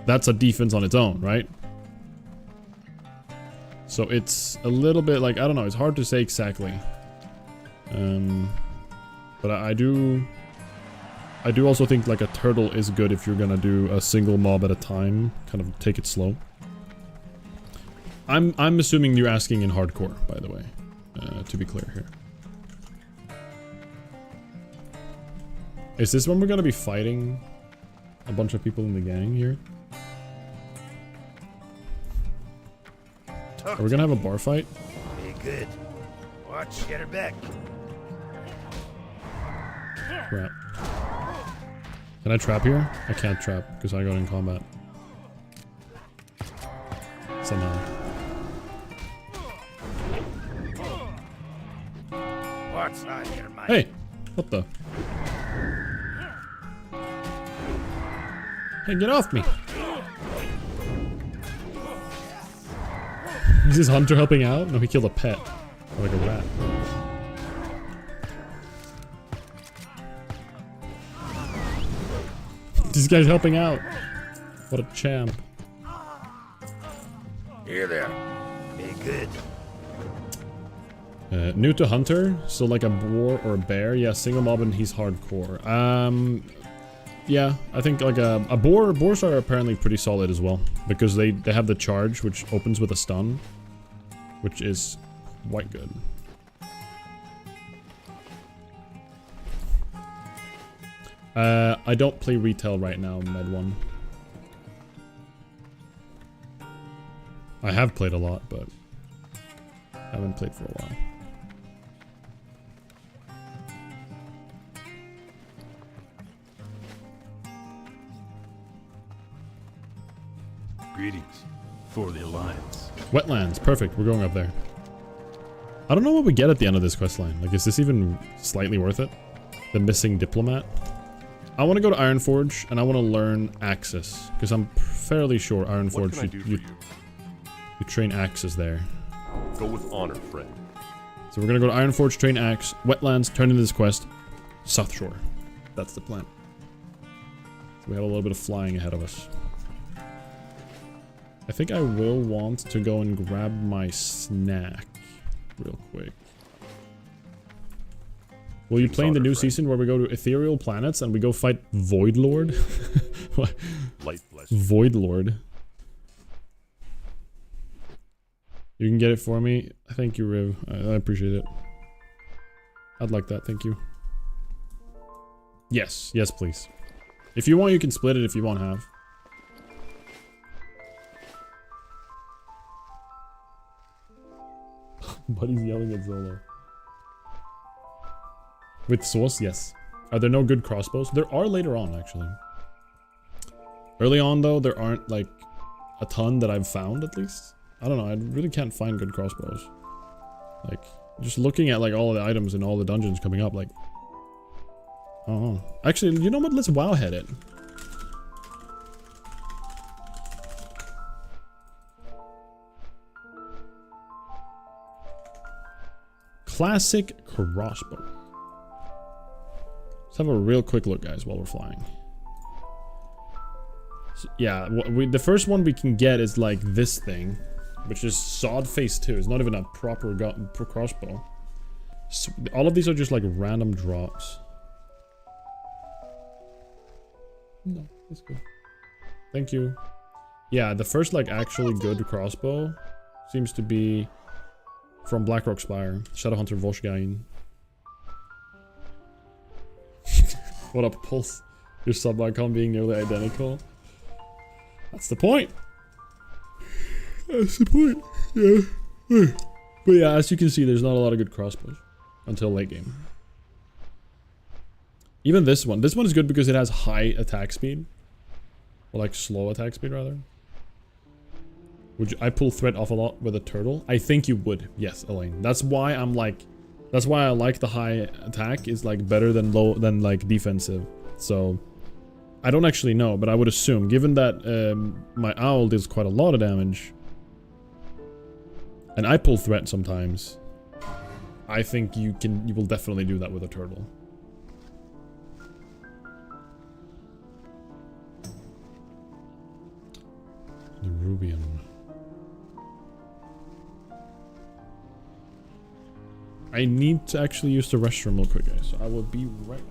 that's a defense on its own, right? So it's a little bit like, I don't know, it's hard to say exactly. But I do also think like a turtle is good if you're gonna do a single mob at a time, kind of take it slow. I'm assuming you're asking in hardcore, by the way, to be clear here. Is this when we're gonna be fighting a bunch of people in the gang here? Are we gonna have a bar fight? Be good. Watch, get her back. Crap. Can I trap here? I can't trap because I got in combat. Somehow. What's on your mind? Hey! What the? Hey, get off me! Is this Hunter helping out? No, he killed a pet. Or like a rat. This guy's helping out. What a champ. Here there. Be good. New to Hunter, so like a boar or a bear. Yeah, single mob and he's hardcore. Yeah, I think like a boar. Boars are apparently pretty solid as well because they have the charge which opens with a stun, which is quite good. I don't play retail right now, Med1. I have played a lot, but haven't played for a while. Greetings. For the Alliance. Wetlands, perfect. We're going up there. I don't know what we get at the end of this questline. Like, is this even slightly worth it? The missing diplomat. I want to go to Ironforge and I want to learn Axis because I'm fairly sure Ironforge you train axes there. Go with honor, friend. So we're gonna go to Ironforge, train axe, Wetlands, turn in this quest, South Shore. That's the plan. So we have a little bit of flying ahead of us. I think I will want to go and grab my snack real quick. Will you play in the new season where we go to ethereal planets and we go fight Void Lord? What? Light bless you. Void Lord. You can get it for me. Thank you, Riv. I appreciate it. I'd like that. Thank you. Yes. Yes, please. If you want, you can split it if you want half. Buddy's yelling at Zolo. With sauce, yes. Are there no good crossbows? There are later on, actually. Early on, though, there aren't, like, a ton that I've found, at least. I don't know, I really can't find good crossbows. Like, just looking at, like, all the items in all the dungeons coming up, like... Oh. Actually, you know what? Let's wowhead it. Classic crossbow. Let's have a real quick look, guys, while we're flying. So, yeah, the first one we can get is like this thing, which is Sod Face 2. It's not even a proper crossbow. So, all of these are just like random drops. No, that's good. Thank you. Yeah, the first like actually good crossbow seems to be from Blackrock Spire, Shadowhunter Voshgain. What up, Pulse? Your sub icon being nearly identical. That's the point. That's the point. Yeah. But yeah, as you can see, there's not a lot of good crossbows until late game. Even this one. This one is good because it has high attack speed. Or like slow attack speed, rather. Would I pull threat off a lot with a turtle? I think you would. Yes, Elaine. That's why I'm like... That's why I like the high attack is like better than low than like defensive. So I don't actually know, but I would assume, given that my owl deals quite a lot of damage, and I pull threat sometimes, I think you will definitely do that with a turtle. The Rubian. I need to actually use the restroom real quick, guys, so I will be right back.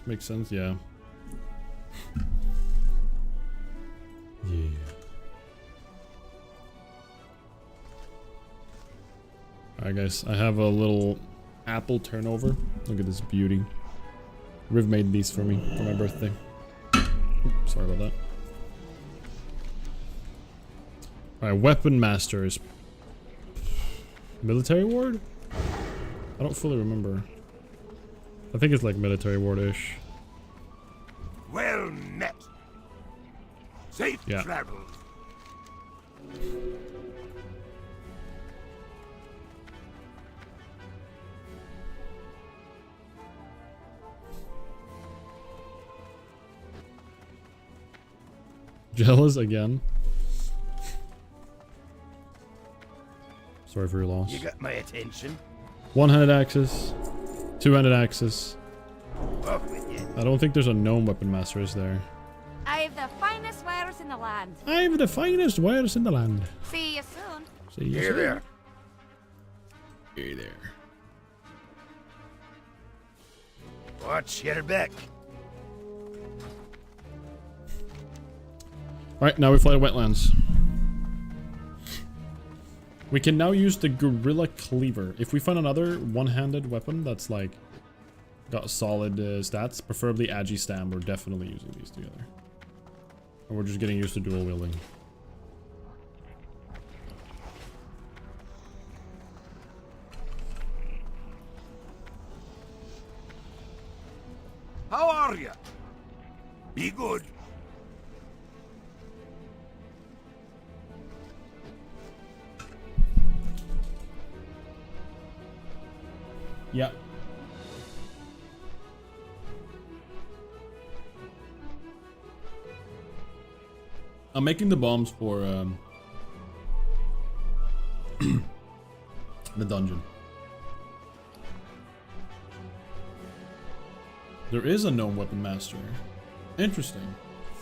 Makes sense, yeah. Yeah. Alright, guys, I have a little apple turnover. Look at this beauty. Riv made these for me for my birthday. Oops, sorry about that. Alright, Weapon Master is Military Ward? I don't fully remember. I think it's like Military Ward-ish. Well met. Safe travel. Jealous again. Sorry for your loss. You got my attention. One-handed axes. Two-handed axes. Off with you. I don't think there's a gnome weapon master, is there? I have the finest wares in the land. I have the finest wares in the land. See you soon. See you Here soon. there. Hey there. Watch your back. Alright, now we fly to wetlands. We can now use the gorilla cleaver. If we find another one-handed weapon that's like got solid stats, preferably Agi Stam, we're definitely using these together. And we're just getting used to dual wielding. How are you? Be good. Yeah. I'm making the bombs for the dungeon. There is a gnome weapon master. Interesting.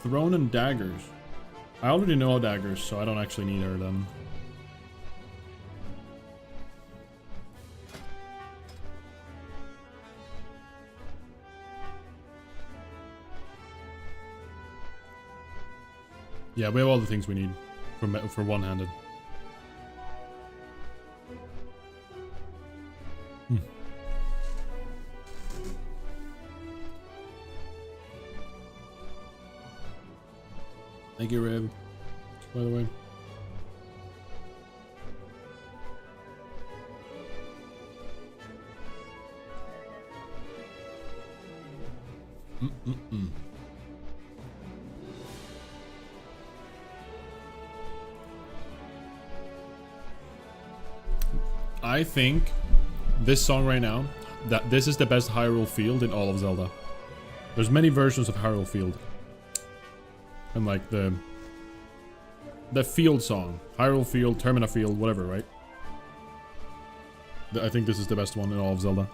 Throne and daggers. I already know daggers, so I don't actually need her them. Yeah, we have all the things we need for one-handed. Thank you, Rib. By the way. I think this song right now, that this is the best Hyrule Field in all of Zelda. There's many versions of Hyrule Field. And like the field song. Hyrule Field, Termina Field, whatever, right? I think this is the best one in all of Zelda.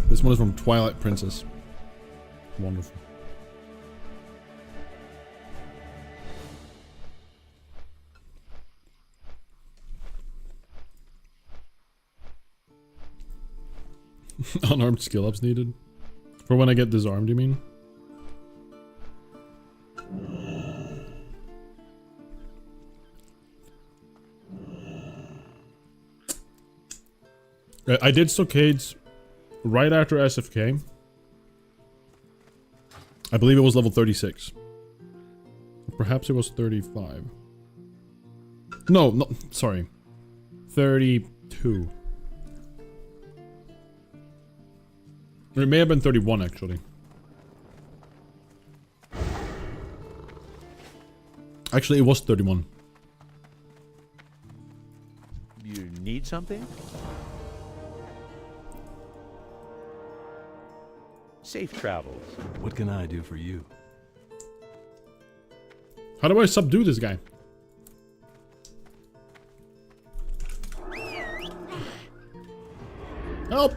This one is from Twilight Princess. Wonderful. Unarmed skill ups needed? For when I get disarmed, you mean? I did stockades right after SFK. I believe it was level 36. Perhaps it was 35. No, sorry. 32. It may have been 31, actually. Actually, it was 31. You need something? Safe travels. What can I do for you? How do I subdue this guy? Help!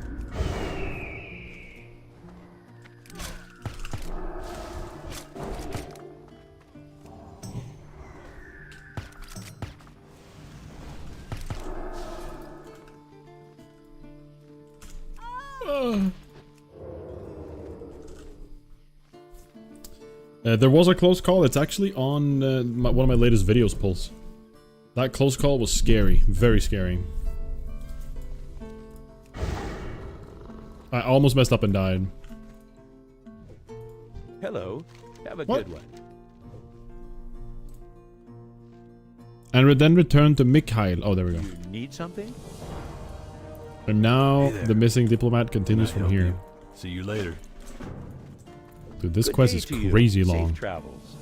There was a close call. It's actually on one of my latest videos, Pulse. That close call was scary. Very scary. I almost messed up and died. Hello. Have a What? good one. And then return to Mikhail. Oh, there we go. You need something? And now Hey there. the missing diplomat continues Can I from help here. you? See you later. Dude, this Good quest day is to you. crazy Safe long. travels.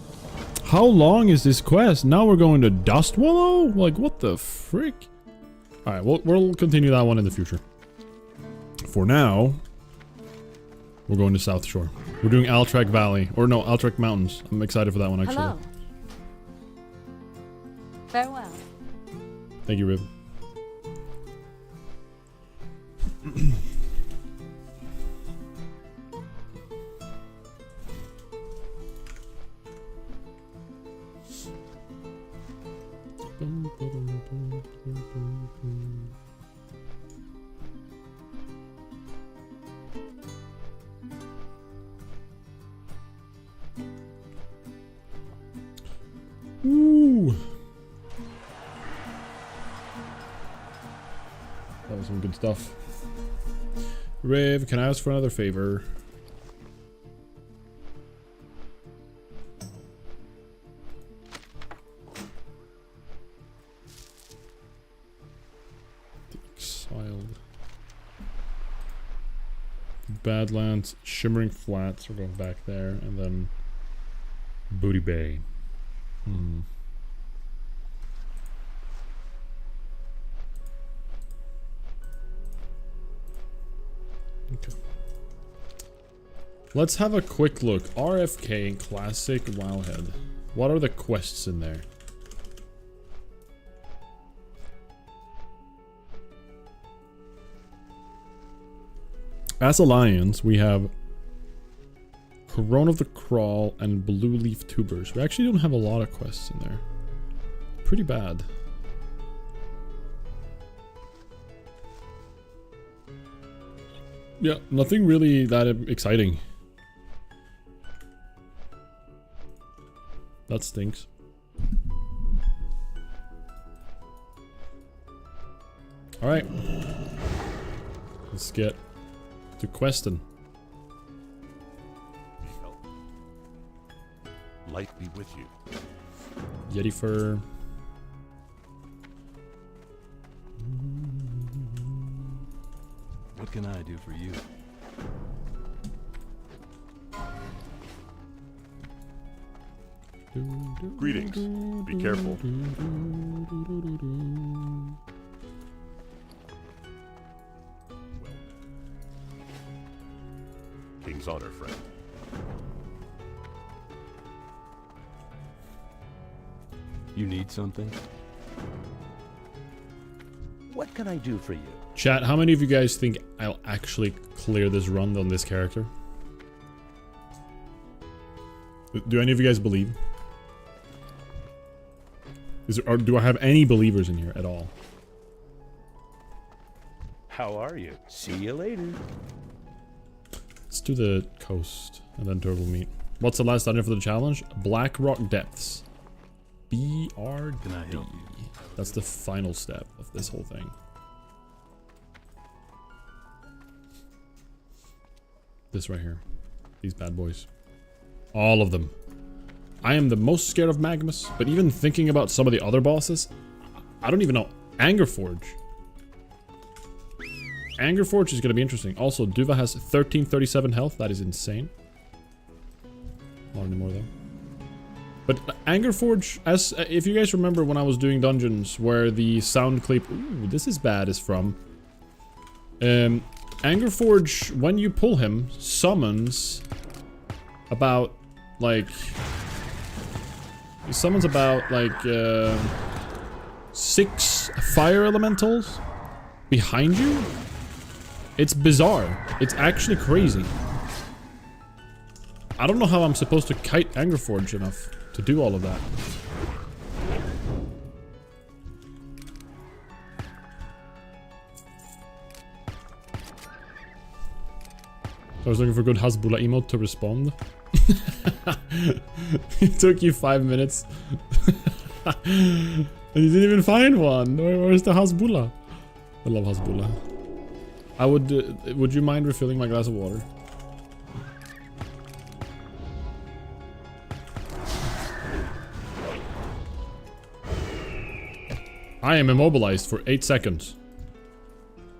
How long is this quest? Now we're going to Dust Wallow? Like, what the frick? Alright, we'll continue that one in the future. for now, we're going to South Shore. We're doing Altrek Valley. Or no, Altrek Mountains. I'm excited for that one, actually. Hello. Farewell. Thank you, Riv. Ooh. That was some good stuff. Riv, can I ask for another favor? The Exiled. Badlands, Shimmering Flats, we're going back there, and then Booty Bay. Okay. Let's have a quick look. RFK Classic Wildhead. What are the quests in there? As Alliance, we have Corona of the Crawl and Blue Leaf Tubers. We actually don't have a lot of quests in there. Pretty bad. Yeah, nothing really that exciting. That stinks. Alright. Let's get to questing. Light be with you. Yeti fur. What can I do for you? Greetings. Be careful. King's honor, friend. You need something? What can I do for you? Chat, how many of you guys think I'll actually clear this run on this character? Do any of you guys believe? Or do I have any believers in here at all? How are you? See you later. Let's do the coast and then turtle meat. What's the last dungeon for the challenge? Black Rock Depths. BRD. Can I help you? That's the final step of this whole thing. This right here. These bad boys. All of them. I am the most scared of Magmus, but even thinking about some of the other bosses, I don't even know. Angerforge. Angerforge is going to be interesting. Also, Duva has 1337 health. That is insane. Not anymore, though. But Angerforge, as if you guys remember when I was doing dungeons where the sound clip, ooh, this is bad, is from. Angerforge, when you pull him, summons about, like... He summons about, like, 6 fire elementals behind you. It's bizarre. It's actually crazy. I don't know how I'm supposed to kite Angerforge enough to do all of that. I was looking for a good Hasbulla emote to respond. It took you 5 minutes. And you didn't even find one. Where's the Hasbulla? I love Hasbulla. I would you mind refilling my glass of water? I am immobilized for 8 seconds.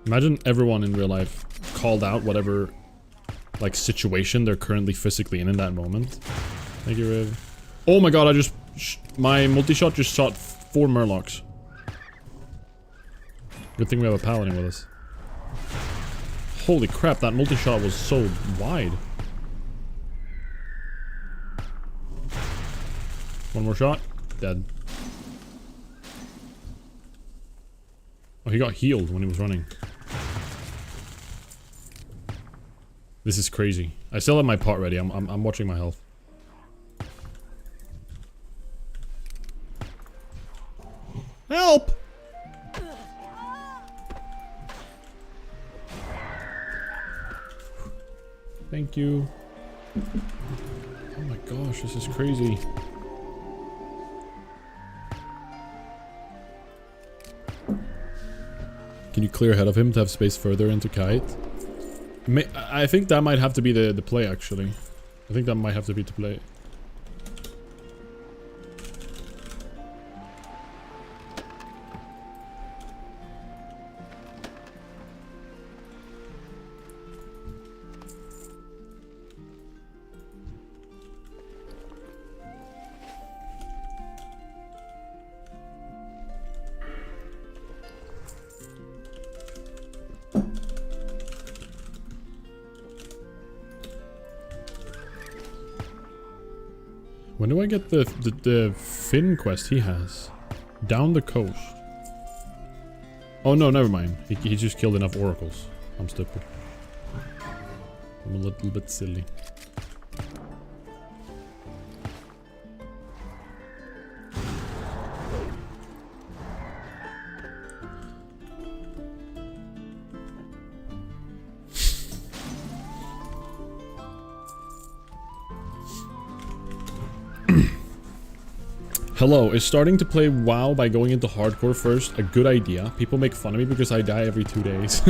Imagine everyone in real life called out whatever, like, situation they're currently physically in that moment. Thank you, Riv. Oh my god, I just... my multi-shot just shot 4 Murlocs. Good thing we have a paladin with us. Holy crap, that multi-shot was so wide. One more shot. Dead. Oh, he got healed when he was running. This is crazy. I still have my pot ready. I'm watching my health. Help! Thank you. Oh my gosh, this is crazy. Can you clear ahead of him to have space further into kite? I think that might have to be the play, actually. I think that might have to be the play. When do I get the Finn quest he has? Down the coast. Oh no, never mind. He just killed enough oracles. I'm stupid. I'm a little bit silly. Hello, is starting to play WoW by going into hardcore first a good idea? People make fun of me because I die every 2 days.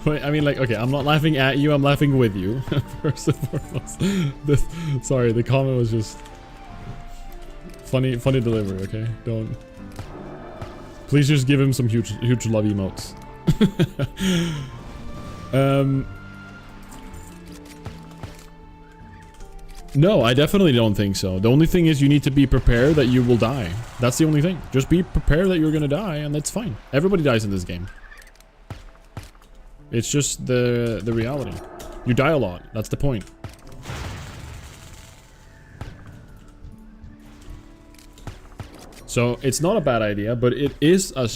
But, I mean, like, okay, I'm not laughing at you, I'm laughing with you. First and foremost. Sorry, the comment was just... Funny delivery, okay? Don't... Please just give him some huge love emotes. No, I definitely don't think so. The only thing is you need to be prepared that you will die. That's the only thing. Just be prepared that you're gonna die, and that's fine. Everybody dies in this game. It's just the reality. You die a lot. That's the point. So, it's not a bad idea, but it is a...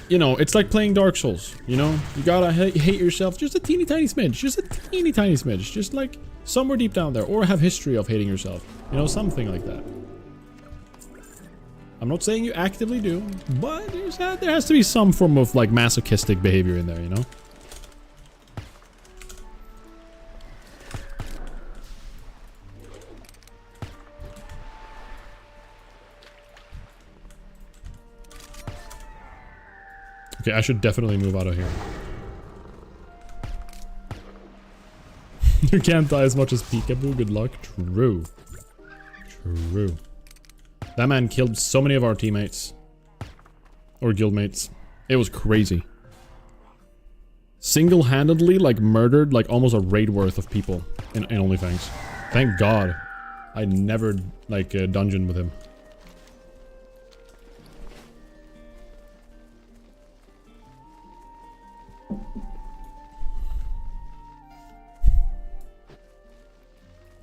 You know, it's like playing Dark Souls, you know? You gotta hate yourself just a teeny tiny smidge. Just a teeny tiny smidge. Just like... somewhere deep down there, or have history of hating yourself. You know, something like that. I'm not saying you actively do, but there has to be some form of, like, masochistic behavior in there, you know? Okay, I should definitely move out of here. You can't die as much as Peekaboo, good luck. True. True. That man killed so many of our teammates. Or guildmates. It was crazy. Single-handedly, like, murdered, like, almost a raid worth of people in OnlyFans. Thank God. I never, like, dungeoned with him.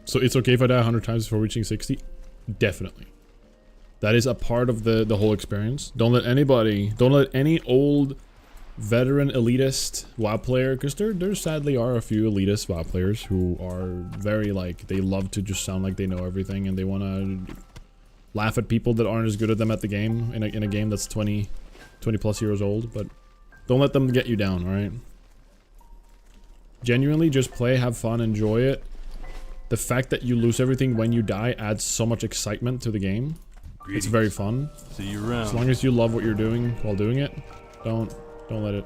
So it's okay if I die 100 times before reaching 60? Definitely. That is a part of the whole experience. Don't let any old veteran elitist WoW player, because there sadly are a few elitist WoW players who are very, like, they love to just sound like they know everything, and they want to laugh at people that aren't as good at them at the game, in a game that's 20 plus years old, but don't let them get you down, alright? Genuinely, just play, have fun, enjoy it. The fact that you lose everything when you die adds so much excitement to the game. Greetings. It's very fun. See you around. As long as you love what you're doing while doing it, don't let it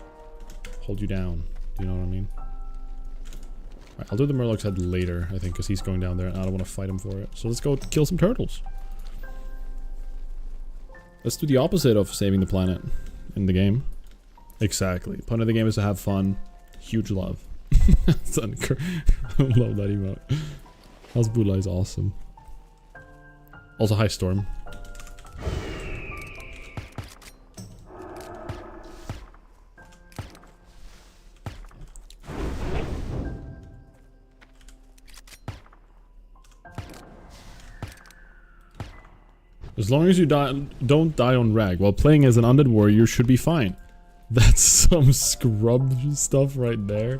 hold you down. Do you know what I mean? Right, I'll do the Murloc's head later, I think, because he's going down there and I don't want to fight him for it. So let's go kill some turtles. Let's do the opposite of saving the planet in the game. Exactly. The point of the game is to have fun. Huge love. I love that emote. Hasbullah is awesome. Also, hi Storm. As long as you don't die on rag while playing as an undead warrior, you should be fine. That's some scrub stuff right there.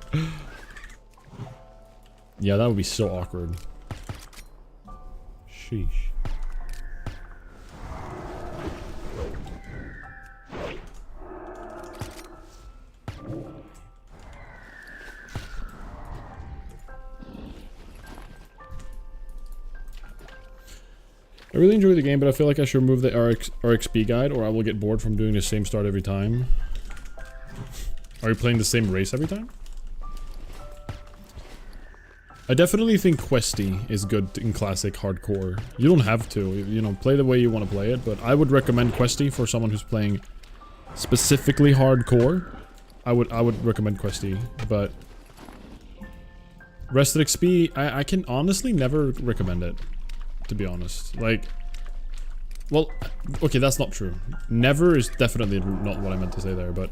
Yeah, that would be so awkward. Sheesh. I really enjoy the game, but I feel like I should remove the RXP guide, or I will get bored from doing the same start every time. Are you playing the same race every time? I definitely think Questy is good in classic hardcore. You don't have to, you know, play the way you want to play it, but I would recommend Questy for someone who's playing specifically hardcore. I would recommend Questy, but Rested XP, I can honestly never recommend it. To be honest, like, well, okay, that's not true. Never is definitely not what I meant to say there, but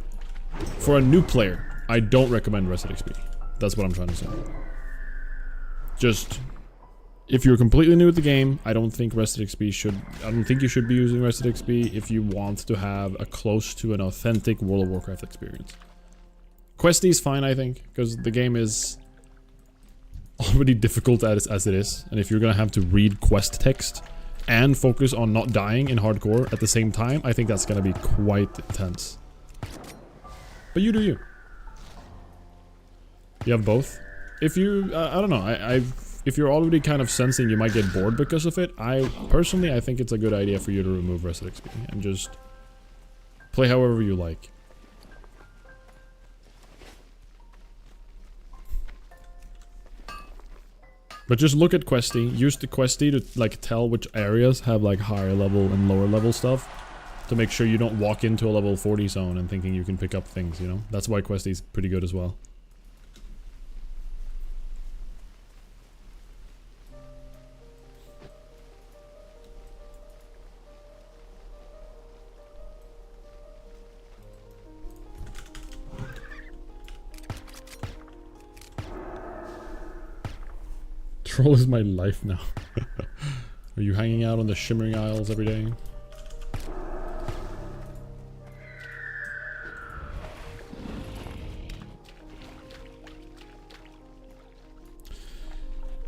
for a new player, I don't recommend Rested XP. That's what I'm trying to say. Just, if you're completely new to the game, I don't think Rested XP should, I don't think you should be using Rested XP if you want to have a close to an authentic World of Warcraft experience. Questy is fine, I think, because the game is already difficult as it is, and if you're gonna have to read quest text and focus on not dying in hardcore at the same time, I think that's gonna be quite intense. But you do you. You have both. If you, I don't know, if you're already kind of sensing you might get bored because of it, personally, I think it's a good idea for you to remove Rested XP and just play however you like. But just look at Questy, use the Questy to like tell which areas have like higher level and lower level stuff. To make sure you don't walk into a level 40 zone and thinking you can pick up things, you know? That's why Questy's pretty good as well. Troll is my life now. Are you hanging out on the Shimmering Isles every day?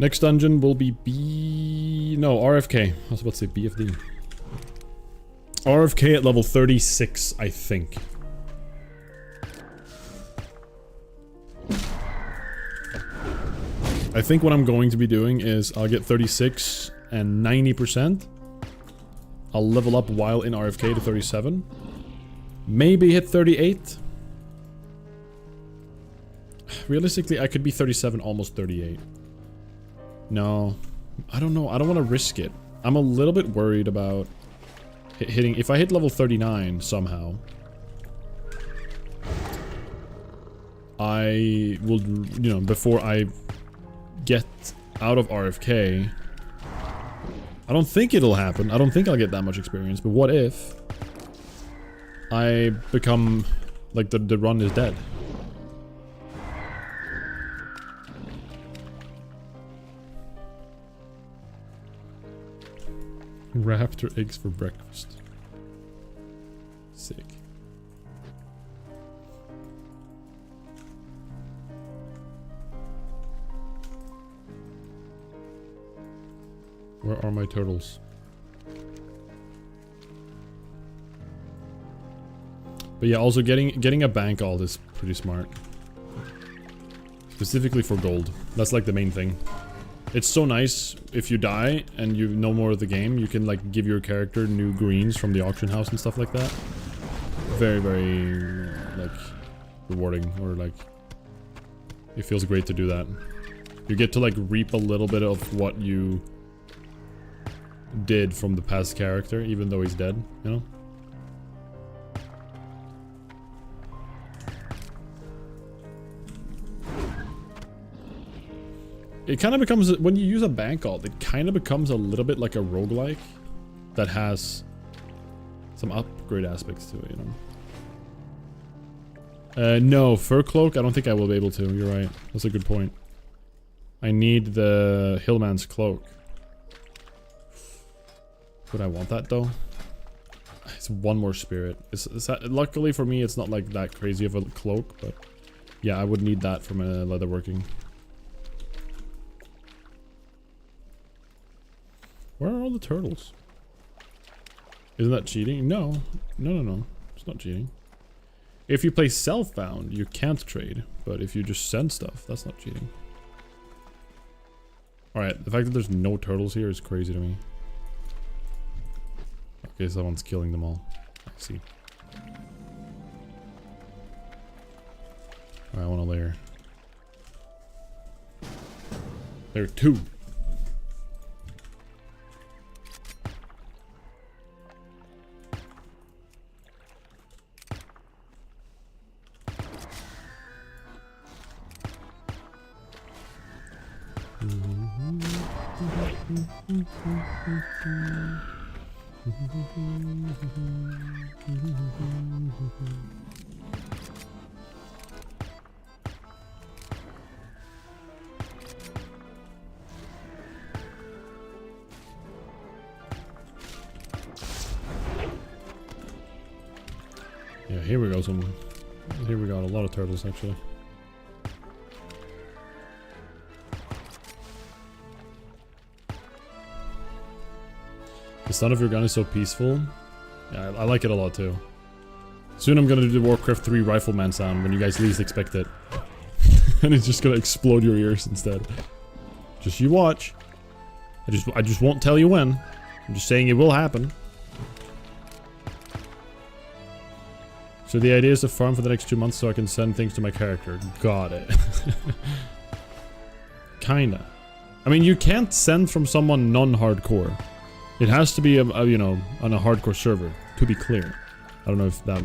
Next dungeon will be RFK. I was about to say BFD. RFK at level 36, I think. I think what I'm going to be doing is I'll get 36 and 90%. I'll level up while in RFK to 37. Maybe hit 38. Realistically, I could be 37, almost 38. No, I don't know. I don't want to risk it. I'm a little bit worried about hitting... If I hit level 39 somehow, I will, you know, before I get out of RFK, I don't think it'll happen. I don't think I'll get that much experience, but what if I become, like, the run is dead? Raptor eggs for breakfast. Sick. Where are my turtles? But yeah, also getting a bank alt is pretty smart. Specifically for gold. That's like the main thing. It's so nice if you die and you know more of the game, you can like give your character new greens from the auction house and stuff like that. Very, very like rewarding, or like it feels great to do that. You get to like reap a little bit of what you did from the past character, even though he's dead, you know? It kind of becomes, when you use a bank alt, it kind of becomes a little bit like a roguelike that has some upgrade aspects to it, you know? No, Fur Cloak, I don't think I will be able to, you're right. That's a good point. I need the Hillman's Cloak. Would I want that though? It's one more spirit. Luckily for me, it's not like that crazy of a cloak, but yeah, I would need that from a leatherworking. Where are all the turtles? Isn't that cheating? No. No. It's not cheating. If you play self-bound, you can't trade. But if you just send stuff, that's not cheating. Alright, the fact that there's no turtles here is crazy to me. Okay, someone's killing them all. I see. Alright, I want a layer. Layer 2. Yeah, here we go. Here we got a lot of turtles actually. The sound of your gun is so peaceful. Yeah, I like it a lot too. Soon I'm gonna do the Warcraft 3 rifleman sound when you guys least expect it. And it's just gonna explode your ears instead. Just you watch. I just won't tell you when. I'm just saying it will happen. So the idea is to farm for the next 2 months so I can send things to my character. Got it. Kinda. I mean, you can't send from someone non-hardcore. It has to be, you know, on a hardcore server, to be clear. I don't know if that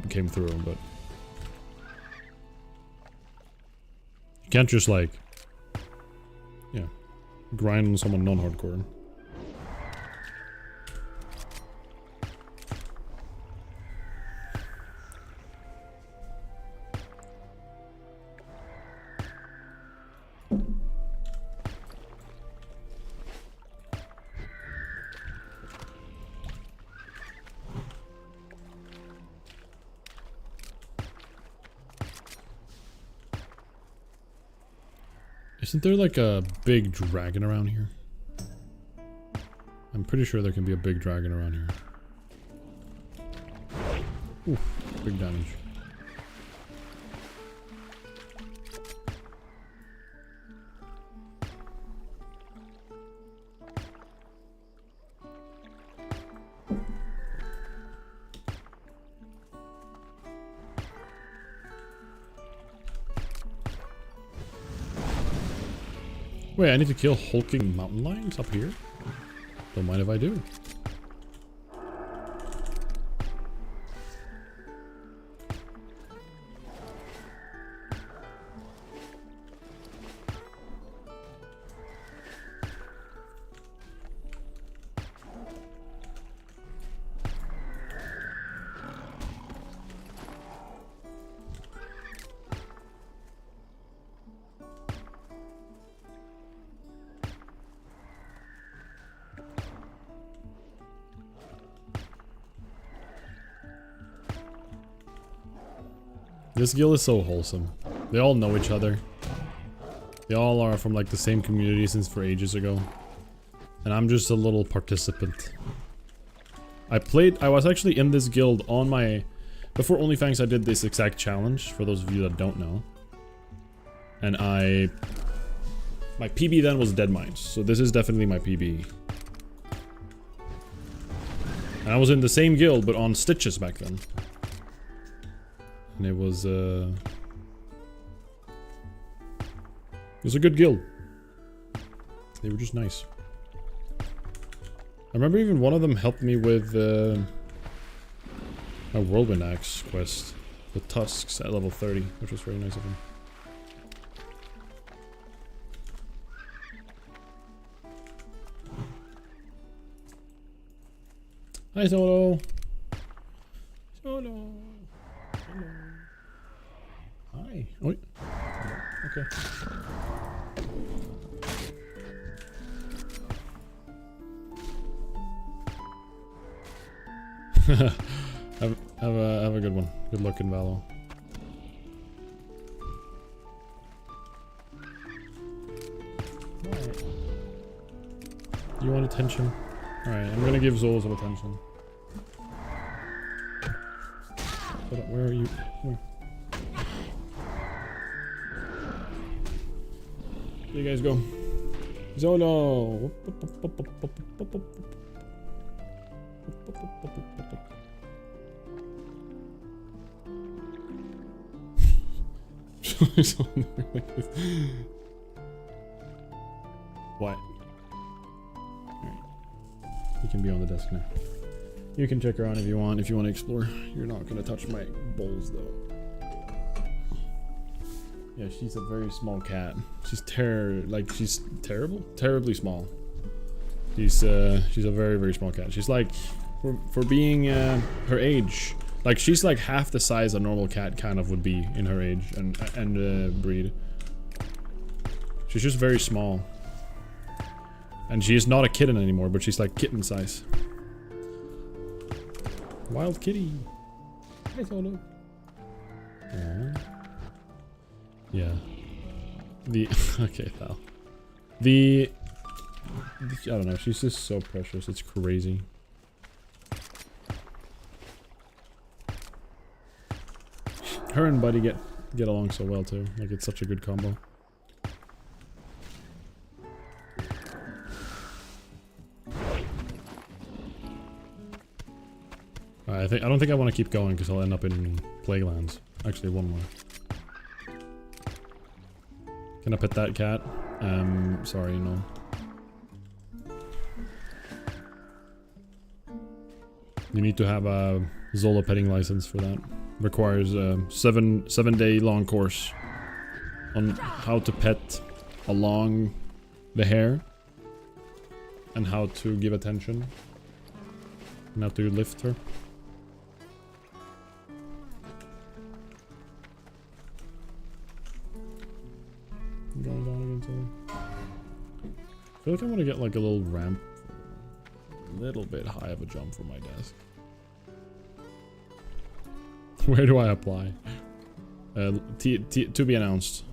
came through, but... You can't just, like... Yeah. Grind on someone non-hardcore. Isn't there like a big dragon around here? I'm pretty sure there can be a big dragon around here. Ooh, big damage. Wait, I need to kill hulking mountain lions up here? Don't mind if I do. This guild is so wholesome. They all know each other. They all are from like the same community since for ages ago. And I'm just a little participant. I was actually in this guild on my... Before OnlyFans I did this exact challenge, for those of you that don't know. And my PB then was Dead Mines, so this is definitely my PB. And I was in the same guild, but on Stitches back then. And it was a good guild. They were just nice. I remember even one of them helped me with my Whirlwind Axe quest. The Tusks at level 30, which was very nice of him. Hi Solo! Solo! Hello. Hi. Oh, okay. have a good one. Good luck in Valo. Alright. Do you want attention? Alright, I'm gonna give Zol some attention. Where are you? Where you guys go? Zolo! What? Alright. You can be on the desk now. You can check her on if you want to explore. You're not gonna touch my bowls though. Yeah, she's a very small cat. She's she's terribly small. She's a very, very small cat. She's like, for being her age, like she's like half the size a normal cat kind of would be in her age and breed. She's just very small. And she is not a kitten anymore, but she's like kitten size. Wild kitty. Hi, Solo. Yeah. Okay, pal. I don't know. She's just so precious. It's crazy. Her and Buddy get along so well too. Like it's such a good combo. I don't think I want to keep going because I'll end up in Plaguelands. Actually, one more. Can I pet that cat? Sorry, no. You need to have a Zola petting license for that. Requires a 7-day long course on how to pet along the hair and how to give attention and how to lift her. I'm going down again too. I feel like I want to get like a little ramp, a little bit high of a jump from my desk. Where do I apply? To be announced.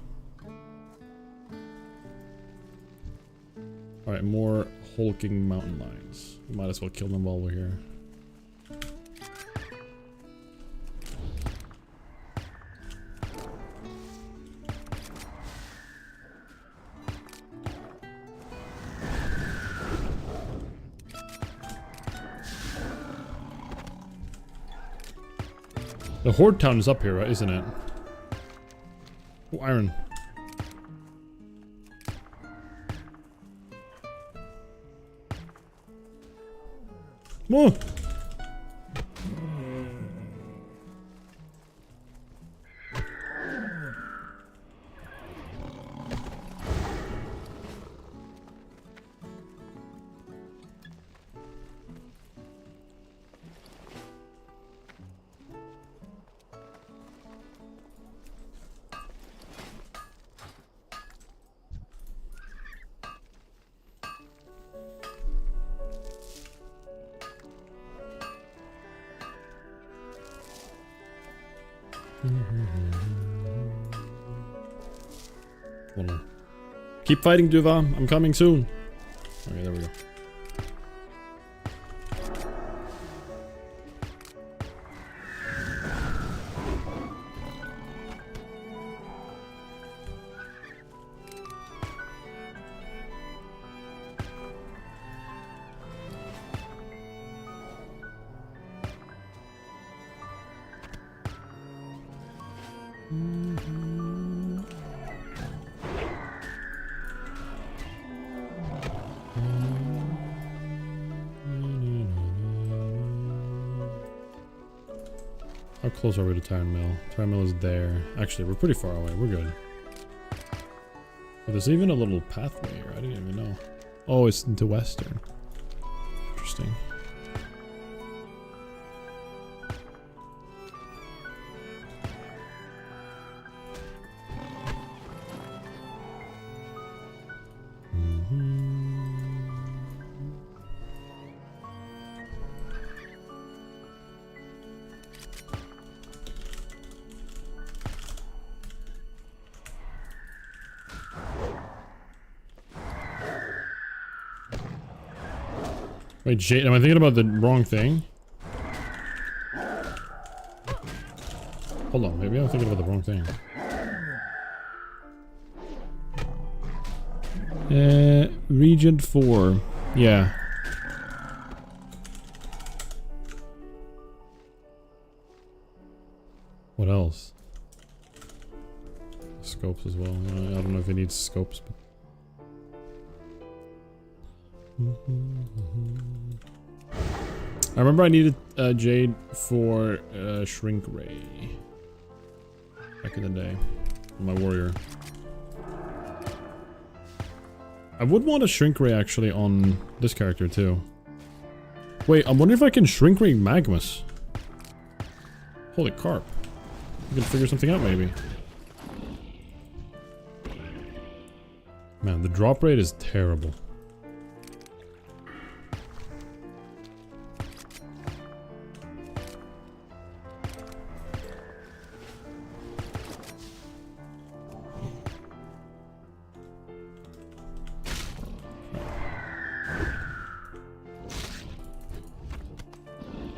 Alright, more hulking mountain lions. We might as well kill them while we're here. The Horde Town is up here, right? Isn't it? Oh, iron. More. Hold on. Keep fighting, Duva. I'm coming soon. Okay, there we go. How close are we to Tyron Mill? Tyron Mill is there. Actually, we're pretty far away. We're good. But there's even a little pathway here. I didn't even know. Oh, it's into Western. Interesting. Wait, Jade, am I thinking about the wrong thing? Hold on, maybe I'm thinking about the wrong thing. Regent 4. Yeah. What else? Scopes as well. I don't know if it needs scopes, but... I remember I needed Jade for Shrink Ray back in the day. My warrior. I would want a Shrink Ray actually on this character too. Wait, I'm wondering if I can Shrink Ray Magmus. Holy carp. We can figure something out maybe. Man, the drop rate is terrible.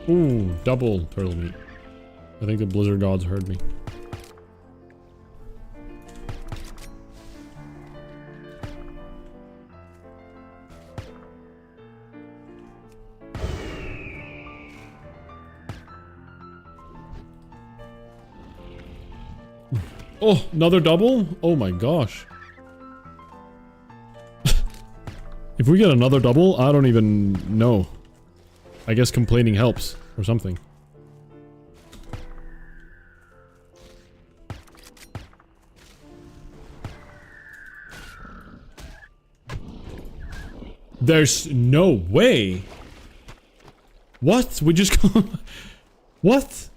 Ooh, double turtle meat. I think the blizzard gods heard me. Oh, another double? Oh my gosh. If we get another double, I don't even know. I guess complaining helps, or something. There's no way! What? We just What?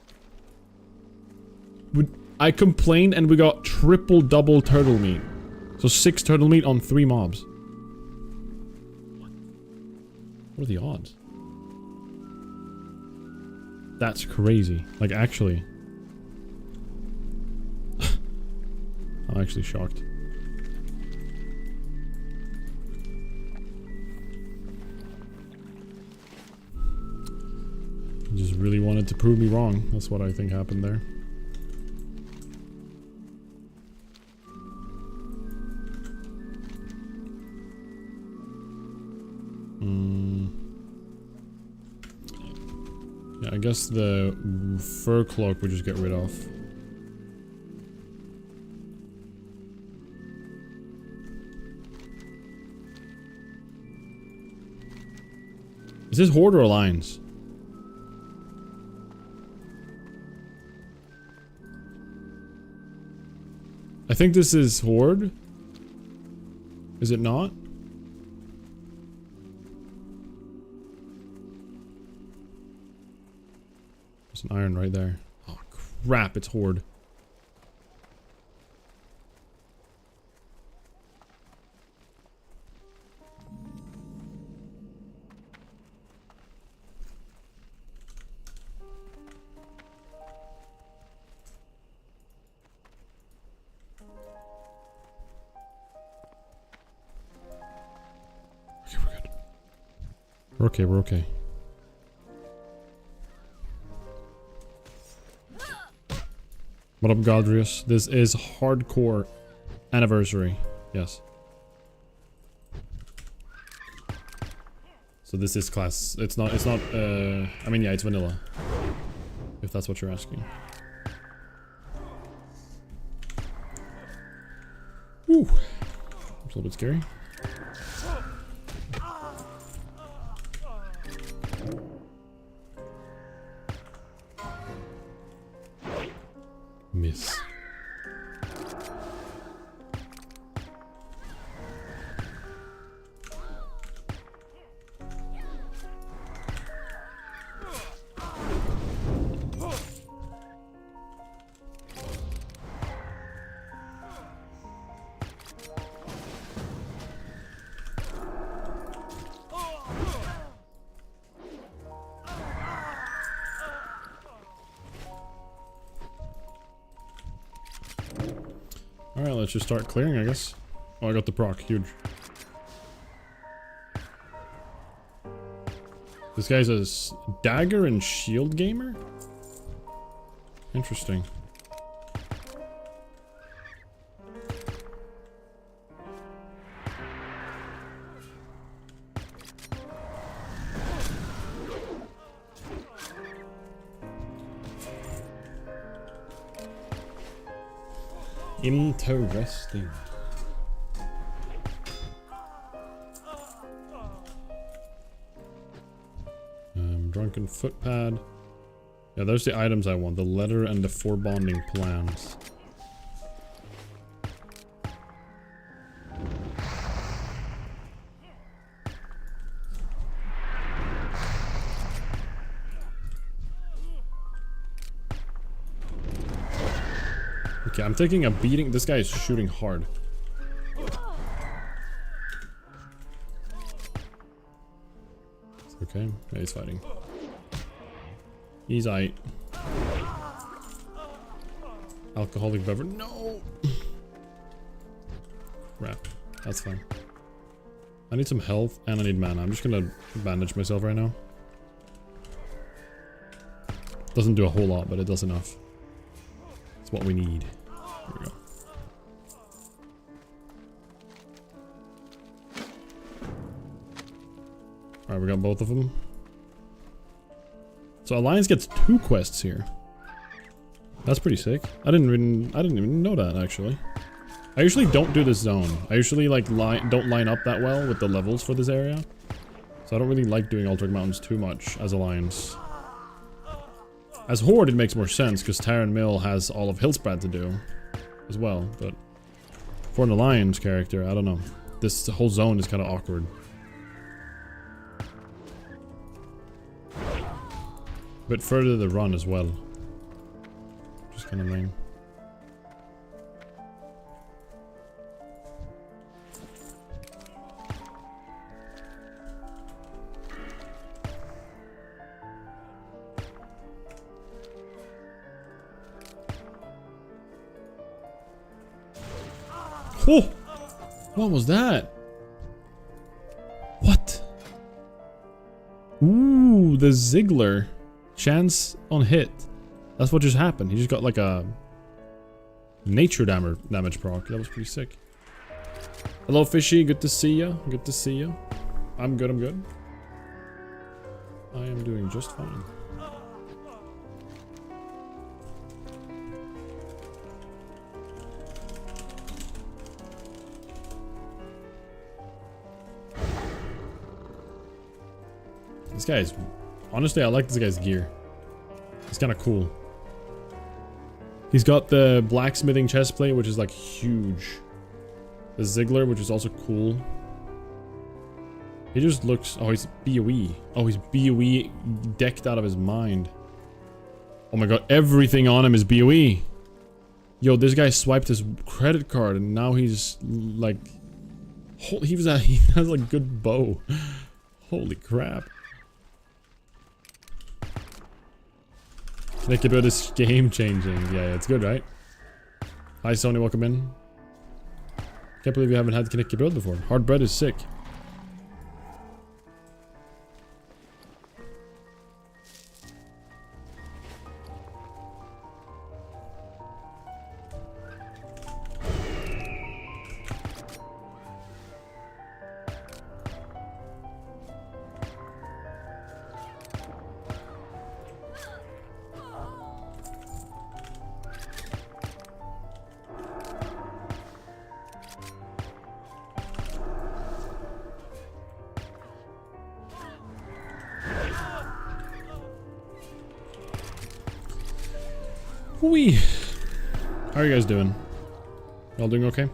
I complained and we got triple double turtle meat. So 6 turtle meat on 3 mobs. What are the odds? That's crazy. Like, actually. I'm actually shocked. He just really wanted to prove me wrong. That's what I think happened there. Yeah, I guess the fur cloak we just get rid of. Is this Horde or Alliance? I think this is Horde. Is it not? There's an iron right there. Oh crap, it's Horde. Okay, we're good. We're okay, we're okay. What up, Godrius? This is hardcore anniversary. Yes. So this is class. It's not, I mean, yeah, it's vanilla. If that's what you're asking. Woo. It's a little bit scary. Miss. Alright, let's just start clearing, I guess. Oh, I got the proc. Huge. This guy's a dagger and shield gamer? Interesting. Interesting. Drunken footpad. Yeah, those are the items I want. The letter and the 4 bonding plans. Okay, I'm taking a beating. This guy is shooting hard. Okay, yeah, he's fighting. He's aight. Alcoholic beverage. No! Crap. That's fine. I need some health and I need mana. I'm just gonna bandage myself right now. Doesn't do a whole lot, but it does enough. It's what we need. Here we go. Alright, we got both of them. So Alliance gets 2 quests here. That's pretty sick. I didn't even know that actually. I usually don't do this zone. I usually like don't line up that well with the levels for this area. So I don't really like doing Alternate Mountains too much as Alliance. As Horde it makes more sense because Terran Mill has all of Hillspread to do as well, but for an Alliance character, I don't know. This whole zone is kind of awkward. Bit further to run as well. Just kind of lame. Oh! What was that? What? Ooh, the Ziggler. Chance on hit. That's what just happened. He just got like a nature damage proc. That was pretty sick. Hello, Fishy. Good to see you. Good to see you. I'm good. I'm good. I am doing just fine. This guy is... Honestly, I like this guy's gear. It's kind of cool. He's got the blacksmithing chestplate, which is like huge. The Ziggler, which is also cool. He just looks... Oh, he's BOE. Oh, he's BOE decked out of his mind. Oh my god, everything on him is BOE. Yo, this guy swiped his credit card and now he's like... He has like good bow. Holy crap. Think about this game changing. Yeah, it's good, right? Hi, Sony, welcome in. Can't believe you haven't had Connect Build before. Hard bread is sick. Whee! How are you guys doing? Y'all doing okay?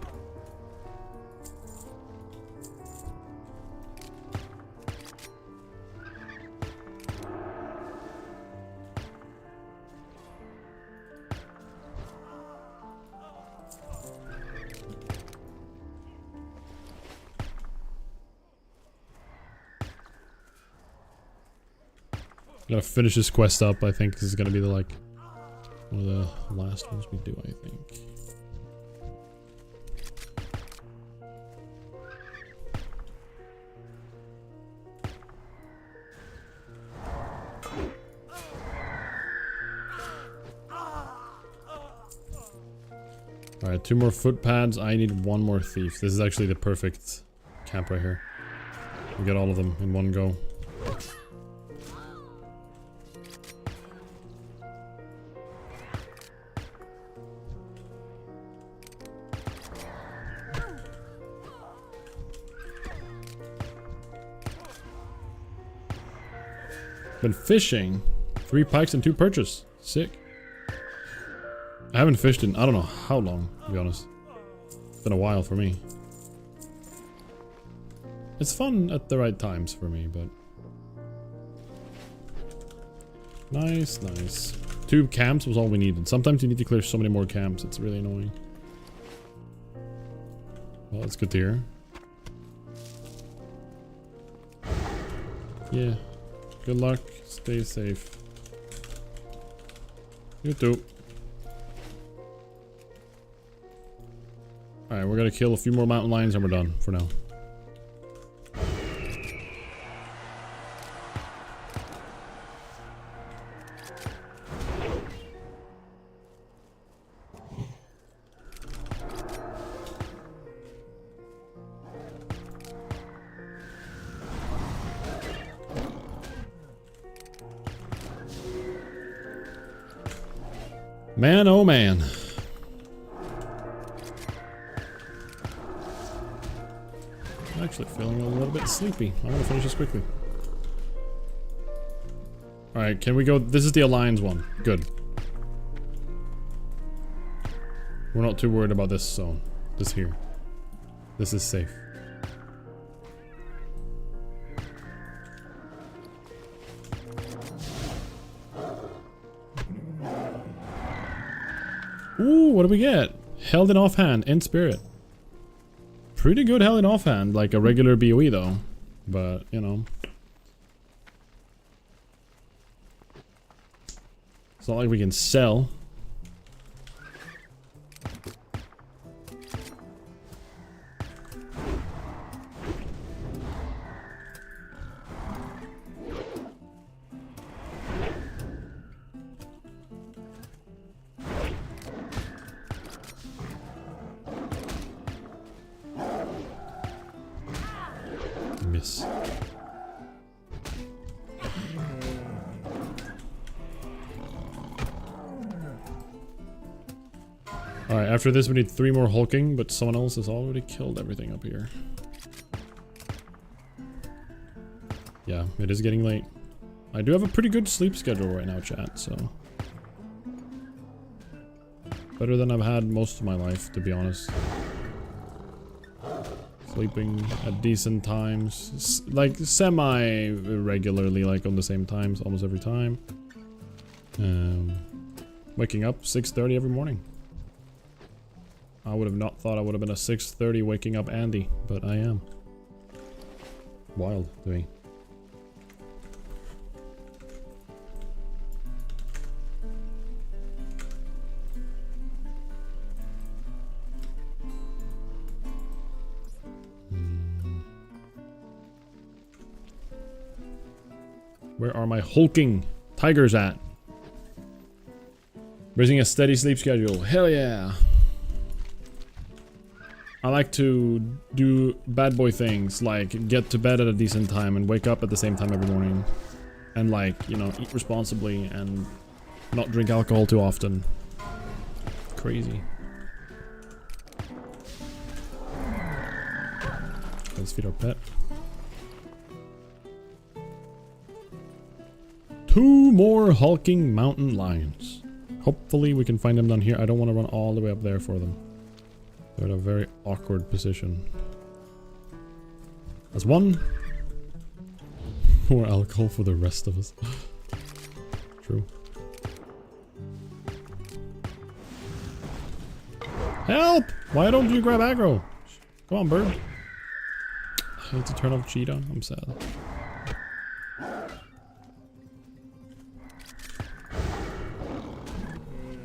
Gotta finish this quest up. I think this is gonna be the like one of the last ones we do, I think. Alright, 2 more footpads. I need 1 more thief. This is actually the perfect camp right here. We get all of them in one go. Been fishing. 3 pikes and 2 perches. Sick. I haven't fished in I don't know how long, to be honest. It's been a while for me. It's fun at the right times for me, but... Nice, nice. 2 camps was all we needed. Sometimes you need to clear so many more camps, it's really annoying. Well, that's good to hear. Yeah. Good luck. Stay safe. You too. Alright, we're gonna kill a few more mountain lions and we're done for now. Man, oh man. I'm actually feeling a little bit sleepy. I want to finish this quickly. Alright, can we go? This is the Alliance one. Good. We're not too worried about this zone. This here. This is safe. Ooh, what do we get? Held in offhand, in spirit. Pretty good held in offhand, like a regular BOE though. But, you know. It's not like we can sell. Miss. Alright, after this we need 3 more hulking, but someone else has already killed everything up here. Yeah, it is getting late. I do have a pretty good sleep schedule right now, chat, so... Better than I've had most of my life, to be honest. Sleeping at decent times, like semi-regularly, like on the same times, almost every time. Waking up 6:30 every morning. I would have not thought I would have been a 6:30 waking up Andy, but I am. Wild to me. Where are my hulking tigers at? Raising a steady sleep schedule. Hell yeah. I like to do bad boy things, like get to bed at a decent time and wake up at the same time every morning. And like, you know, eat responsibly and not drink alcohol too often. Crazy. Let's feed our pet. 2 more hulking mountain lions. Hopefully we can find them down here. I don't want to run all the way up there for them. They're in a very awkward position. That's 1. More alcohol for the rest of us. True. Help! Why don't you grab aggro? Come on, bird. I hate to turn off cheetah. I'm sad.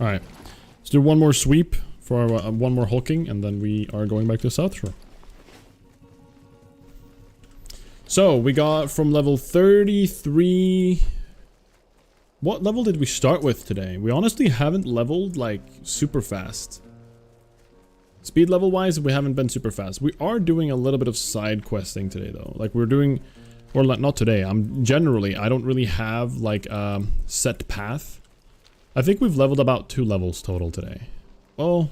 Alright, let's do 1 more sweep for our, 1 more hulking, and then we are going back to South Shore. So, we got from level 33... What level did we start with today? We honestly haven't leveled, like, super fast. Speed level wise, we haven't been super fast. We are doing a little bit of side questing today though. Like we're doing, or not today, I don't really have like a set path. I think we've leveled about 2 levels total today. Well,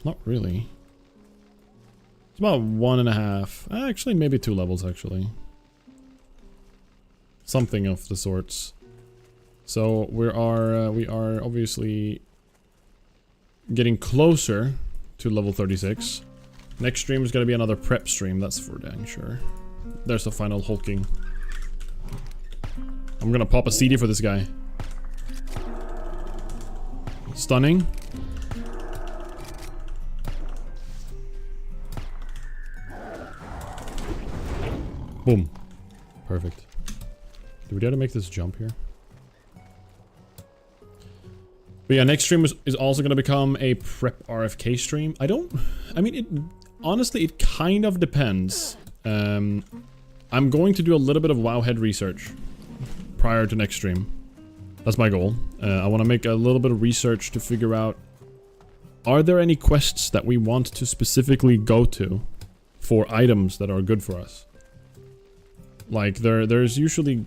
not really. It's about 1.5. Actually, maybe 2 levels actually. Something of the sorts. So we are obviously getting closer to level 36. Next stream is going to be another prep stream, that's for dang sure. There's the final hulking. I'm going to pop a CD for this guy. Stunning. Boom. Perfect. Do we dare to make this jump here? But yeah, next stream is also going to become a prep RFK stream. Honestly, it kind of depends. I'm going to do a little bit of Wowhead research prior to next stream. That's my goal. I want to make a little bit of research to figure out, are there any quests that we want to specifically go to for items that are good for us? Like, there's usually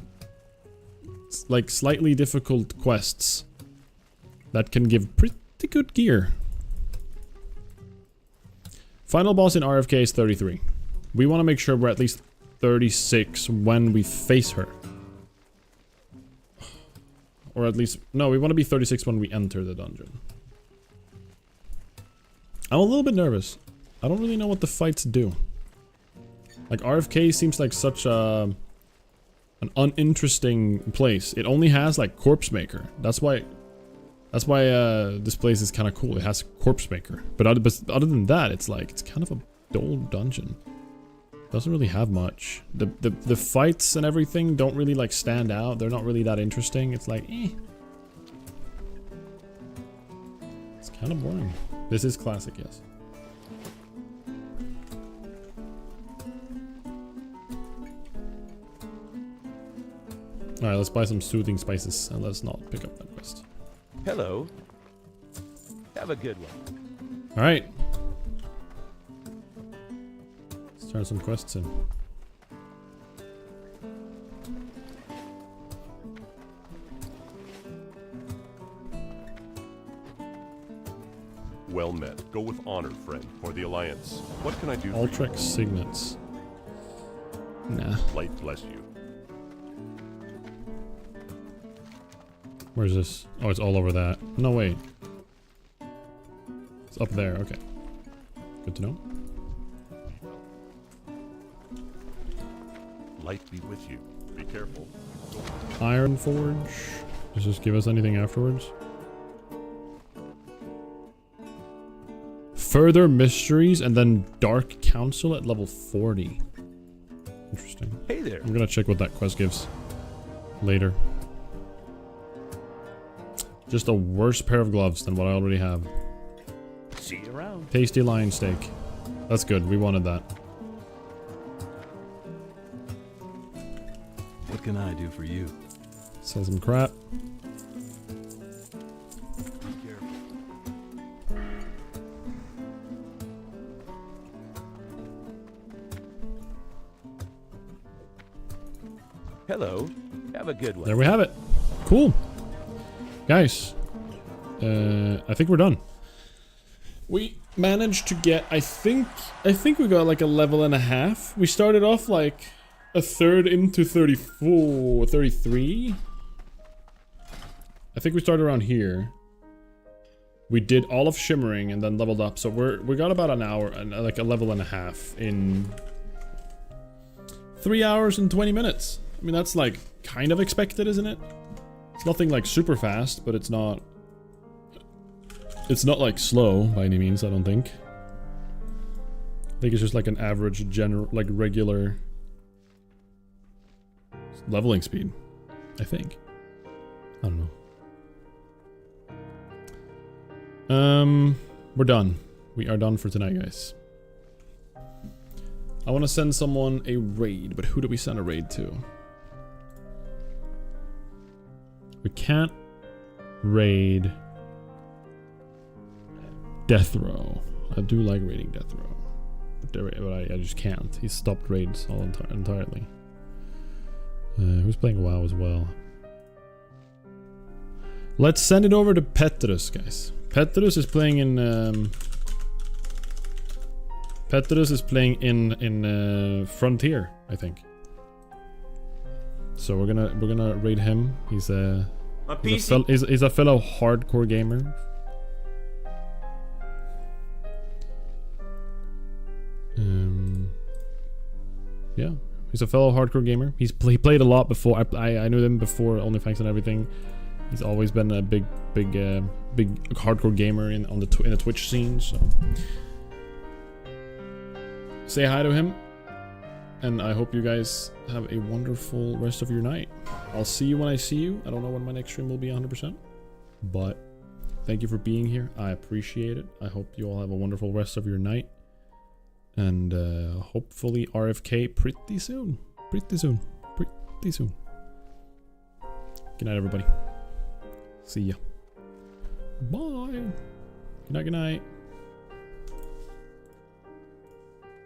like slightly difficult quests that can give pretty good gear. Final boss in RFK is 33. We want to make sure we're at least 36 when we face her. Or at least... No, we want to be 36 when we enter the dungeon. I'm a little bit nervous. I don't really know what the fights do. Like, RFK seems like such an uninteresting place. It only has, like, Corpse Maker. That's why this place is kind of cool. It has Corpse Maker. But other than that, it's like, it's kind of a dull dungeon. Doesn't really have much. The fights and everything don't really like stand out. They're not really that interesting. It's like, eh. It's kind of boring. This is classic, yes. Alright, let's buy some soothing spices and let's not pick up that quest. Hello. Have a good one. Alright. Let's turn some quests in. Well met. Go with honor, friend, for the Alliance. What can I do for Ultrex signets. Nah. you? Light bless you. Where's this? Oh, it's all over that. No, wait. It's up there. Okay. Good to know. Light be with you. Be careful. Iron Forge. Does this give us anything afterwards? Further mysteries and then Dark Council at level 40. Interesting. Hey there. I'm gonna check what that quest gives later. Just a worse pair of gloves than what I already have. See you around. Tasty lion steak. That's good. We wanted that. What can I do for you? Sell some crap. Hello. Have a good one. There we have it. Cool. Guys, I think we're done. We managed to get, I think we got like a level and a half. We started off like a third into 34, 33. I think we started around here. We did all of Shimmering and then leveled up. So we got about an hour and like a level and a half in 3 hours and 20 minutes. I mean, that's like kind of expected, isn't it? It's nothing like super fast, but it's not like slow by any means, I don't think. I think it's just like an average general, like regular leveling speed, I think. I don't know. We're done. We are done for tonight, guys. I want to send someone a raid, but who do we send a raid to? We can't raid Death Row. I do like raiding Death Row. But I just can't. He stopped raids all entirely. Who's playing WoW as well? Let's send it over to Petrus, guys. Petrus is playing in Petrus is playing in Frontier, I think. So we're gonna raid him. He's a he's a fellow hardcore gamer. Yeah, he's a fellow hardcore gamer. He played a lot before. I knew him before OnlyFans and everything. He's always been a big hardcore gamer in the Twitch scene. So say hi to him, and I hope you guys have a wonderful rest of your night. I'll see you when I see you. I don't know when my next stream will be 100%, but thank you for being here. I appreciate it. I hope you all have a wonderful rest of your night. And hopefully RFK pretty soon. Pretty soon. Good night, everybody. See ya. Bye. Good night, good night.